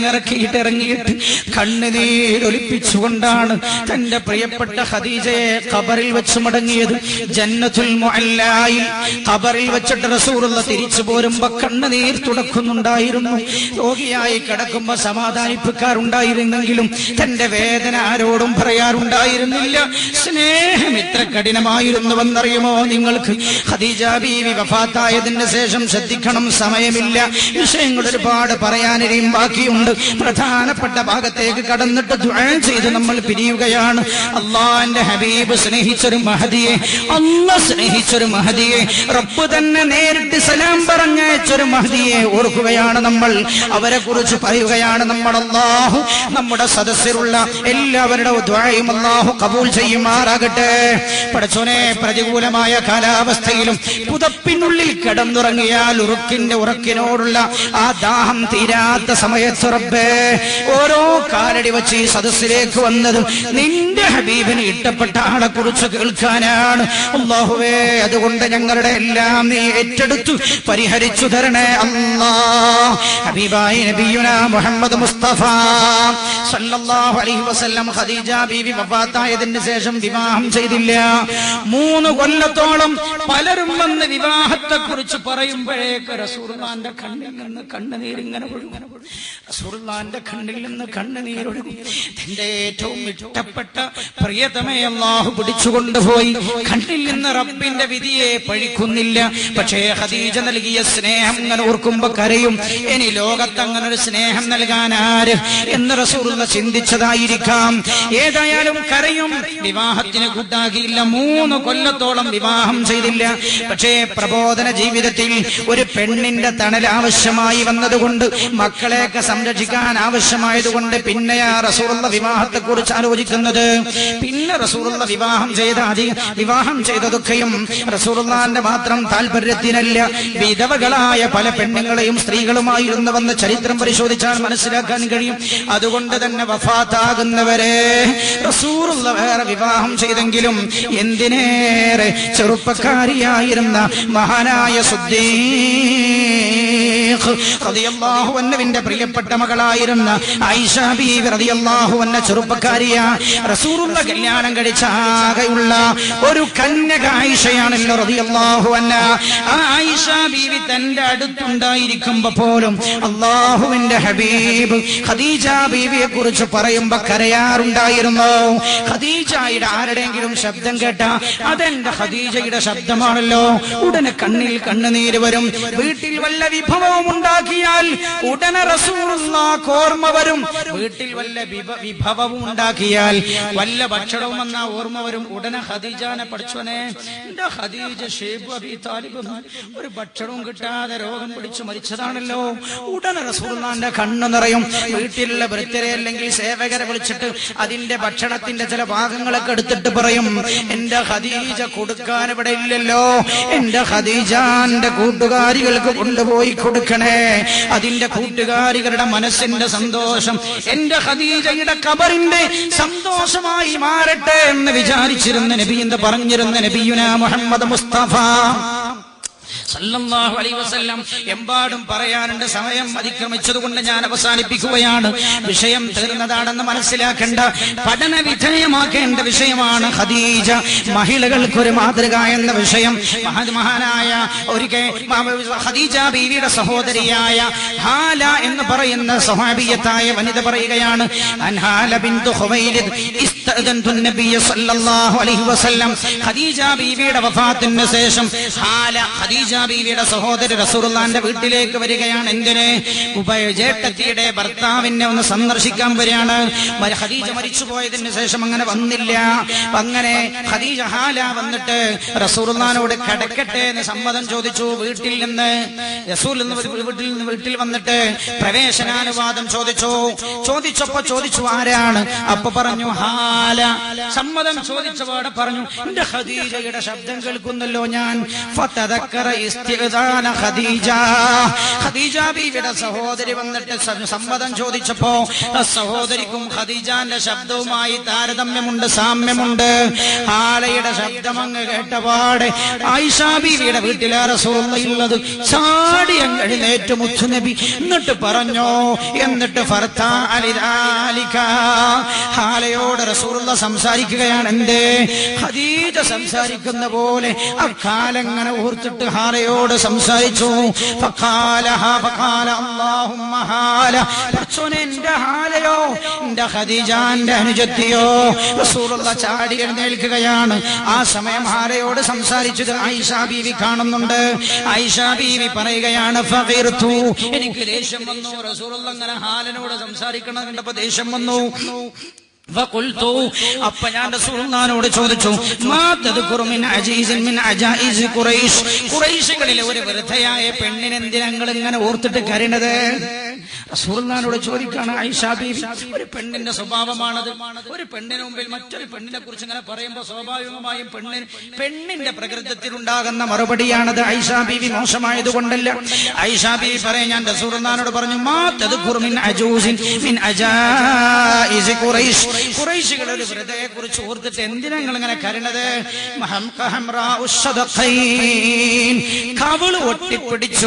ഇറങ്ങിയിട്ട് കണ്ണുനീരൊലിപ്പിച്ചുകൊണ്ടാണ് തന്റെ പ്രിയപ്പെട്ട ഖദീജയെ കബറിൽ വെച്ച് മടങ്ങിയത്. ജന്നത്തുൽ മുഅല്ലായിൽ കബറിൽ വെച്ചിട്ട് റസൂലുള്ള തിരിച്ചു പോരുമ്പോ കണ്ണുനീർ തുടക്കുന്നുണ്ടായിരുന്നു. രോഗിയായി കിടക്കുമ്പോ സമാധാനിപ്പിക്കാറുണ്ടായിരുന്നെങ്കിലും തന്റെ വേദന ആരോടും പറയാറുണ്ടായിരുന്നില്ല. സ്നേഹം ഇത്ര കഠിനമായിരുന്നുവെന്നറിയുമോ നിങ്ങൾക്ക്? ഖദീജ ബീവി വഫാത്തായതിന് ശേഷം ശ്രദ്ധിക്കണം, സമയമില്ല, വിഷയങ്ങൾ ഒരുപാട് പറയാനിരിയും ബാക്കിയുണ്ട്. പ്രധാനപ്പെട്ട ഭാഗത്തേക്ക് കടന്നിട്ട് ദുആ ചെയ്ത് നമ്മൾ പിരിയുകയാണ്. അല്ലാഹുവിന്റെ ഹബീബ് സ്നേഹിച്ചൊരു മഹദിയെ, അല്ലാഹ് സ്നേഹിച്ചൊരു മഹദിയെ, റബ്ബ് തന്നെ നേരിട്ട് സലാം പറഞ്ഞയച്ചൊരു മഹദിയെ ഓർക്കുകയാണ് നമ്മൾ. അവരെ കുറിച്ച് പറയുകയാണ് നമ്മൾ. അല്ലാഹു നമ്മുടെ സദസ്സിലുള്ള എല്ലാവരുടെ ദുആയും അല്ലാഹു കബൂൽ ചെയ്യുമാറാകട്ടെ. പടച്ചോനെ, പ്രതികൂലമായ കാലാവസ്ഥയിലും പുതപ്പിനുള്ളിൽ കിടന്നുറങ്ങിയാൽ ഉറക്കിനോടുള്ള ആ ദാഹം തീരാത്ത സമയത്ത് റബ്ബേ, ഓരോ കാലടി വെച്ച് ഈ സദസ്സിലേക്ക് വന്നത് നിന്റെ ഹബീബിന് ഇഷ്ടപ്പെട്ട ആളെ കുറിച്ച് കേൾക്കാനാണ്. അല്ലാഹുവേ, അതുകൊണ്ട് ഞങ്ങളുടെ എല്ലാം നീ ഏറ്റെടുത്തു പരിഹരിച്ചു തരണേ അല്ലാഹ്. ഹബീബായ നബിയുനാ മുഹമ്മദ് മുസ്തഫ സല്ലല്ലാഹു അലൈഹി വസല്ലം ഖദീജ ബീവി വഫാത്തായതിന് ശേഷം വിവാഹം ചെയ്തില്ല. 3 കൊല്ലത്തോളം പലരും വന്ന് വിവാഹത്തെ കുറിച്ച് പറയുമ്പോഴേക്ക് റസൂലുള്ളാഹിന്റെ കണ്ണിൽ നിന്ന് കണ്ണുനീരിങ്ങനെ ഒഴുകും. റസൂലുള്ളാഹിന്റെ കണ്ണിൽ നിന്ന് കണ്ണുനീരൊഴുകും. തന്റെ ഏറ്റവും ഇഷ്ടപ്പെട്ട പ്രിയതമയെ അല്ലാഹു പിടിച്ചുകൊണ്ടുപോയി. കണ്ണിൽ നിന്ന് റബ്ബിന്റെ വിധിയെ പഴിക്കുന്നില്ല. പക്ഷേ ഖദീജ നൽകിയ സ്നേഹം ഇങ്ങനെ ഓർക്കുമ്പോ കരയും. ഇനി ലോകത്ത് അങ്ങനെ ഒരു സ്നേഹം നൽകാൻ ആര് എന്ന് റസൂലുള്ള ചിന്തിച്ചതായിരിക്കാം. ഏതായാലും കരയും. വിവാഹത്തിന് കൂട്ടാക്കിയില്ല. 3 കൊല്ലത്തോളം വിവാഹം ചെയ്തില്ല. പക്ഷേ പ്രബോധന ജീവിതത്തിൽ ഒരു പെണ്ണിന്റെ തണൽ ആവശ്യമായി വന്നതുകൊണ്ട്, മക്കളെയൊക്കെ സംരക്ഷിക്കാൻ ആവശ്യമായതുകൊണ്ട് പിന്നെയാ റസൂലുള്ള വിവാഹത്തെ കുറിച്ച് ആലോചിക്കുന്നത്. പിന്നെ റസൂലുള്ള വിവാഹം ചെയ്തതൊക്കെയും റസൂലുള്ളാഹിന്റെ മാത്രം താല്പര്യത്തിനല്ല, വിധവകളായ പല പെണ്ണുങ്ങളെയും സ്ത്രീകളുമായിരുന്നുവെന്ന് ചരിത്രം പരിശോധിച്ചാൽ മനസ്സിലാക്കാൻ കഴിയും. അതുകൊണ്ട് തന്നെ വഫാത്താകുന്നവരെ റസൂലുള്ള വേറെ വിവാഹം ചെയ്തെങ്കിലും എന്തിനേറെ ചെറുപ്പക്കാരിയായിരുന്ന മഹാനായ സിദ്ദീഖ് റളിയല്ലാഹു അൻഹുവിന്റെ പ്രിയപ്പെട്ട മകളായിരുന്ന ആയിഷ ബീവി റളിയല്ലാഹു അൻഹ ചെറുപ്പക്കാരിയ റസൂലുള്ള കല്യാണം കഴിച്ച ആകെയുള്ള ഒരു കന്യക ആയിഷയാണല്ലോ റളിയല്ലാഹു അൻഹ. ആ ആയിഷ ബീവി തന്റെ അടുത്തുണ്ടായിരിക്കുമ്പോ പോലും അല്ലാഹുവിന്റെ ഹബീബ് ഖദീജ ബീവിയെ കുറിച്ച് പറയുമ്പോ കരയാറുണ്ടായിരുന്നു. ഖദീജയുടെ ആരുടെയെങ്കിലും ശബ്ദം കേട്ടാ അതെന്റെ ഖദീജയുടെ ശബ്ദമാണല്ലോ. ഉടനെ കണ്ണിൽ കണ്ണുനീര് വരും. വീട്ടിൽ വല്ല വിഭവവും ഉണ്ടാക്കിയാൽ ഉടനെ റസൂലുള്ളാഹിക്ക് ഓർമ്മ വരും. വീട്ടിൽ വല്ല വിഭവവും ഉണ്ടാക്കിയാൽ, വല്ല ഭക്ഷണവും വന്നാ ഓർമ്മ വരും. ഉടനെ ഖദീജനെ പഠിച്ചോനെ, എന്റെ ഖദീജ ഷൈബ് അബീ താലിബ് ഒരു ഭക്ഷണവും കിട്ടാതെ രോഗം പിടിച്ചു മരിച്ചതാണല്ലോ. ഉടനെ റസൂലുള്ളാഹിന്റെ കണ്ണ് നിറയും. വീട്ടിലുള്ള വൃത്യരെ അല്ലെങ്കിൽ സേവകരെ വിളിച്ചിട്ട് അതിന്റെ ഭക്ഷണത്തിന്റെ ചില ഭാഗങ്ങളൊക്കെ എടുത്തിട്ട് പറയും, എന്റെ ഖദീജ കൊടുക്കാൻ ഇവിടെ ഇല്ലല്ലോ, എന്റെ ഖദീജാന്റെ കൂട്ടുകാരികൾക്ക് കൊണ്ടുപോയി കൊടുക്കണേ. അതിന്റെ കൂട്ടുകാരികളുടെ മനസ്സിന്റെ സന്തോഷം എന്റെ ഖദീജയുടെ ഖബറിന്റെ സന്തോഷമായി മാറട്ടെ എന്ന് വിചാരിച്ചിരുന്ന നബി എന്ന് പറഞ്ഞിരുന്ന നബിയുനാ മുഹമ്മദ് മുസ്തഫ സല്ലല്ലാഹു അലൈഹി വസല്ലം. എമ്പാടും പറയാനുണ്ട്, സമയം അതിക്രമിച്ചതുകൊണ്ട് ഞാൻ അവസാനിപ്പിക്കുകയാണ്. വിഷയം തീർന്നതാണെന്ന് മനസ്സിലാക്കേണ്ട, പഠന വിധേയമാക്കേണ്ട വിഷയമാണ് ഖദീജ, മഹിളകൾക്കൊരു മാതൃക എന്ന വിഷയം. മഹാനായ ഒരിക്കൽ ഖദീജ ബീവിയുടെ സഹോദരിയായ ഹാല എന്ന് പറയുന്ന സ്വഹാബിയത്തായ വനിത പറയുകയാണ്, അൻഹാല ബിൻതു ഖുവൈലിദ് ഇസ്തഅദൻതു നബിയ സല്ലല്ലാഹു അലൈഹി വസല്ലം. ഖദീജ ബീവിയുടെ വഫാത്തിന് ശേഷം ഹാല ഖദീജ ബീവിയുടെ സഹോദരി റസൂലുള്ളാഹിന്റെ വീട്ടിലേക്ക് വരികയാണ്. എന്തിന്? ജേഷ്ഠത്തിയുടെ ഭർത്താവിനെ ഒന്ന് സന്ദർശിക്കാൻ വരികയാണ്. ഖദീജ മരിച്ചുപോയതിന് ശേഷം അങ്ങനെ വന്നില്ല. അങ്ങനെ ഖദീജ ഹാല വന്നിട്ട് റസൂലുള്ളാഹിനോട് കിടക്കട്ടെ എന്ന് സമ്മതം ചോദിച്ചു. വീട്ടിൽ നിന്ന് വീട്ടിൽ വന്നിട്ട് പ്രവേശനാനുവാദം ചോദിച്ചപ്പോ ചോദിച്ചു ആരാണ്? അപ്പൊ പറഞ്ഞു ഹാല. സമ്മതം ചോദിച്ചപാടെ പറഞ്ഞു എന്റെ ഖദീജയുടെ ശബ്ദം കേൾക്കുന്നല്ലോ ഞാൻ. ഫതദക്കറ ഇസ്തിഅദാന ഖദീജ. ഖദീജ ബീവിയുടെ സഹോദരി വന്നിട്ട് സമ്മതം ചോദിച്ചപ്പോ സഹോദരിക്കും ഖദീജാന്റെ ശബ്ദവുമായി താരതമ്യമുണ്ട്, സാമ്യമുണ്ട്. ഹാലയുടെ ശബ്ദം അങ്ങ് കേട്ടപാടെ ആയിഷ ബീവിയുടെ വീട്ടിലെ റസൂലുള്ളാഹി ഉള്ളത് ചാടി അങ്ങ് എഴുന്നേറ്റ് മുത്തുനബി. എന്നിട്ട് പറഞ്ഞു, എന്നിട്ട് ഹാലയോട് റസൂലുള്ളാഹി സംസാരിക്കുകയാണ്. എന്തേ? ഖദീജ സംസാരിക്കുന്ന പോലെ അക്കാലങ്ങനെ ഓർത്തിട്ട് ഹാലയോട് സംസാരിച്ചു. അല്ലാഹുമ്മ ഹാല, എന്റെ ഹാലയോ എന്റെ ഖദീജാന്റെ അനുജത്തിയോ? റസൂലുള്ളാഹി ചാടി എഴുന്നേൽക്കുകയാണ്. ആ സമയം ഹാലയോട് സംസാരിച്ചത് ആയിഷ ബീവി കാണുന്നുണ്ട്. ആയിഷ ബീവി പറയുകയാണ് ഫഖിർതു, എനിക്ക് ദേഷ്യം വന്നു. റസൂലുള്ളാഹി അങ്ങനെ ഹാലനോട് സംസാരിക്കണം കണ്ടപ്പോ ദേഷ്യം വന്നു. അപ്പൊ ഞാൻ റസൂലുള്ളാഹിനോട് ചോദിച്ചു, ഖുറൈശികളിലെ ഒരു വൃദ്ധയായ പെണ്ണിനെ എന്തിനാ നിങ്ങൾ ഇങ്ങനെ ഓർത്തിട്ട് കരയണത്? റസൂലുള്ളാഹിനോട് ചോദിക്കാണ് ആയിഷ ബീവി. ഒരു പെണ്ണിന്റെ സ്വഭാവമാണത്. ഒരു പെണ്ണിന് മുമ്പിൽ മറ്റൊരു പെണ്ണിനെ കുറിച്ച് ഇങ്ങനെ പറയുമ്പോൾ സ്വാഭാവികമായും പെണ്ണിന്റെ പ്രകൃതത്തിലുണ്ടാകുന്ന മറുപടിയാണത്. ആയിഷ ബീവി മോശമായതുകൊണ്ടല്ല. ആയിഷ ബീവി പറയാൻ ഞാൻ റസൂലുള്ളാഹിനോട് പറഞ്ഞു, ഖുറൈശികളുടെ ഒരു വൃദ്ധയെ കുറിച്ച് ഓർത്തിട്ട് എന്തിനാ നിങ്ങൾ ഇങ്ങനെ കരയണത്? കവിള് ഒട്ടിപ്പിടിച്ചു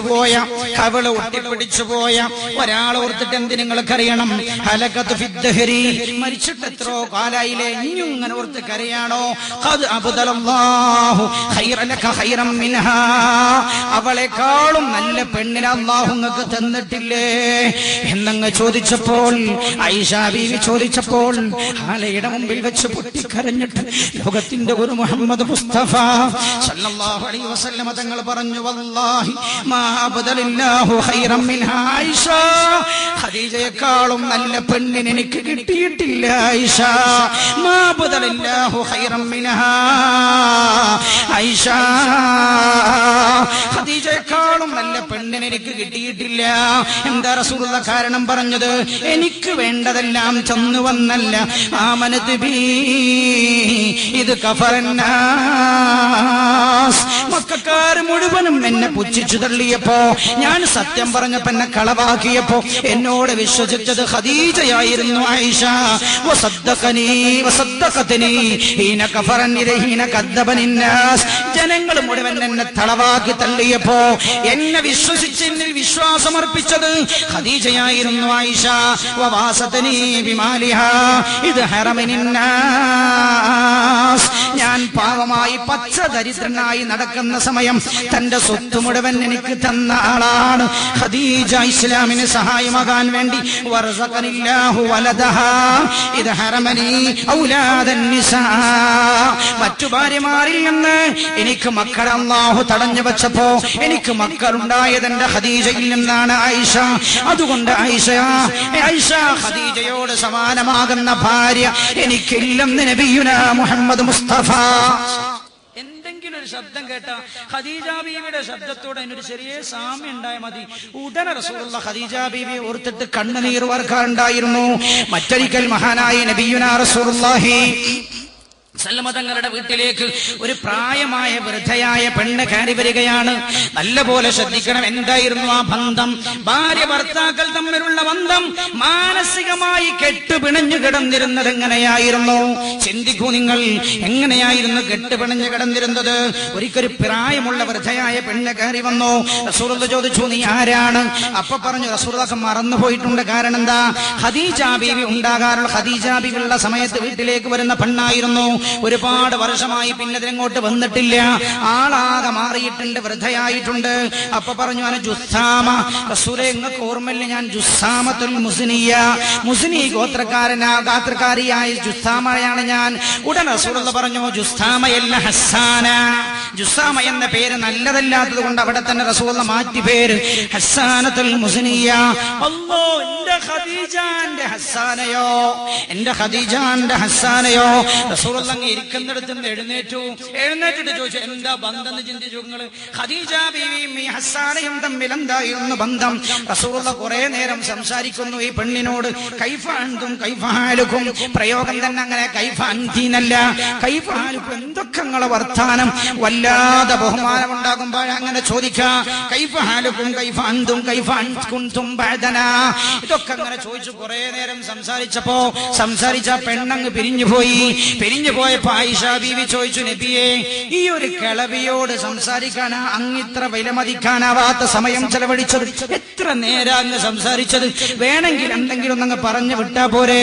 പോയ ഒരാൾ ഓർത്തിട്ട് എന്തിന് നിങ്ങൾക്കറിയണം? ഹലകത്ത് ഫിദ്ദഹരി, മരിച്ചിട്ട് എത്രയോ കാലായില്ലേ, ഇനിയും ഇങ്ങനെ ഓർത്ത് കരയാണോ? ഖദ് അബ്ദലല്ലാഹു ഖൈറലക ഖൈറൻ മിൻഹാ, അവളെക്കാളും നല്ല പെണ്ണിനെ അല്ലാഹു നിങ്ങൾക്ക് തന്നിട്ടില്ലേ എന്നങ്ങ് ചോദിച്ചപ്പോൾ, ആയിഷ ബീവി ചോദിച്ചപ്പോൾ ഹാലയുടെ മുമ്പിൽ വെച്ച് പൊട്ടിക്കരഞ്ഞിട്ട് ലോകത്തിന്റെ ഒരു മുഹമ്മദ് മുസ്തഫ സല്ലല്ലാഹു അലൈഹി വസല്ലം തങ്ങൾ പറഞ്ഞു, വല്ലാഹി മാ അബ്ദലല്ലാഹു ഖൈറൻ മിൻഹാ ആയിഷ, ഖദീജയെക്കാളും നല്ല പെണ്ണിനെ എനിക്ക് കിട്ടിയിട്ടില്ല ആയിഷ. മാ അബ്ദലല്ലാഹു ഖൈറൻ മിൻഹാ ആയിഷ, ഖദീജയെക്കാളും നല്ല പെണ്ണിനെ എനിക്ക് കിട്ടിയിട്ടില്ല. എന്താ റസൂലുള്ള കാരണം പറഞ്ഞത്? എനിക്ക് വേണ്ടതെല്ലാം ചെന്നു വന്നല്ല. ആമനത് ബി ഇത് കഫറന്നാസ്, മക്കക്കാർ മുഴുവനും എന്നെ പുച്ഛിച്ചു തള്ളിയപ്പോ, ഞാൻ സത്യം പറഞ്ഞപ്പോ എന്നെ കളവാക്കിയപ്പോ എന്നോട് വിശ്വസിച്ചത് ഖദീജയായിരുന്നു ആയിഷ. ജനങ്ങൾ മുഴുവൻ എന്നെ തളവാക്കി തള്ളിയപ്പോ എന്നെ വിശ്വസിച്ച് എന്നിൽ വിശ്വാസമർപ്പിച്ചത് ഖദീജയായിരുന്നു ആയിഷ. ഇത് ഹറമിനാസ്, ഞാൻ പാവമായി പച്ച ദരിദ്രനായി നടക്കുന്ന സമയം തന്റെ സ്വത്ത് മുഴുവൻ എനിക്ക് തന്ന ആളാണ് ഖദീജ. ഇസ്ലാമിന് സഹായമാകാൻ വേണ്ടി വറസഖനില്ലാഹു വലദഹാ ഇത് ഹറമനി ഔലാദൻ നിസാ, മറ്റു ഭാര്യമാരിൽ നിന്ന് എനിക്ക് മക്കളെ അല്ലാഹു തടഞ്ഞു വെച്ചപ്പോ എനിക്ക് മക്കളുണ്ടായത് എന്റെ ഖദീജയിൽ നിന്നാണ് ആയിഷ. അതുകൊണ്ട് ആയിഷ ഖദീജയോട് സമാനമാകുന്ന ഭാര്യ എനിക്കില്ലെന്ന് നബിയുനാ മുഹമ്മദ് മുസ്തഫ. എന്തെങ്കിലും ഒരു ശബ്ദം കേട്ട ഖദീജ ബീവിയുടെ ശബ്ദത്തോട് അതിനൊരു ചെറിയ സാമ്യം ഉണ്ടായാൽ മതി, ഉടനെ റസൂലുള്ളാഹി ഖദീജ ബീവിയെ ഓർത്തിട്ട് കണ്ണുനീർ വാർക്കാറുണ്ടായിരുന്നു. മറ്റൊരിക്കൽ മഹാനായ നബിയുനാ റസൂലുള്ളാഹി സല്ലമ തങ്ങളുടെ വീട്ടിലേക്ക് ഒരു പ്രായമായ വൃദ്ധയായ പെണ്ണ് കയറി വരികയാണ്. നല്ലപോലെ ശ്രദ്ധിക്കണം, എന്തായിരുന്നു ആ ബന്ധം? ഭാര്യ ഭർത്താക്കൾ തമ്മിലുള്ള ബന്ധം മാനസികമായി കെട്ടുപിണഞ്ഞു കിടന്നിരുന്നത് എങ്ങനെയായിരുന്നു? ചിന്തിക്കൂ നിങ്ങൾ, എങ്ങനെയായിരുന്നു കെട്ടുപിണഞ്ഞു കിടന്നിരുന്നത്? ഒരിക്കൽ പ്രായമുള്ള വൃദ്ധയായ പെണ്ണ് കയറി വന്നു. റസൂലുള്ളാഹി ചോദിച്ചു, നീ ആരാണ്? അപ്പൊ പറഞ്ഞു, റസൂലുള്ളാഹി മറന്നുപോയിട്ടുണ്ട്. കാരണം എന്താ? ഖദീജ ബീവി ഉണ്ടാകാറുള്ള ഖദീജ ബീവി ഉള്ള സമയത്ത് വീട്ടിലേക്ക് വരുന്ന പെണ്ണായിരുന്നു. ഒരുപാട് വർഷമായി പിന്നെ ഇതിനങ്ങോട്ട് വന്നിട്ടില്ല, ആളാകെ മാറിയിട്ടുണ്ട്, വൃദ്ധയായിട്ടുണ്ട്. അപ്പൊ പറഞ്ഞു, അന ജുസ്സാമ, റസൂലേ നിങ്ങൾക്ക് ഓർമ്മയില്ല, ഞാൻ ജുസ്സാമത്തുൽ മുസ്നിയ, മുസ്നി ഗോത്രക്കാരിയായ ജുസ്സാമയാണ് ഞാൻ. ഉടൻ റസൂലുള്ളാഹി പറഞ്ഞു, ജുസ്സാമയല്ല ഹസ്സാന, ജുസാമ എന്ന പേര് നല്ലതല്ലാത്തത് കൊണ്ട് അവിടെ തന്നെ റസൂലുള്ള മാറ്റി പേര് ഹസ്സാനത്തുൽ മുസ്നിയ. അല്ലോ, എന്റെ ഖദീജാന്റെ ഹസ്സാനയോ, എന്റെ ഖദീജാന്റെ ഹസ്സാനയോ. റസൂലുള്ള അങ്ങ് ഇരിക്കുന്നിടത്ത് നിന്ന് എഴുന്നേറ്റിട്ട് ചോദിച്ചു, എന്താ ബന്ധം എന്ന് ചിന്തിച്ചു നിങ്ങള്? ഖദീജ ബീവിയും ഈ ഹസ്സാനയും തമ്മിൽ എന്തായിരുന്നു ബന്ധം? റസൂലുള്ള കുറെ നേരം സംസാരിക്കുന്നു ഈ പെണ്ണിനോട്. കൈഫ അൻതും കൈഫ ഹാലുക്കും, പ്രയോഗം തന്നെ അങ്ങനെ. കൈഫ അൻതീനല്ല, കൈഫ ഹാലുക്കും, എന്തൊക്കെ നിങ്ങളെ വർത്താനം. വല്ലാതെ ബഹുമാനം ഉണ്ടാകുമ്പോൾ അങ്ങനെ ചോദിക്കാം. കൈഫ ഹാലുക്കും കൈഫ അൻതും കൈഫ അൻകുന്തും ബഅദനാ, ഇതൊക്കെ അങ്ങനെ ചോദിച്ചു. കുറെ നേരം സംസാരിച്ച പെണ്ണങ്ങ് പിരിഞ്ഞു പോയപ്പോ ആയിഷ ബീവി ചോദിച്ചു, നബിയെ, ഈ ഒരു കിളവിയോട് സംസാരിക്കാനാ അങ്ങിത്ര വിലമതിക്കാനാവാത്ത സമയം ചെലവഴിച്ചത്? എത്ര നേരം അങ്ങ് സംസാരിച്ചത്? വേണമെങ്കിൽ എന്തെങ്കിലും ഒന്നങ്ങ് പറഞ്ഞു വിട്ടാ പോരെ?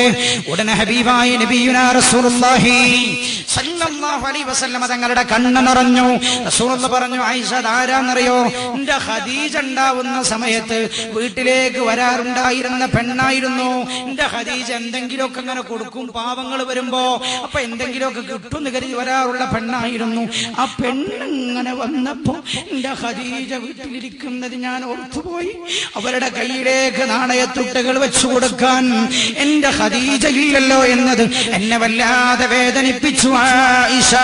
ഉടനെ ഹബീബായ നബിയുനാ റസൂലുള്ളാഹി സല്ലല്ലാഹു അലൈഹി വസല്ലം തങ്ങളുടെ കണ്ണ് നിറഞ്ഞു. റസൂലുള്ള പറഞ്ഞു, ആയിഷ ആരാന്നറിയോ? എന്റെ ഖദീജ ഉണ്ടാവുന്ന സമയത്ത് വീട്ടിലേക്ക് വരാറുണ്ടായിരുന്ന പെണ്ണായിരുന്നു. എന്റെ ഖദീജ എന്തെങ്കിലുമൊക്കെ അങ്ങനെ കൊടുക്കും, പാവങ്ങൾ വരുമ്പോ അപ്പൊ എന്തെങ്കിലുമൊക്കെ കിട്ടും കരുതി വരാറുള്ള പെണ്ണായിരുന്നു. ആ പെണ്ണിങ്ങനെ വന്നപ്പോ എന്റെ ഖദീജ വീട്ടിലിരിക്കുന്നത് ഞാൻ ഓർത്തുപോയി. അവരുടെ കയ്യിലേക്ക് നാണയത്തുട്ടുകൾ വെച്ചു കൊടുക്കാൻ എന്റെ ഖദീജ ഇല്ലല്ലോ എന്നത് എന്നെ വല്ലാതെ വേദനിപ്പിച്ചു ആയിഷ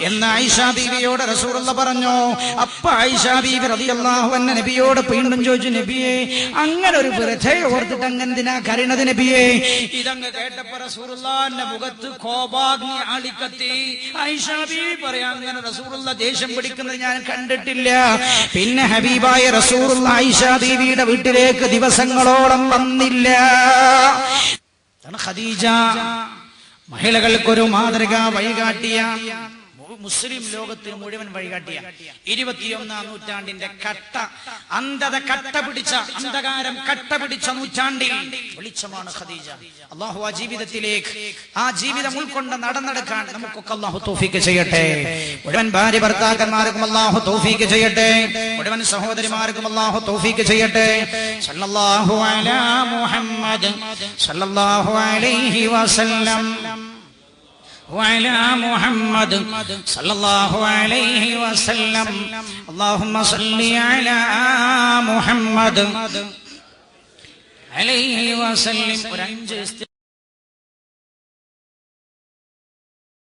എന്ന് ആയിഷ ബീവിയോട് റസൂലുള്ള പറഞ്ഞു. അപ്പ ആയിഷ ബീവി റളിയല്ലാഹു അൻഹ നബിയോട് വീണ്ടും ചോദിച്ചു, നബിയെ, അങ്ങനെ ഒരു വൃഥയെ ഓർത്തിട്ട് അങ്ങെന്തിനാ കരയുന്നത് നബിയെ? ഇതങ്ങ് കേട്ടപ്പോ റസൂലുള്ളാഹിന്റെ മുഖത്ത് കോപാഗ്നി ആളിക്കത്തി. ആയിഷ ബീവി പറയാ, അങ്ങനെ റസൂലുള്ള ദേഷ്യം പിടിക്കുന്നത് ഞാൻ കണ്ടിട്ടില്ല. പിന്നെ ഹബീബായ റസൂലുള്ള ആയിഷ ബീവിയുടെ വീട്ടിലേക്ക് ദിവസങ്ങളോളം വന്നില്ല. ഖദീജ മഹിളകൾക്കൊരു മാതൃക വഴികാട്ടിയ, മുസ്ലിം ലോകത്തിന് മുഴുവൻ വഴികാട്ടിയ, 21-ാം നൂറ്റാണ്ടിന്റെ അന്ധകാരം കട്ടപിടിച്ച നൂറ്റാണ്ടിൽ വെളിച്ചമാണ് ഖദീജ. അല്ലാഹു ആ ജീവിതത്തിലേക്ക്, ആ ജീവിതം ഉൾക്കൊണ്ട് നടന്നെടുക്കാൻ നമുക്കൊക്കെ അല്ലാഹു തൗഫീഖ് ചെയ്യട്ടെ. മുഴുവൻ ഭാര്യ ഭർത്താക്കന്മാർക്കും അല്ലാഹു തൗഫീഖ് ചെയ്യട്ടെ. മുഴുവൻ സഹോദരിമാർക്കും അല്ലാഹു തൗഫീഖ് ചെയ്യട്ടെ. സല്ലല്ലാഹു അലാ മുഹമ്മദ് സല്ലല്ലാഹു അലൈഹി വസല്ലം وعلى محمد صلى الله عليه وسلم. اللهم صل على محمد عليه وسلم.